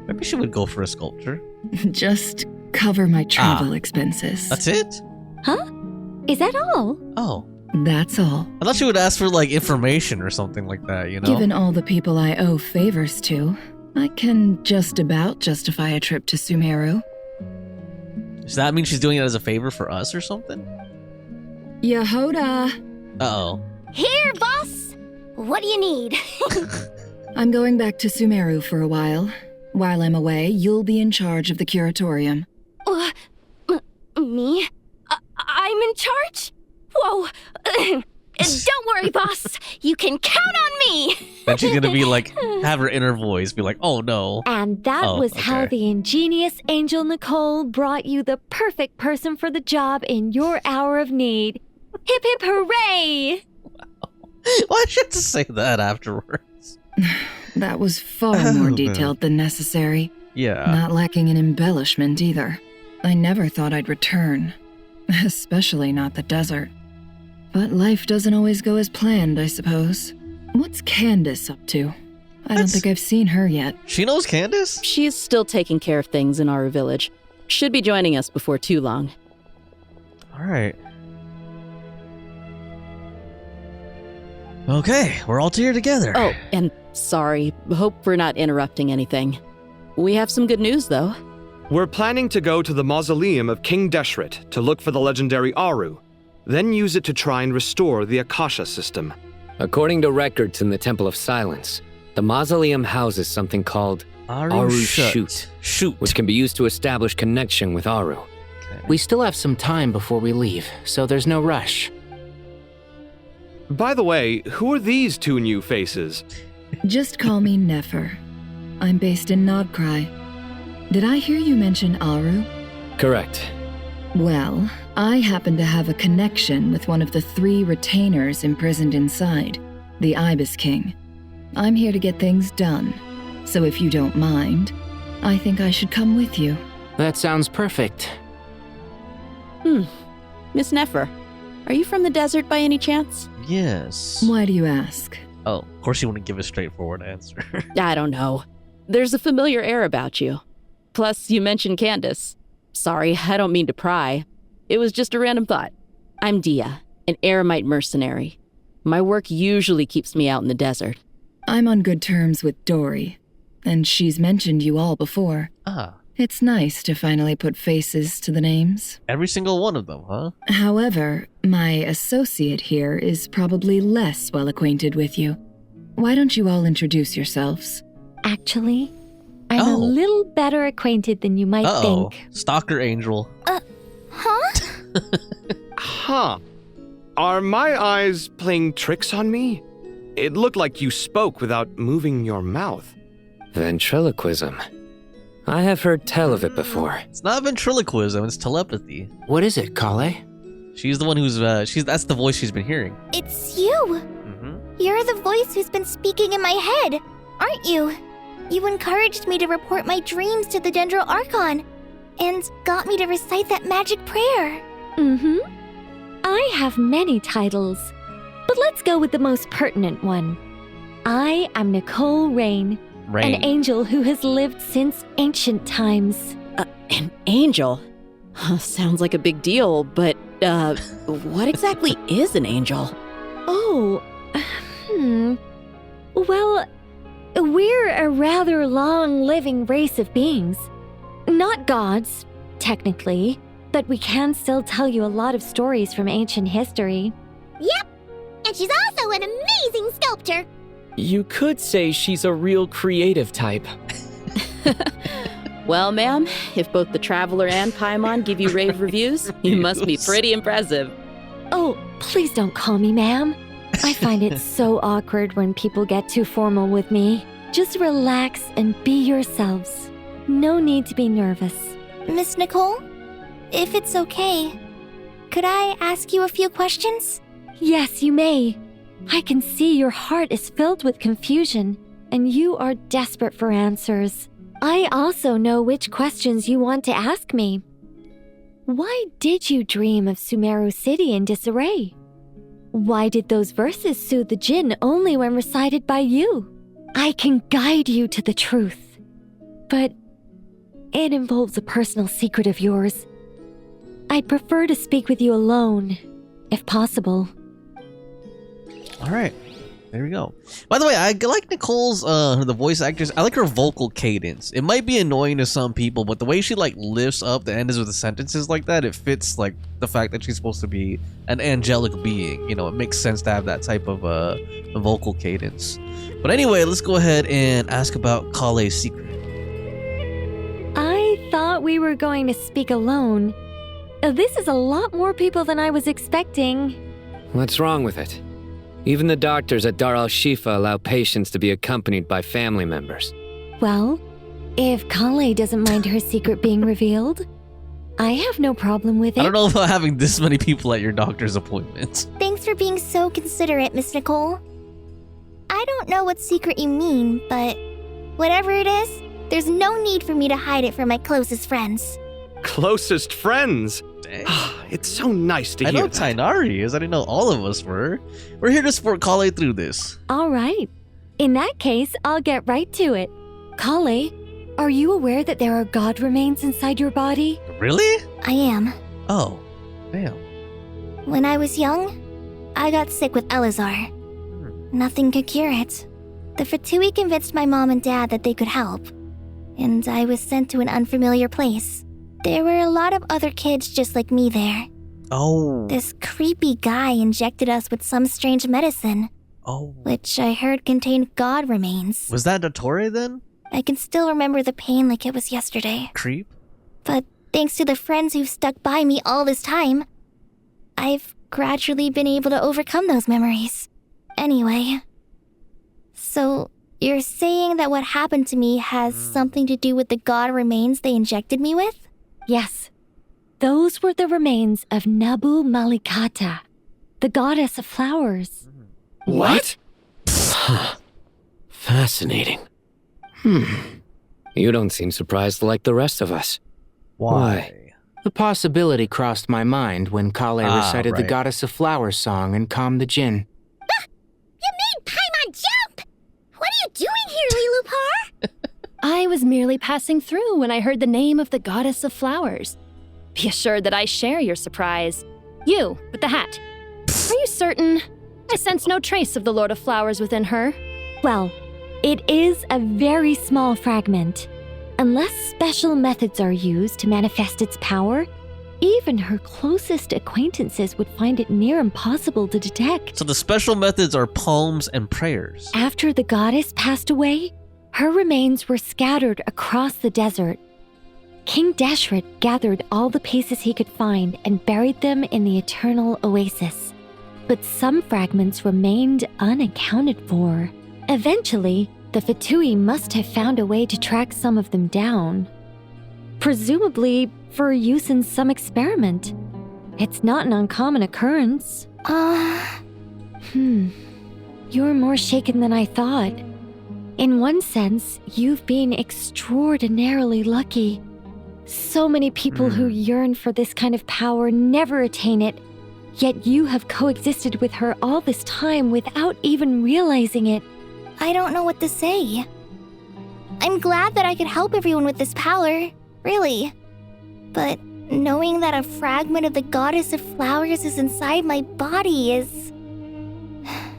Maybe she would go for a sculpture. Just cover my travel expenses. That's it? Huh? Is that all? Oh. That's all. I thought she would ask for, like, information or something like that, you know? Given all the people I owe favors to, I can just about justify a trip to Sumeru. Does that mean she's doing it as a favor for us or something? Yehoda! Uh-oh. Here, boss! What do you need? I'm going back to Sumeru for a while. While I'm away, you'll be in charge of the curatorium. Me? I'm in charge? Whoa. Don't worry, boss. You can count on me. Then she's gonna be like, have her inner voice be like, oh no. And that was how the ingenious angel Nicole brought you the perfect person for the job in your hour of need. Hip hip hooray! Why'd you have to say that afterwards? That was far more detailed than necessary. Yeah. Not lacking in embellishment either. I never thought I'd return. Especially not the desert. But life doesn't always go as planned, I suppose. What's Candace up to? I don't think I've seen her yet. She knows Candace? She's still taking care of things in Aaru village. Should be joining us before too long. Alright. Okay, we're all here together. Oh, and sorry. Hope we're not interrupting anything. We have some good news, though. We're planning to go to the mausoleum of King Deshret to look for the legendary Aaru, then use it to try and restore the Akasha system. According to records in the Temple of Silence, the mausoleum houses something called Aaru Shoot, which can be used to establish connection with Aaru. Okay. We still have some time before we leave, so there's no rush. By the way, who are these two new faces? Just call me Nefer. I'm based in Nodcry. Did I hear you mention Aaru? Correct. Well, I happen to have a connection with one of the 3 retainers imprisoned inside, the Ibis King. I'm here to get things done, so if you don't mind, I think I should come with you. That sounds perfect. Miss Nefer, are you from the desert by any chance? Yes. Why do you ask? Oh, of course you wouldn't give a straightforward answer. I don't know. There's a familiar air about you. Plus, you mentioned Candace. Sorry, I don't mean to pry. It was just a random thought. I'm Dia, an Eremite mercenary. My work usually keeps me out in the desert. I'm on good terms with Dory, and she's mentioned you all before. It's nice to finally put faces to the names. Every single one of them, huh? However, my associate here is probably less well acquainted with you. Why don't you all introduce yourselves? Actually, I'm a little better acquainted than you might think. Stalker Angel. Huh. Are my eyes playing tricks on me? It looked like you spoke without moving your mouth. Ventriloquism. I have heard tell of it before. It's not ventriloquism, it's telepathy. What is it, Collei? She's the one who's, that's the voice she's been hearing. It's you! You're the voice who's been speaking in my head, aren't you? You encouraged me to report my dreams to the Dendro Archon, and got me to recite that magic prayer. I have many titles, but let's go with the most pertinent one. I am Nicole Rain, an angel who has lived since ancient times. An angel? Sounds like a big deal, but, what exactly is an angel? Well, we're a rather long-living race of beings. Not gods, technically, but we can still tell you a lot of stories from ancient history. Yep, and she's also an amazing sculptor. You could say she's a real creative type. Well, ma'am, if both the Traveler and Paimon give you rave reviews, you must be pretty impressive. Oh, please don't call me ma'am. I find it so awkward when people get too formal with me. Just relax and be yourselves. No need to be nervous. Miss Nicole, if it's okay, could I ask you a few questions? Yes, you may. I can see your heart is filled with confusion, and you are desperate for answers. I also know which questions you want to ask me. Why did you dream of Sumeru City in disarray? Why did those verses soothe the Jinn only when recited by you? I can guide you to the truth, but it involves a personal secret of yours. I'd prefer to speak with you alone, if possible. All right, there we go. By the way, I like Nicole's, the voice actress. I like her vocal cadence. It might be annoying to some people, but the way she like lifts up the ends of the sentences like that, it fits like the fact that she's supposed to be an angelic being. You know, it makes sense to have that type of vocal cadence. But anyway, let's go ahead and ask about Collei's secret. we were going to speak alone. This is a lot more people than I was expecting. What's wrong with it? Even the doctors at Dar al-Shifa allow patients to be accompanied by family members. Well, if Collei doesn't mind her secret being revealed, I have no problem with it. I don't know about having this many people at your doctor's appointments. Thanks for being so considerate, Miss Nicole. I don't know what secret you mean, but whatever it is, there's no need for me to hide it from my closest friends. Closest friends? It's so nice to I hear know that. Tainari is. I didn't know all of us were. We're here to support Collei through this. All right. In that case, I'll get right to it. Collei, are you aware that there are god remains inside your body? Really? I am. Oh, damn. When I was young, I got sick with Elazar. Nothing could cure it. The Fatui convinced my mom and dad that they could help, and I was sent to an unfamiliar place. There were a lot of other kids just like me there. Oh. This creepy guy injected us with some strange medicine. Oh. Which I heard contained god remains. Was that Dottore then? I can still remember the pain like it was yesterday. Creep? But thanks to the friends who've stuck by me all this time, I've gradually been able to overcome those memories. Anyway, so you're saying that what happened to me has something to do with the god remains they injected me with? Yes. Those were the remains of Nabu Malikata, the goddess of flowers. What? Fascinating. You don't seem surprised like the rest of us. Why? The possibility crossed my mind when Collei recited the right. Goddess of Flowers song and calmed the Jinn. You made Paimon jump! What are you doing here, Liloupar? I was merely passing through when I heard the name of the goddess of flowers. Be assured that I share your surprise. You, with the hat. Are you certain? I sense no trace of the Lord of Flowers within her. Well, it is a very small fragment. Unless special methods are used to manifest its power, even her closest acquaintances would find it near impossible to detect. So the special methods are poems and prayers. After the goddess passed away, her remains were scattered across the desert. King Deshret gathered all the pieces he could find and buried them in the eternal oasis. But some fragments remained unaccounted for. Eventually, the Fatui must have found a way to track some of them down. Presumably for use in some experiment. It's not an uncommon occurrence. You're more shaken than I thought. In one sense, you've been extraordinarily lucky. So many people who yearn for this kind of power never attain it, yet you have coexisted with her all this time without even realizing it. I don't know what to say. I'm glad that I could help everyone with this power, really. But knowing that a fragment of the Goddess of Flowers is inside my body is...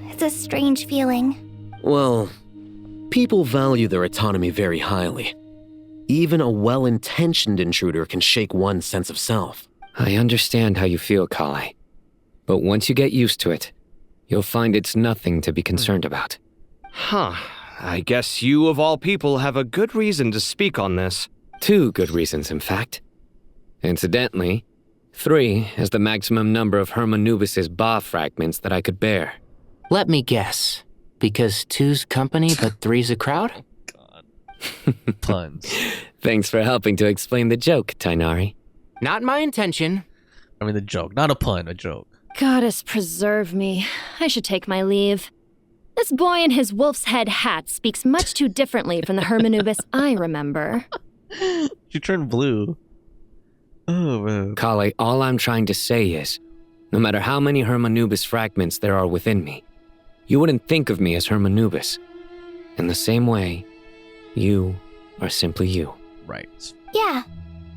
it's a strange feeling. Well, people value their autonomy very highly. Even a well-intentioned intruder can shake one's sense of self. I understand how you feel, Collei. But once you get used to it, you'll find it's nothing to be concerned about. I guess you of all people have a good reason to speak on this. 2 good reasons, in fact. Incidentally, 3 is the maximum number of Hermanubis' Ba fragments that I could bear. Let me guess. Because 2's company but 3's a crowd? Puns. Thanks for helping to explain the joke, Tainari. Not my intention. I mean the joke, not a pun, a joke. Goddess preserve me. I should take my leave. This boy in his wolf's head hat speaks much too differently from the Hermanubis I remember. She turned blue. Oh, man. Collei, all I'm trying to say is, no matter how many Hermanubis fragments there are within me, you wouldn't think of me as Hermanubis. In the same way, you are simply you. Right. Yeah,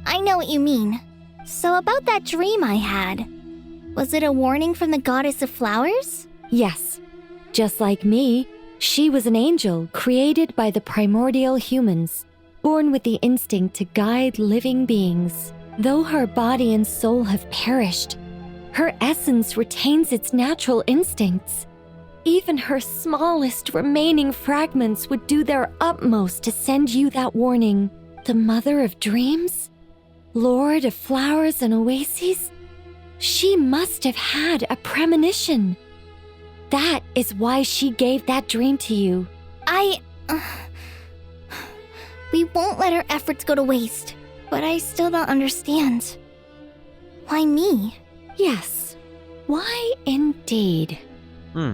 I know what you mean. So about that dream I had, was it a warning from the Goddess of Flowers? Yes. Just like me, she was an angel created by the primordial humans, born with the instinct to guide living beings. Though her body and soul have perished, her essence retains its natural instincts. Even her smallest remaining fragments would do their utmost to send you that warning. The Mother of Dreams? Lord of flowers and oases? She must have had a premonition. That is why she gave that dream to you. We won't let our efforts go to waste, but I still don't understand. Why me? Yes. Why indeed?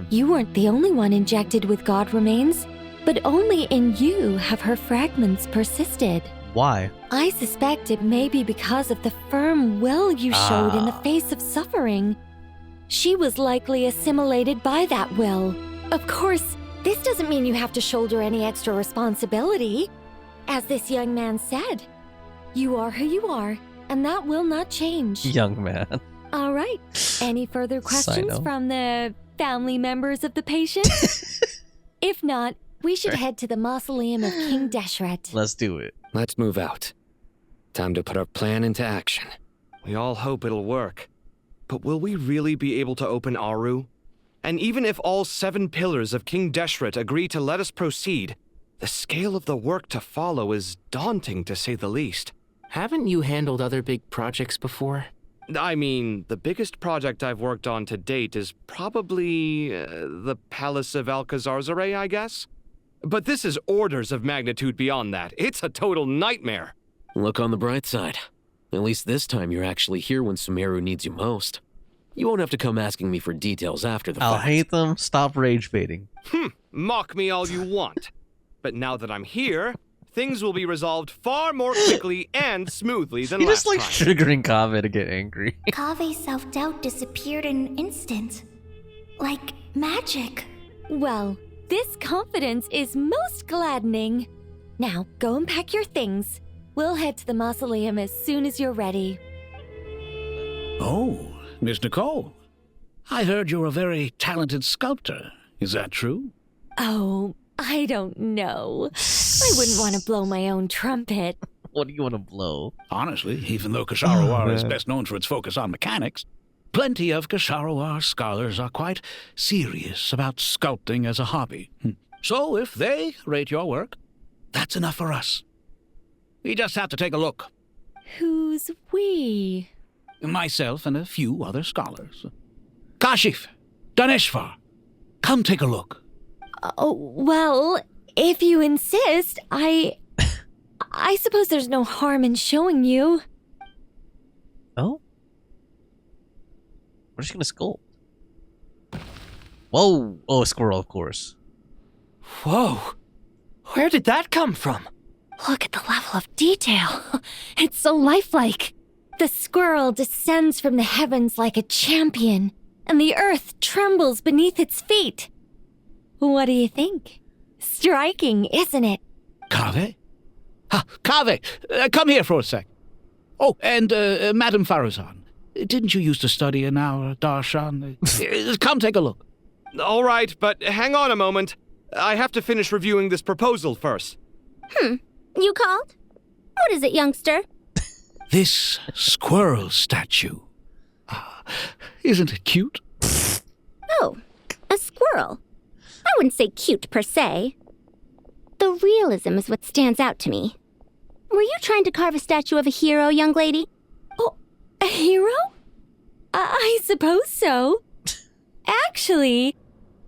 You weren't the only one injected with god remains, but only in you have her fragments persisted. Why? I suspect it may be because of the firm will you showed in the face of suffering. She was likely assimilated by that will. Of course, this doesn't mean you have to shoulder any extra responsibility. As this young man said, you are who you are, and that will not change. Young man. All right. Any further questions Sino. from the family members of the patient? If not, we should head to the mausoleum of King Deshret. Let's do it. Let's move out. Time to put our plan into action. We all hope it'll work. But will we really be able to open Aaru? And even if all 7 pillars of King Deshret agree to let us proceed, the scale of the work to follow is daunting to say the least. Haven't you handled other big projects before? I mean, the biggest project I've worked on to date is probably the Palace of Alcazarzaray, I guess? But this is orders of magnitude beyond that. It's a total nightmare. Look on the bright side. At least this time you're actually here when Sumeru needs you most. You won't have to come asking me for details after the I'll fact. hate them. Stop rage baiting. Mock me all you want. But now that I'm here, things will be resolved far more quickly and smoothly than He last just like time. triggering Kaveh to get angry. Kave's self-doubt disappeared in an instant. Like magic. Well, this confidence is most gladdening. Now, go and pack your things. We'll head to the mausoleum as soon as you're ready. Oh, Miss Nicole. I heard you're a very talented sculptor. Is that true? Oh, I don't know. I wouldn't want to blow my own trumpet. What do you want to blow? Honestly, even though Kasharawar is man. best known for its focus on mechanics, plenty of Kasharawar scholars are quite serious about sculpting as a hobby. So if they rate your work, that's enough for us. We just have to take a look. Who's we? Myself and a few other scholars. Kashif, Daneshvar, come take a look. Oh, well, if you insist, I suppose there's no harm in showing you. Oh? We're just gonna sculpt. Whoa! Oh, a squirrel, of course. Whoa! Where did that come from? Look at the level of detail. It's so lifelike. The squirrel descends from the heavens like a champion, and the earth trembles beneath its feet. What do you think? Striking, isn't it? Kaveh? Kaveh, come here for a sec. Oh, and Madame Faruzan, didn't you used to study in our darshan? Come take a look. All right, but hang on a moment. I have to finish reviewing this proposal first. You called? What is it, youngster? This squirrel statue. Isn't it cute? Oh, a squirrel. I wouldn't say cute per se. The realism is what stands out to me. Were you trying to carve a statue of a hero, young lady? Oh, a hero? I suppose so. Actually,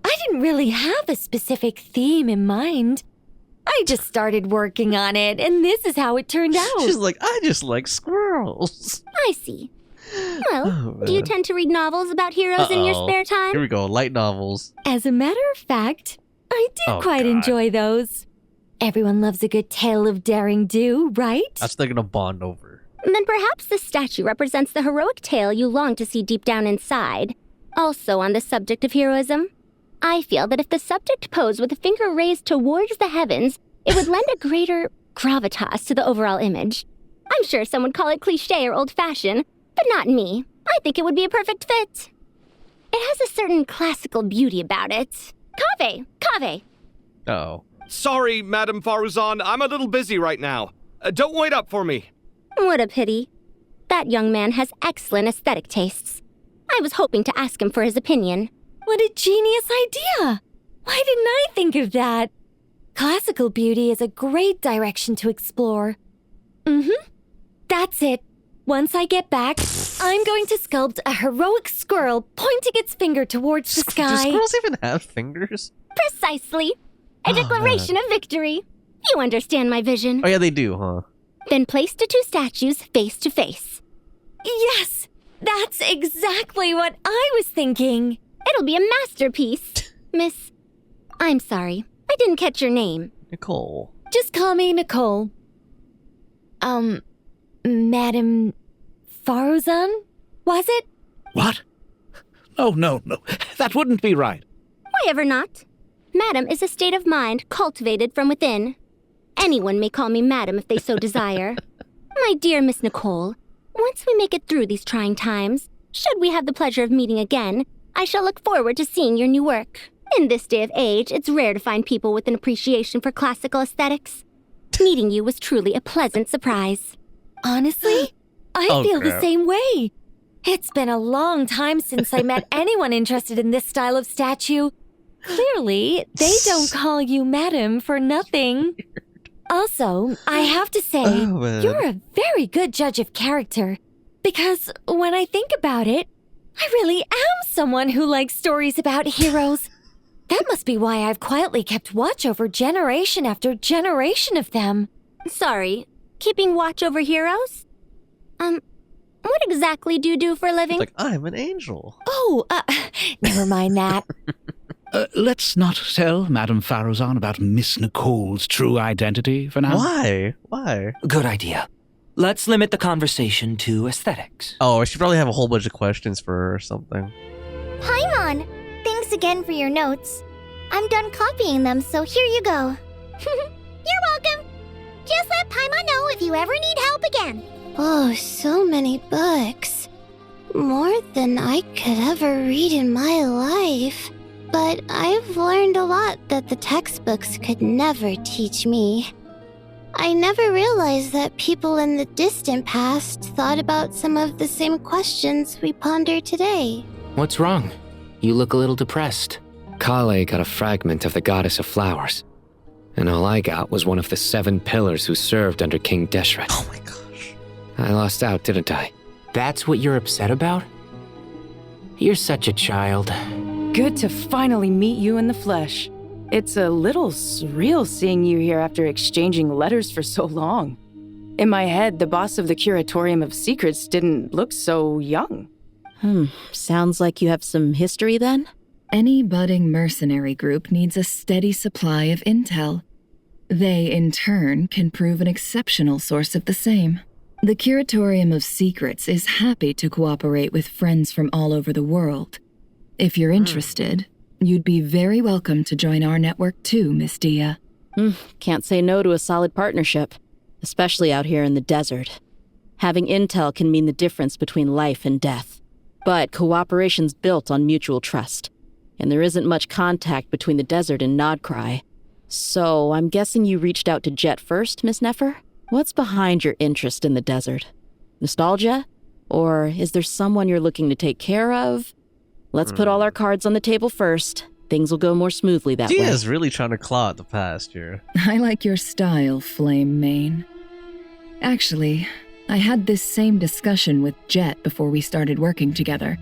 I didn't really have a specific theme in mind. I just started working on it, and this is how it turned out. She's like, I just like squirrels. I see. Well, do you tend to read novels about heroes in your spare time? Here we go, light novels. As a matter of fact, I do quite enjoy those. Everyone loves a good tale of daring do, right? That's they're gonna bond over. Then perhaps the statue represents the heroic tale you long to see deep down inside. Also on the subject of heroism, I feel that if the subject posed with a finger raised towards the heavens, it would lend a greater gravitas to the overall image. I'm sure some would call it cliché or old-fashioned, but not me. I think it would be a perfect fit. It has a certain classical beauty about it. Kaveh! Uh-oh. Sorry, Madame Faruzan, I'm a little busy right now. Don't wait up for me. What a pity. That young man has excellent aesthetic tastes. I was hoping to ask him for his opinion. What a genius idea! Why didn't I think of that? Classical beauty is a great direction to explore. That's it. Once I get back, I'm going to sculpt a heroic squirrel pointing its finger towards the sky. Do squirrels even have fingers? Precisely. A declaration of victory. You understand my vision. Oh yeah, they do, huh? Then place the two statues face to face. Yes, that's exactly what I was thinking. It'll be a masterpiece. Miss, I'm sorry. I didn't catch your name. Nicole. Just call me Nicole. Madam Faruzan? Was it? What? Oh, no. That wouldn't be right. Why ever not? Madam is a state of mind cultivated from within. Anyone may call me Madam if they so desire. My dear Miss Nicole, once we make it through these trying times, should we have the pleasure of meeting again, I shall look forward to seeing your new work. In this day of age, it's rare to find people with an appreciation for classical aesthetics. Meeting you was truly a pleasant surprise. Honestly, I feel the same way. It's been a long time since I met anyone interested in this style of statue. Clearly, they don't call you Madam for nothing. Also, I have to say, you're a very good judge of character. Because when I think about it, I really am someone who likes stories about heroes. That must be why I've quietly kept watch over generation after generation of them. Sorry, keeping watch over heroes? What exactly do you do for a living? It's like, I'm an angel. Oh, never mind that. Let's not tell Madame Faruzan about Miss Nicole's true identity for now. Why? Good idea. Let's limit the conversation to aesthetics. Oh, I should probably have a whole bunch of questions for her or something. Paimon, thanks again for your notes. I'm done copying them, so here you go. You're welcome. Just let Paimon know if you ever need help again. Oh, so many books. More than I could ever read in my life. But I've learned a lot that the textbooks could never teach me. I never realized that people in the distant past thought about some of the same questions we ponder today. What's wrong? You look a little depressed. Collei got a fragment of the goddess of flowers. And all I got was one of the 7 pillars who served under King Deshret. Oh my gosh. I lost out, didn't I? That's what you're upset about? You're such a child. Good to finally meet you in the flesh. It's a little surreal seeing you here after exchanging letters for so long. In my head, the boss of the Curatorium of Secrets didn't look so young. Sounds like you have some history then? Any budding mercenary group needs a steady supply of intel. They, in turn, can prove an exceptional source of the same. The Curatorium of Secrets is happy to cooperate with friends from all over the world. If you're interested, you'd be very welcome to join our network too, Miss Dia. Can't say no to a solid partnership, especially out here in the desert. Having intel can mean the difference between life and death. But cooperation's built on mutual trust, and there isn't much contact between the desert and Nodcry. So I'm guessing you reached out to Jeht first, Miss Nefer? What's behind your interest in the desert? Nostalgia? Or is there someone you're looking to take care of? Let's put all our cards on the table first. Things will go more smoothly that way. Dia's really trying to claw at the past here. I like your style, Flame Mane. Actually, I had this same discussion with Jeht before we started working together.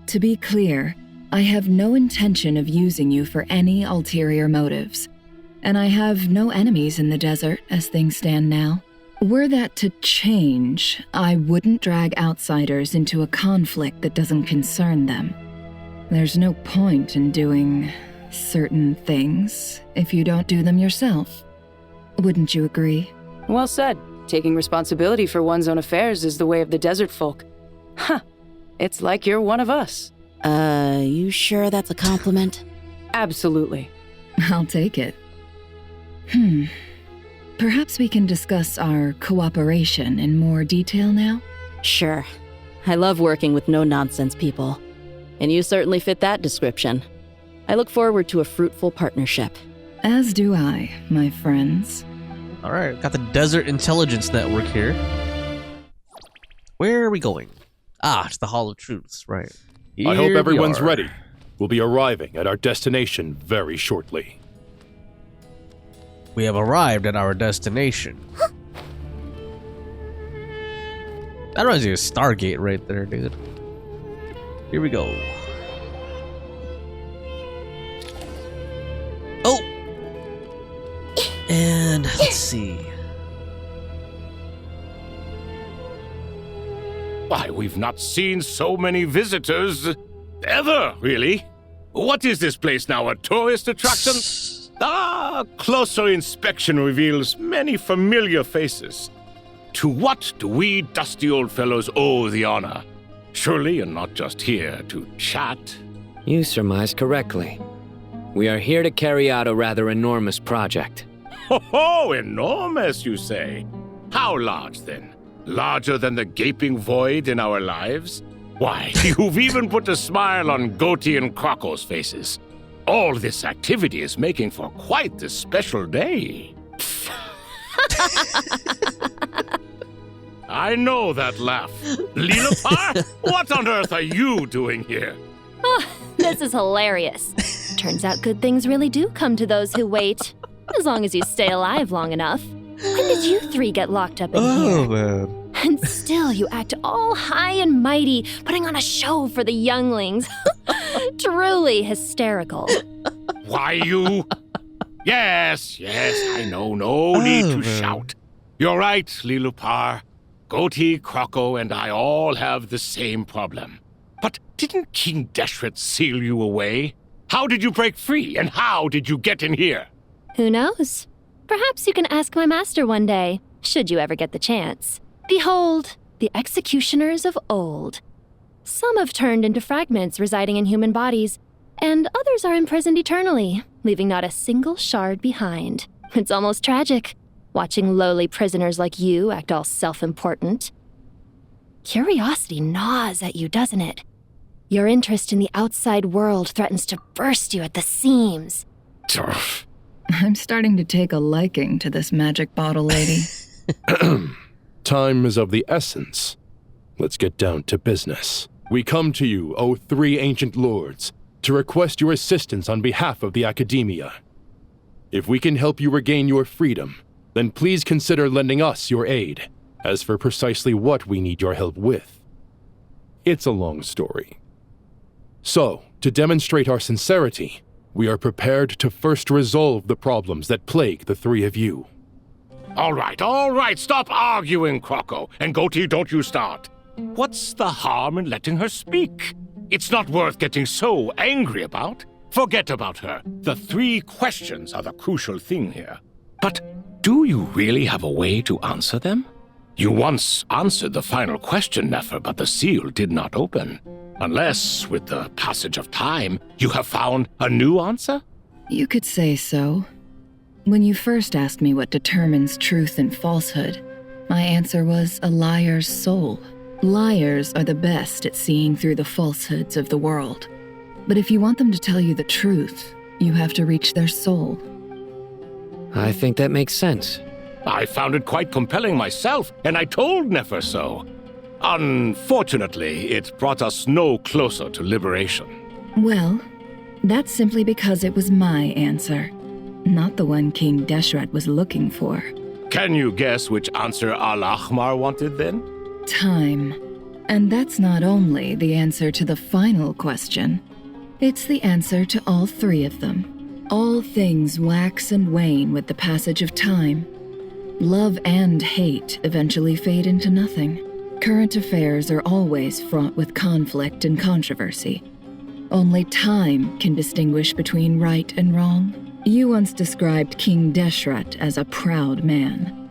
To be clear, I have no intention of using you for any ulterior motives. And I have no enemies in the desert as things stand now. Were that to change, I wouldn't drag outsiders into a conflict that doesn't concern them. There's no point in doing certain things if you don't do them yourself. Wouldn't you agree? Well said. Taking responsibility for one's own affairs is the way of the desert folk. Huh. It's like you're one of us. You sure that's a compliment? Absolutely. I'll take it. Perhaps we can discuss our cooperation in more detail now? Sure. I love working with no-nonsense people. And you certainly fit that description. I look forward to a fruitful partnership. As do I, my friends. Alright, got the Desert Intelligence Network here. Where are we going? It's the Hall of Truths, right. I hope everyone's we are. ready. We'll be arriving at our destination very shortly. We have arrived at our destination. That reminds me of Stargate right there, dude. Here we go. Oh! And let's see. Why, we've not seen so many visitors ever, really. What is this place now, a tourist attraction? Closer inspection reveals many familiar faces. To what do we dusty old fellows owe the honor? Surely you're not just here to chat. You surmise correctly. We are here to carry out a rather enormous project. Ho, enormous, you say? How large, then? Larger than the gaping void in our lives? Why, you've even put a smile on Goatee and Crocco's faces. All this activity is making for quite a special day. I know that laugh. Liloupar, what on earth are you doing here? Oh, this is hilarious. Turns out good things really do come to those who wait. As long as you stay alive long enough. When did you three get locked up in here? Man. And still you act all high and mighty, putting on a show for the younglings. Truly hysterical. Why, you... Yes, I know, no need to shout. You're right, Liloupar. Goatee, Crocco, and I all have the same problem. But didn't King Deshret seal you away? How did you break free, and how did you get in here? Who knows? Perhaps you can ask my master one day, should you ever get the chance. Behold, the executioners of old. Some have turned into fragments residing in human bodies, and others are imprisoned eternally, leaving not a single shard behind. It's almost tragic, watching lowly prisoners like you act all self-important. Curiosity gnaws at you, doesn't it? Your interest in the outside world threatens to burst you at the seams. I'm starting to take a liking to this magic bottle lady. Time is of the essence. Let's get down to business. We come to you, O three ancient lords, to request your assistance on behalf of the Academia. If we can help you regain your freedom, then please consider lending us your aid. As for precisely what we need your help with, it's a long story. So, to demonstrate our sincerity, we are prepared to first resolve the problems that plague the three of you. All right, stop arguing, Crocco. And Goatee, don't you start. What's the harm in letting her speak? It's not worth getting so angry about. Forget about her. The three questions are the crucial thing here. But do you really have a way to answer them? You once answered the final question, Nefer, but the seal did not open. Unless, with the passage of time, you have found a new answer? You could say so. When you first asked me what determines truth and falsehood, my answer was a liar's soul. Liars are the best at seeing through the falsehoods of the world. But if you want them to tell you the truth, you have to reach their soul. I think that makes sense. I found it quite compelling myself, and I told Nefer so. Unfortunately, it brought us no closer to liberation. Well, that's simply because it was my answer, not the one King Deshret was looking for. Can you guess which answer Al-Ahmar wanted then? Time. And that's not only the answer to the final question, it's the answer to all three of them. All things wax and wane with the passage of time. Love and hate eventually fade into nothing. Current affairs are always fraught with conflict and controversy. Only time can distinguish between right and wrong. You once described King Deshret as a proud man.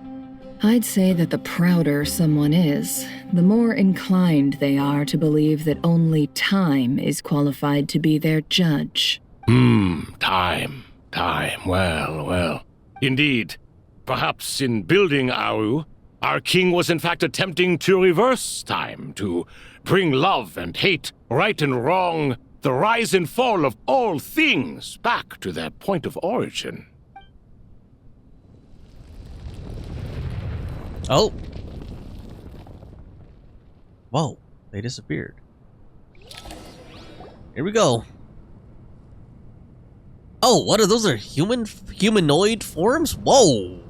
I'd say that the prouder someone is, the more inclined they are to believe that only time is qualified to be their judge. Time. Well. Indeed. Perhaps in building Aaru, our king was in fact attempting to reverse time, to bring love and hate, right and wrong, the rise and fall of all things back to their point of origin. Oh. Whoa, they disappeared. Here we go. Oh, what are those? Are humanoid forms? Whoa.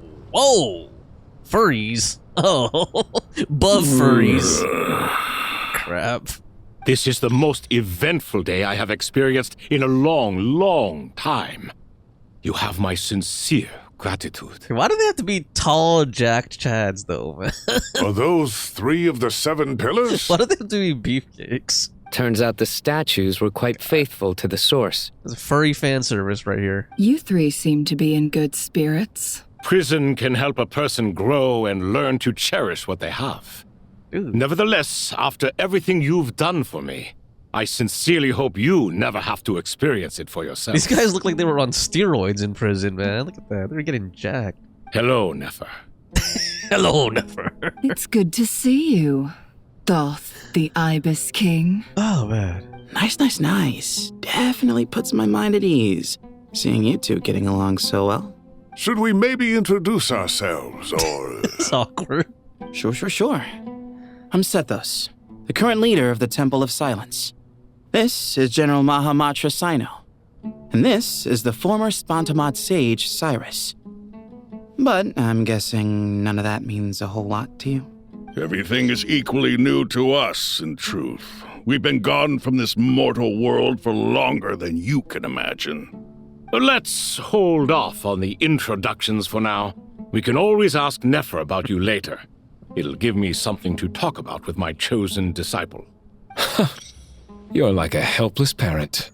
Furries. Oh, buff furries. Crap. This is the most eventful day I have experienced in a long, long time. You have my sincere gratitude. Why do they have to be tall, jacked Chads, though, man? Are those 3 of the 7 pillars? Why do they have to be beefcakes? Turns out the statues were quite faithful to the source. It's a furry fan service right here. You 3 seem to be in good spirits. Prison can help a person grow and learn to cherish what they have. Ooh. Nevertheless, after everything you've done for me, I sincerely hope you never have to experience it for yourself. These guys look like they were on steroids in prison, man. Look at that. They were getting jacked. Hello, Nefer. Hello, Nefer. It's good to see you, Thoth, the Ibis King. Oh, man. Nice. Definitely puts my mind at ease. Seeing you two getting along so well. Should we maybe introduce ourselves, or... It's awkward. Sure. I'm Sethos, the current leader of the Temple of Silence. This is General Mahamatra Sino. And this is the former Spantamad sage, Cyrus. But I'm guessing none of that means a whole lot to you. Everything is equally new to us, in truth. We've been gone from this mortal world for longer than you can imagine. Let's hold off on the introductions for now. We can always ask Nefer about you later. It'll give me something to talk about with my chosen disciple. You're like a helpless parent.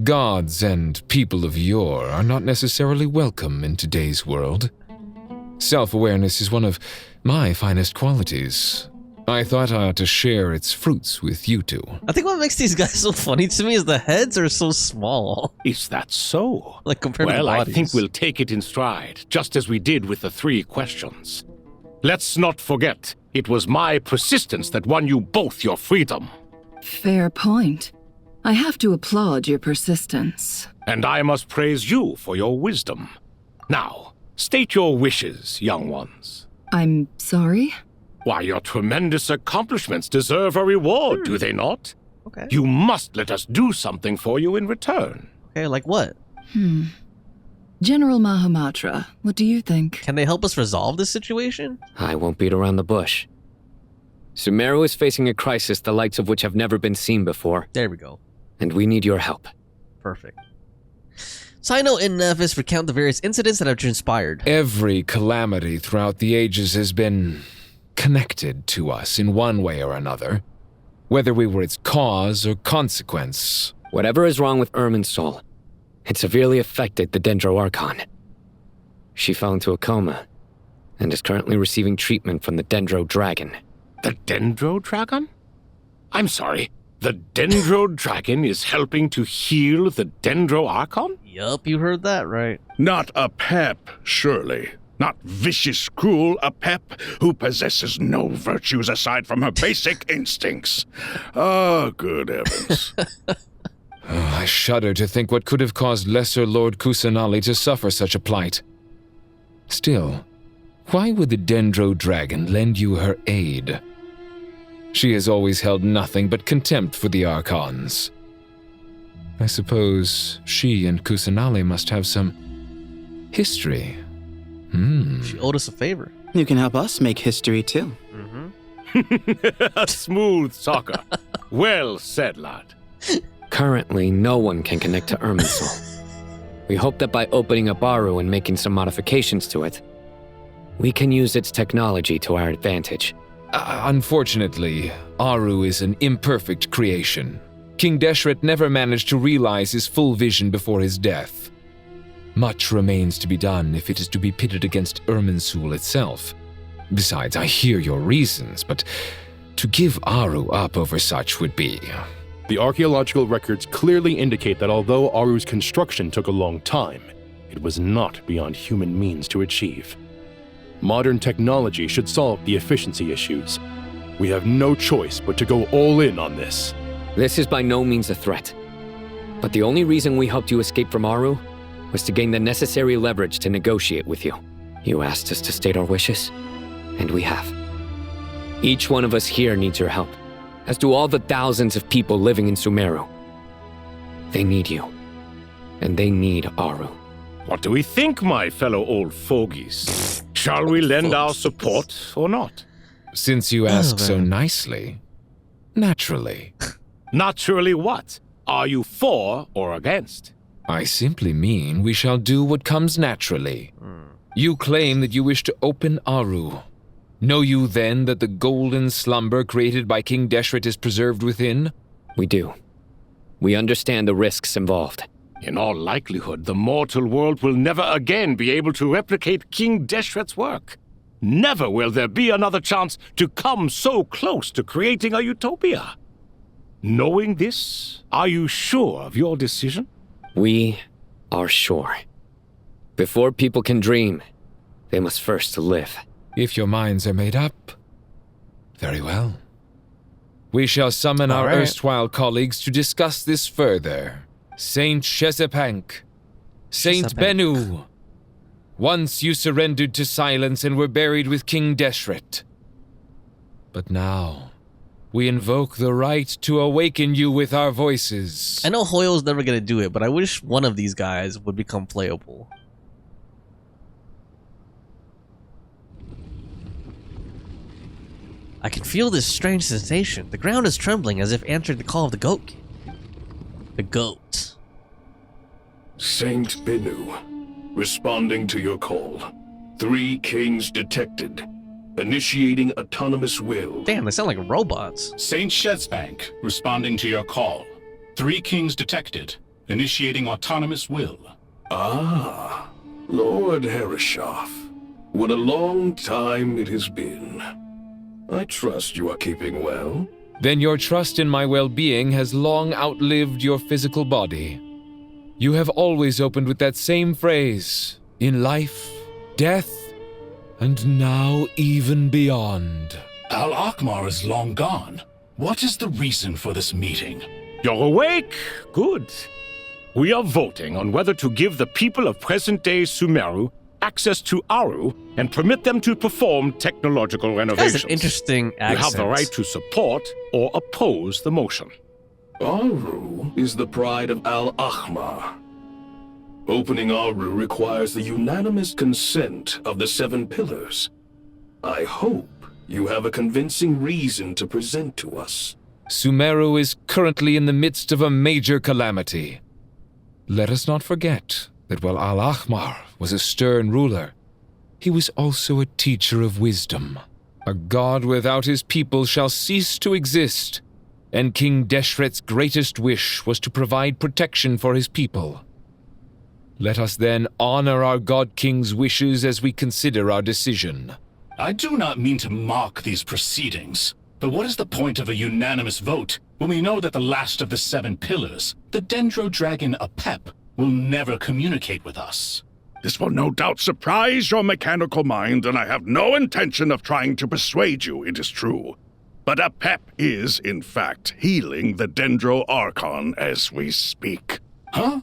Gods and people of yore are not necessarily welcome in today's world. Self-awareness is one of my finest qualities. I thought I ought to share its fruits with you two. I think what makes these guys so funny to me is the heads are so small. Is that so? Like compared to the Well, I bodies. think we'll take it in stride, just as we did with the 3 questions. Let's not forget, it was my persistence that won you both your freedom. Fair point. I have to applaud your persistence. And I must praise you for your wisdom. Now, state your wishes, young ones. I'm sorry? Why, your tremendous accomplishments deserve a reward, do they not? Okay. You must let us do something for you in return. Okay, like what? General Mahamatra, what do you think? Can they help us resolve this situation? I won't beat around the bush. Sumeru is facing a crisis the likes of which have never been seen before. There we go. And we need your help. Perfect. Sino and Nephis recount the various incidents that have transpired. Every calamity throughout the ages has been connected to us in one way or another, whether we were its cause or consequence. Whatever is wrong with Irminsul, it severely affected the Dendro Archon. She fell into a coma and is currently receiving treatment from the Dendro Dragon. The Dendro Dragon? I'm sorry, the Dendro Dragon is helping to heal the Dendro Archon? Yup, you heard that right. Not Apep, surely. Not vicious, cruel Apep, who possesses no virtues aside from her basic instincts. Oh, good heavens. I shudder to think what could have caused Lesser Lord Kusanali to suffer such a plight. Still, why would the Dendro Dragon lend you her aid? She has always held nothing but contempt for the Archons. I suppose she and Kusanali must have some history. She owed us a favor. You can help us make history too. Smooth talker. Well said, lad. Currently, no one can connect to Irminsul. We hope that by opening up Aaru and making some modifications to it, we can use its technology to our advantage. Unfortunately, Aaru is an imperfect creation. King Deshret never managed to realize his full vision before his death. Much remains to be done if it is to be pitted against Irminsul itself. Besides, I hear your reasons, but to give Aaru up over such would be... The archaeological records clearly indicate that although Aaru's construction took a long time, it was not beyond human means to achieve. Modern technology should solve the efficiency issues. We have no choice but to go all in on this. This is by no means a threat. But the only reason we helped you escape from Aaru was to gain the necessary leverage to negotiate with you. You asked us to state our wishes, and we have. Each one of us here needs your help, as do all the thousands of people living in Sumeru. They need you, and they need Aaru. What do we think, my fellow old fogies? Shall we lend our support or not? Since you ask so nicely, naturally. Naturally what? Are you for or against? I simply mean we shall do what comes naturally. You claim that you wish to open Aaru. Know you then that the golden slumber created by King Deshret is preserved within? We do. We understand the risks involved. In all likelihood, the mortal world will never again be able to replicate King Deshret's work. Never will there be another chance to come so close to creating a utopia. Knowing this, are you sure of your decision? We are sure. Before people can dream, they must first live. If your minds are made up, very well. We shall summon our erstwhile colleagues to discuss this further. Saint Shezepank, Saint Bennu. Once you surrendered to silence and were buried with King Deshret. But now, we invoke the right to awaken you with our voices. I know Hoyo's never gonna do it, but I wish one of these guys would become playable. I can feel this strange sensation. The ground is trembling as if answering the call of the goat. The goat. Saint Bennu, responding to your call. 3 kings detected. Initiating autonomous will. Damn, they sound like robots. Saint Shezepank, responding to your call. 3 kings detected. Initiating autonomous will. Ah, Lord Heryshaf. What a long time it has been. I trust you are keeping well. Then your trust in my well-being has long outlived your physical body. You have always opened with that same phrase, in life, death, and now even beyond. Al-Akhmar is long gone. What is the reason for this meeting? You're awake? Good. We are voting on whether to give the people of present-day Sumeru access to Aaru and permit them to perform technological renovations. That's an interesting accent. You have the right to support or oppose the motion. Aaru is the pride of Al-Akhmar. Opening Aaru requires the unanimous consent of the 7 pillars. I hope you have a convincing reason to present to us. Sumeru is currently in the midst of a major calamity. Let us not forget that while Al-Akhmar was a stern ruler, he was also a teacher of wisdom. A god without his people shall cease to exist, and King Deshret's greatest wish was to provide protection for his people. Let us then honor our God King's wishes as we consider our decision. I do not mean to mock these proceedings, but what is the point of a unanimous vote when we know that the last of the 7 pillars, the Dendro dragon Apep, will never communicate with us? This will no doubt surprise your mechanical mind, and I have no intention of trying to persuade you it is true. But Apep is, in fact, healing the Dendro Archon as we speak. Huh?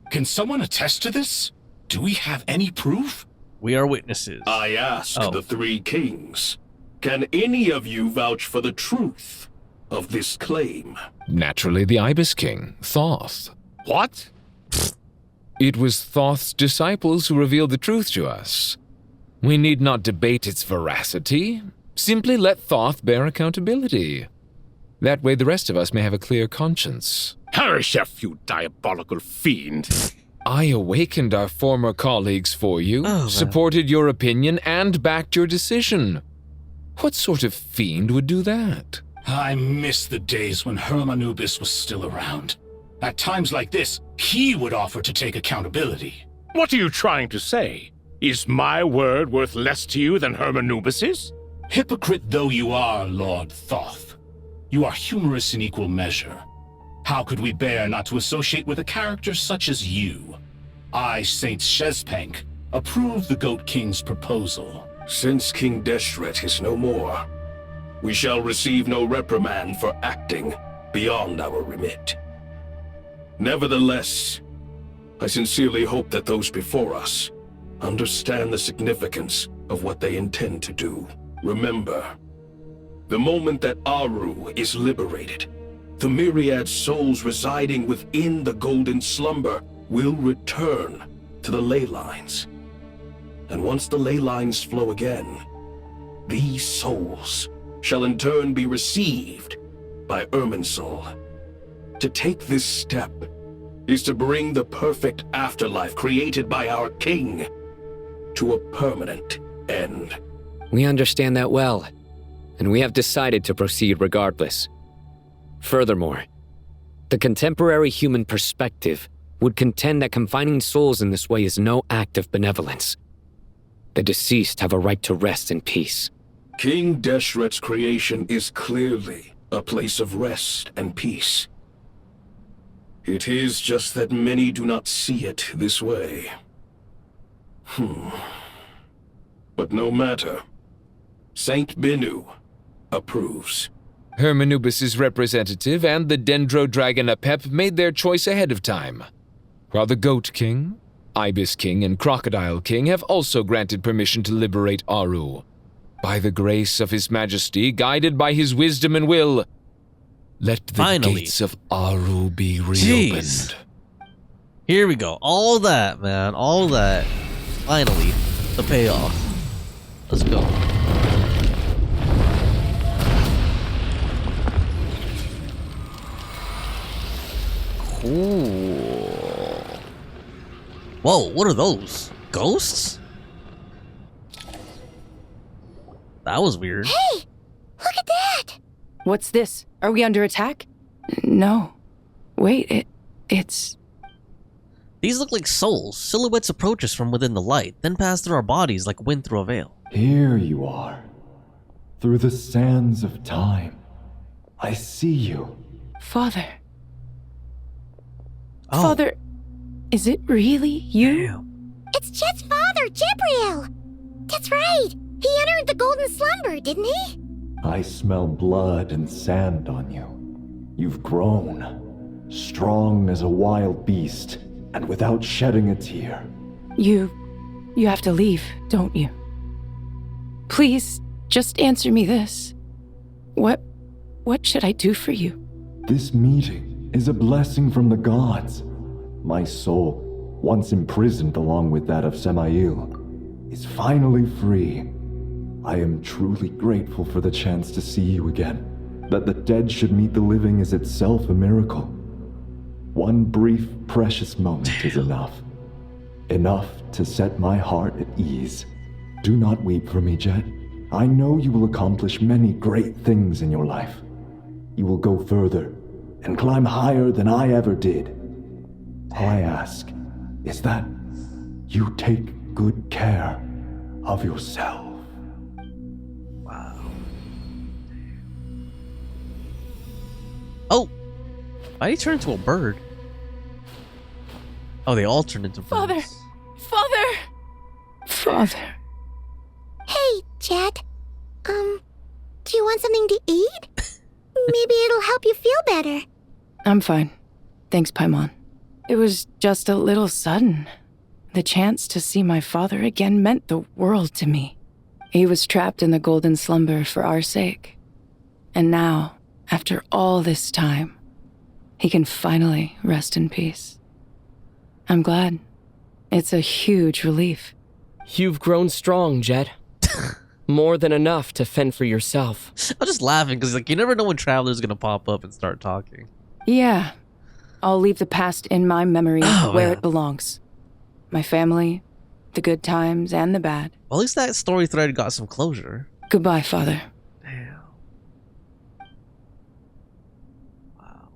Can someone attest to this? Do we have any proof? We are witnesses. I ask the 3 kings. Can any of you vouch for the truth of this claim? Naturally, the Ibis King, Thoth. What? It was Thoth's disciples who revealed the truth to us. We need not debate its veracity. Simply let Thoth bear accountability. That way the rest of us may have a clear conscience. Heryshaf, you diabolical fiend! I awakened our former colleagues for you, supported your opinion, and backed your decision. What sort of fiend would do that? I miss the days when Hermanubis was still around. At times like this, he would offer to take accountability. What are you trying to say? Is my word worth less to you than Hermanubis's? Hypocrite though you are, Lord Thoth, you are humorous in equal measure. How could we bear not to associate with a character such as you? I, Saint Shezepank, approve the Goat King's proposal. Since King Deshret is no more, we shall receive no reprimand for acting beyond our remit. Nevertheless, I sincerely hope that those before us understand the significance of what they intend to do. Remember, the moment that Aaru is liberated, the myriad souls residing within the golden slumber will return to the ley lines. And once the ley lines flow again, these souls shall in turn be received by Irminsul. To take this step is to bring the perfect afterlife created by our king to a permanent end. We understand that well, and we have decided to proceed regardless. Furthermore, the contemporary human perspective would contend that confining souls in this way is no act of benevolence. The deceased have a right to rest in peace. King Deshret's creation is clearly a place of rest and peace. It is just that many do not see it this way. But no matter. Saint Benu approves. Hermanubis' representative and the Dendro Dragon Apep made their choice ahead of time, while the Goat King, Ibis King, and Crocodile King have also granted permission to liberate Aaru. By the grace of His Majesty, guided by his wisdom and will, let the gates of Aaru be reopened. Jeez. Here we go. All that, man. All that. Finally, the payoff. Let's go. Cool. Whoa, what are those? Ghosts? That was weird. Hey! Look at that! What's this? Are we under attack? No. Wait, it's... These look like souls. Silhouettes approach us from within the light, then pass through our bodies like wind through a veil. Here you are. Through the sands of time. I see you. Father. Oh. Father, is it really you? Damn. It's Jet's father, Jibril! That's right! He entered the golden slumber, didn't he? I smell blood and sand on you. You've grown, strong as a wild beast, and without shedding a tear. You have to leave, don't you? Please, just answer me this. What should I do for you? This meeting is a blessing from the gods. My soul, once imprisoned along with that of Semail, is finally free. I am truly grateful for the chance to see you again. That the dead should meet the living is itself a miracle. One brief, precious moment is enough. Enough to set my heart at ease. Do not weep for me, Jet. I know you will accomplish many great things in your life. You will go further and climb higher than I ever did. All I ask is that you take good care of yourself. Oh! Why did he turn into a bird? Oh, they all turned into birds. Father! Father! Father. Hey, Jet. Do you want something to eat? Maybe it'll help you feel better. I'm fine. Thanks, Paimon. It was just a little sudden. The chance to see my father again meant the world to me. He was trapped in the golden slumber for our sake. And now, after all this time, he can finally rest in peace. I'm glad. It's a huge relief. You've grown strong, Jet. More than enough to fend for yourself. I'm just laughing because you never know when Traveler's gonna pop up and start talking. Yeah. I'll leave the past in my memory where it belongs. My family, the good times and the bad. Well, at least that story thread got some closure. Goodbye, Father. Damn. Wow.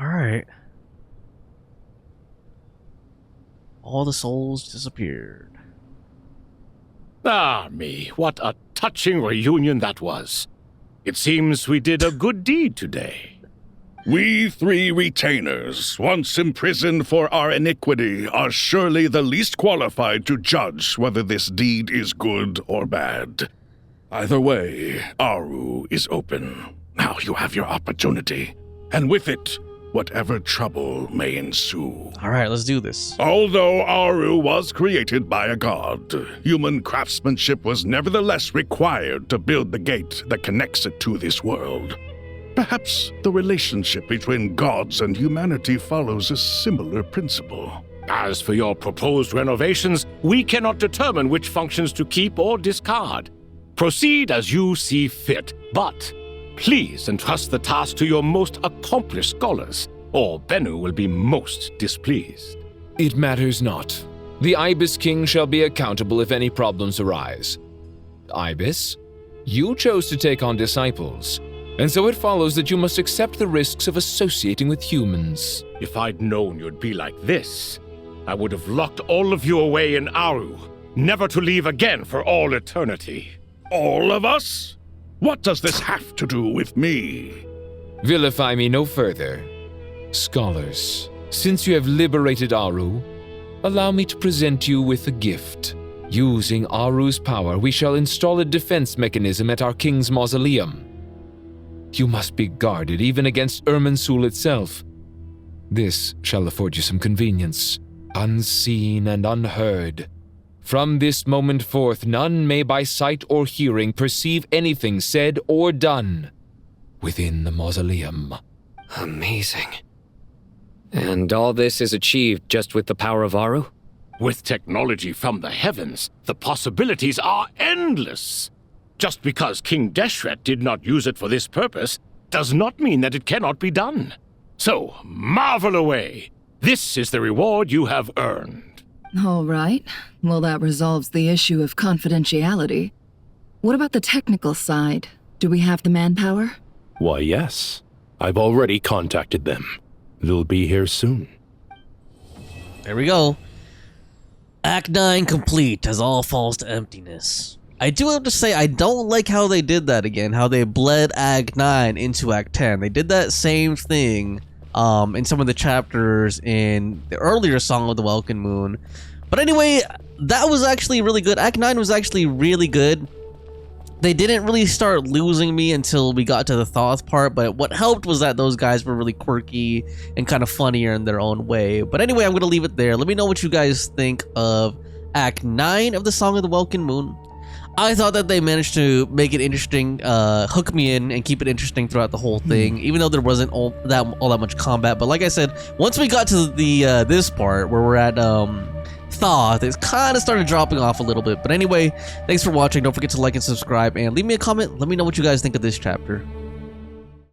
Alright. All the souls disappeared. Ah, me, what a touching reunion that was. It seems we did a good deed today. We three retainers, once imprisoned for our iniquity, are surely the least qualified to judge whether this deed is good or bad. Either way, Aaru is open. Now you have your opportunity, and with it, whatever trouble may ensue. All right, let's do this. Although Aaru was created by a god, human craftsmanship was nevertheless required to build the gate that connects it to this world. Perhaps the relationship between gods and humanity follows a similar principle. As for your proposed renovations, we cannot determine which functions to keep or discard. Proceed as you see fit, but please entrust the task to your most accomplished scholars, or Bennu will be most displeased. It matters not. The Ibis King shall be accountable if any problems arise. Ibis, you chose to take on disciples, and so it follows that you must accept the risks of associating with humans. If I'd known you'd be like this, I would have locked all of you away in Aaru, never to leave again for all eternity. All of us? What does this have to do with me? Vilify me no further. Scholars, since you have liberated Aaru, allow me to present you with a gift. Using Aaru's power, we shall install a defense mechanism at our king's mausoleum. You must be guarded even against Irminsul itself. This shall afford you some convenience, unseen and unheard. From this moment forth, none may by sight or hearing perceive anything said or done within the mausoleum. Amazing. And all this is achieved just with the power of Aaru? With technology from the heavens, the possibilities are endless. Just because King Deshret did not use it for this purpose does not mean that it cannot be done. So, marvel away. This is the reward you have earned. All right. Well, that resolves the issue of confidentiality. What about the technical side? Do we have the manpower? Why, yes. I've already contacted them. They'll be here soon. There we go. Act 9 complete as all falls to emptiness. I do have to say, I don't like how they did that again, how they bled Act 9 into Act 10. They did that same thing in some of the chapters in the earlier Song of the Welkin Moon. But anyway, that was actually really good. Act 9 was actually really good. They didn't really start losing me until we got to the Thoth part, but what helped was that those guys were really quirky and kind of funnier in their own way. But anyway, I'm going to leave it there. Let me know what you guys think of Act 9 of the Song of the Welkin Moon. I thought that they managed to make it interesting, hook me in, and keep it interesting throughout the whole thing, even though there wasn't all that much combat. But like I said, once we got to the this part where we're at Thoth, it's kind of started dropping off a little bit. But anyway, thanks for watching. Don't forget to like and subscribe, and leave me a comment. Let me know what you guys think of this chapter.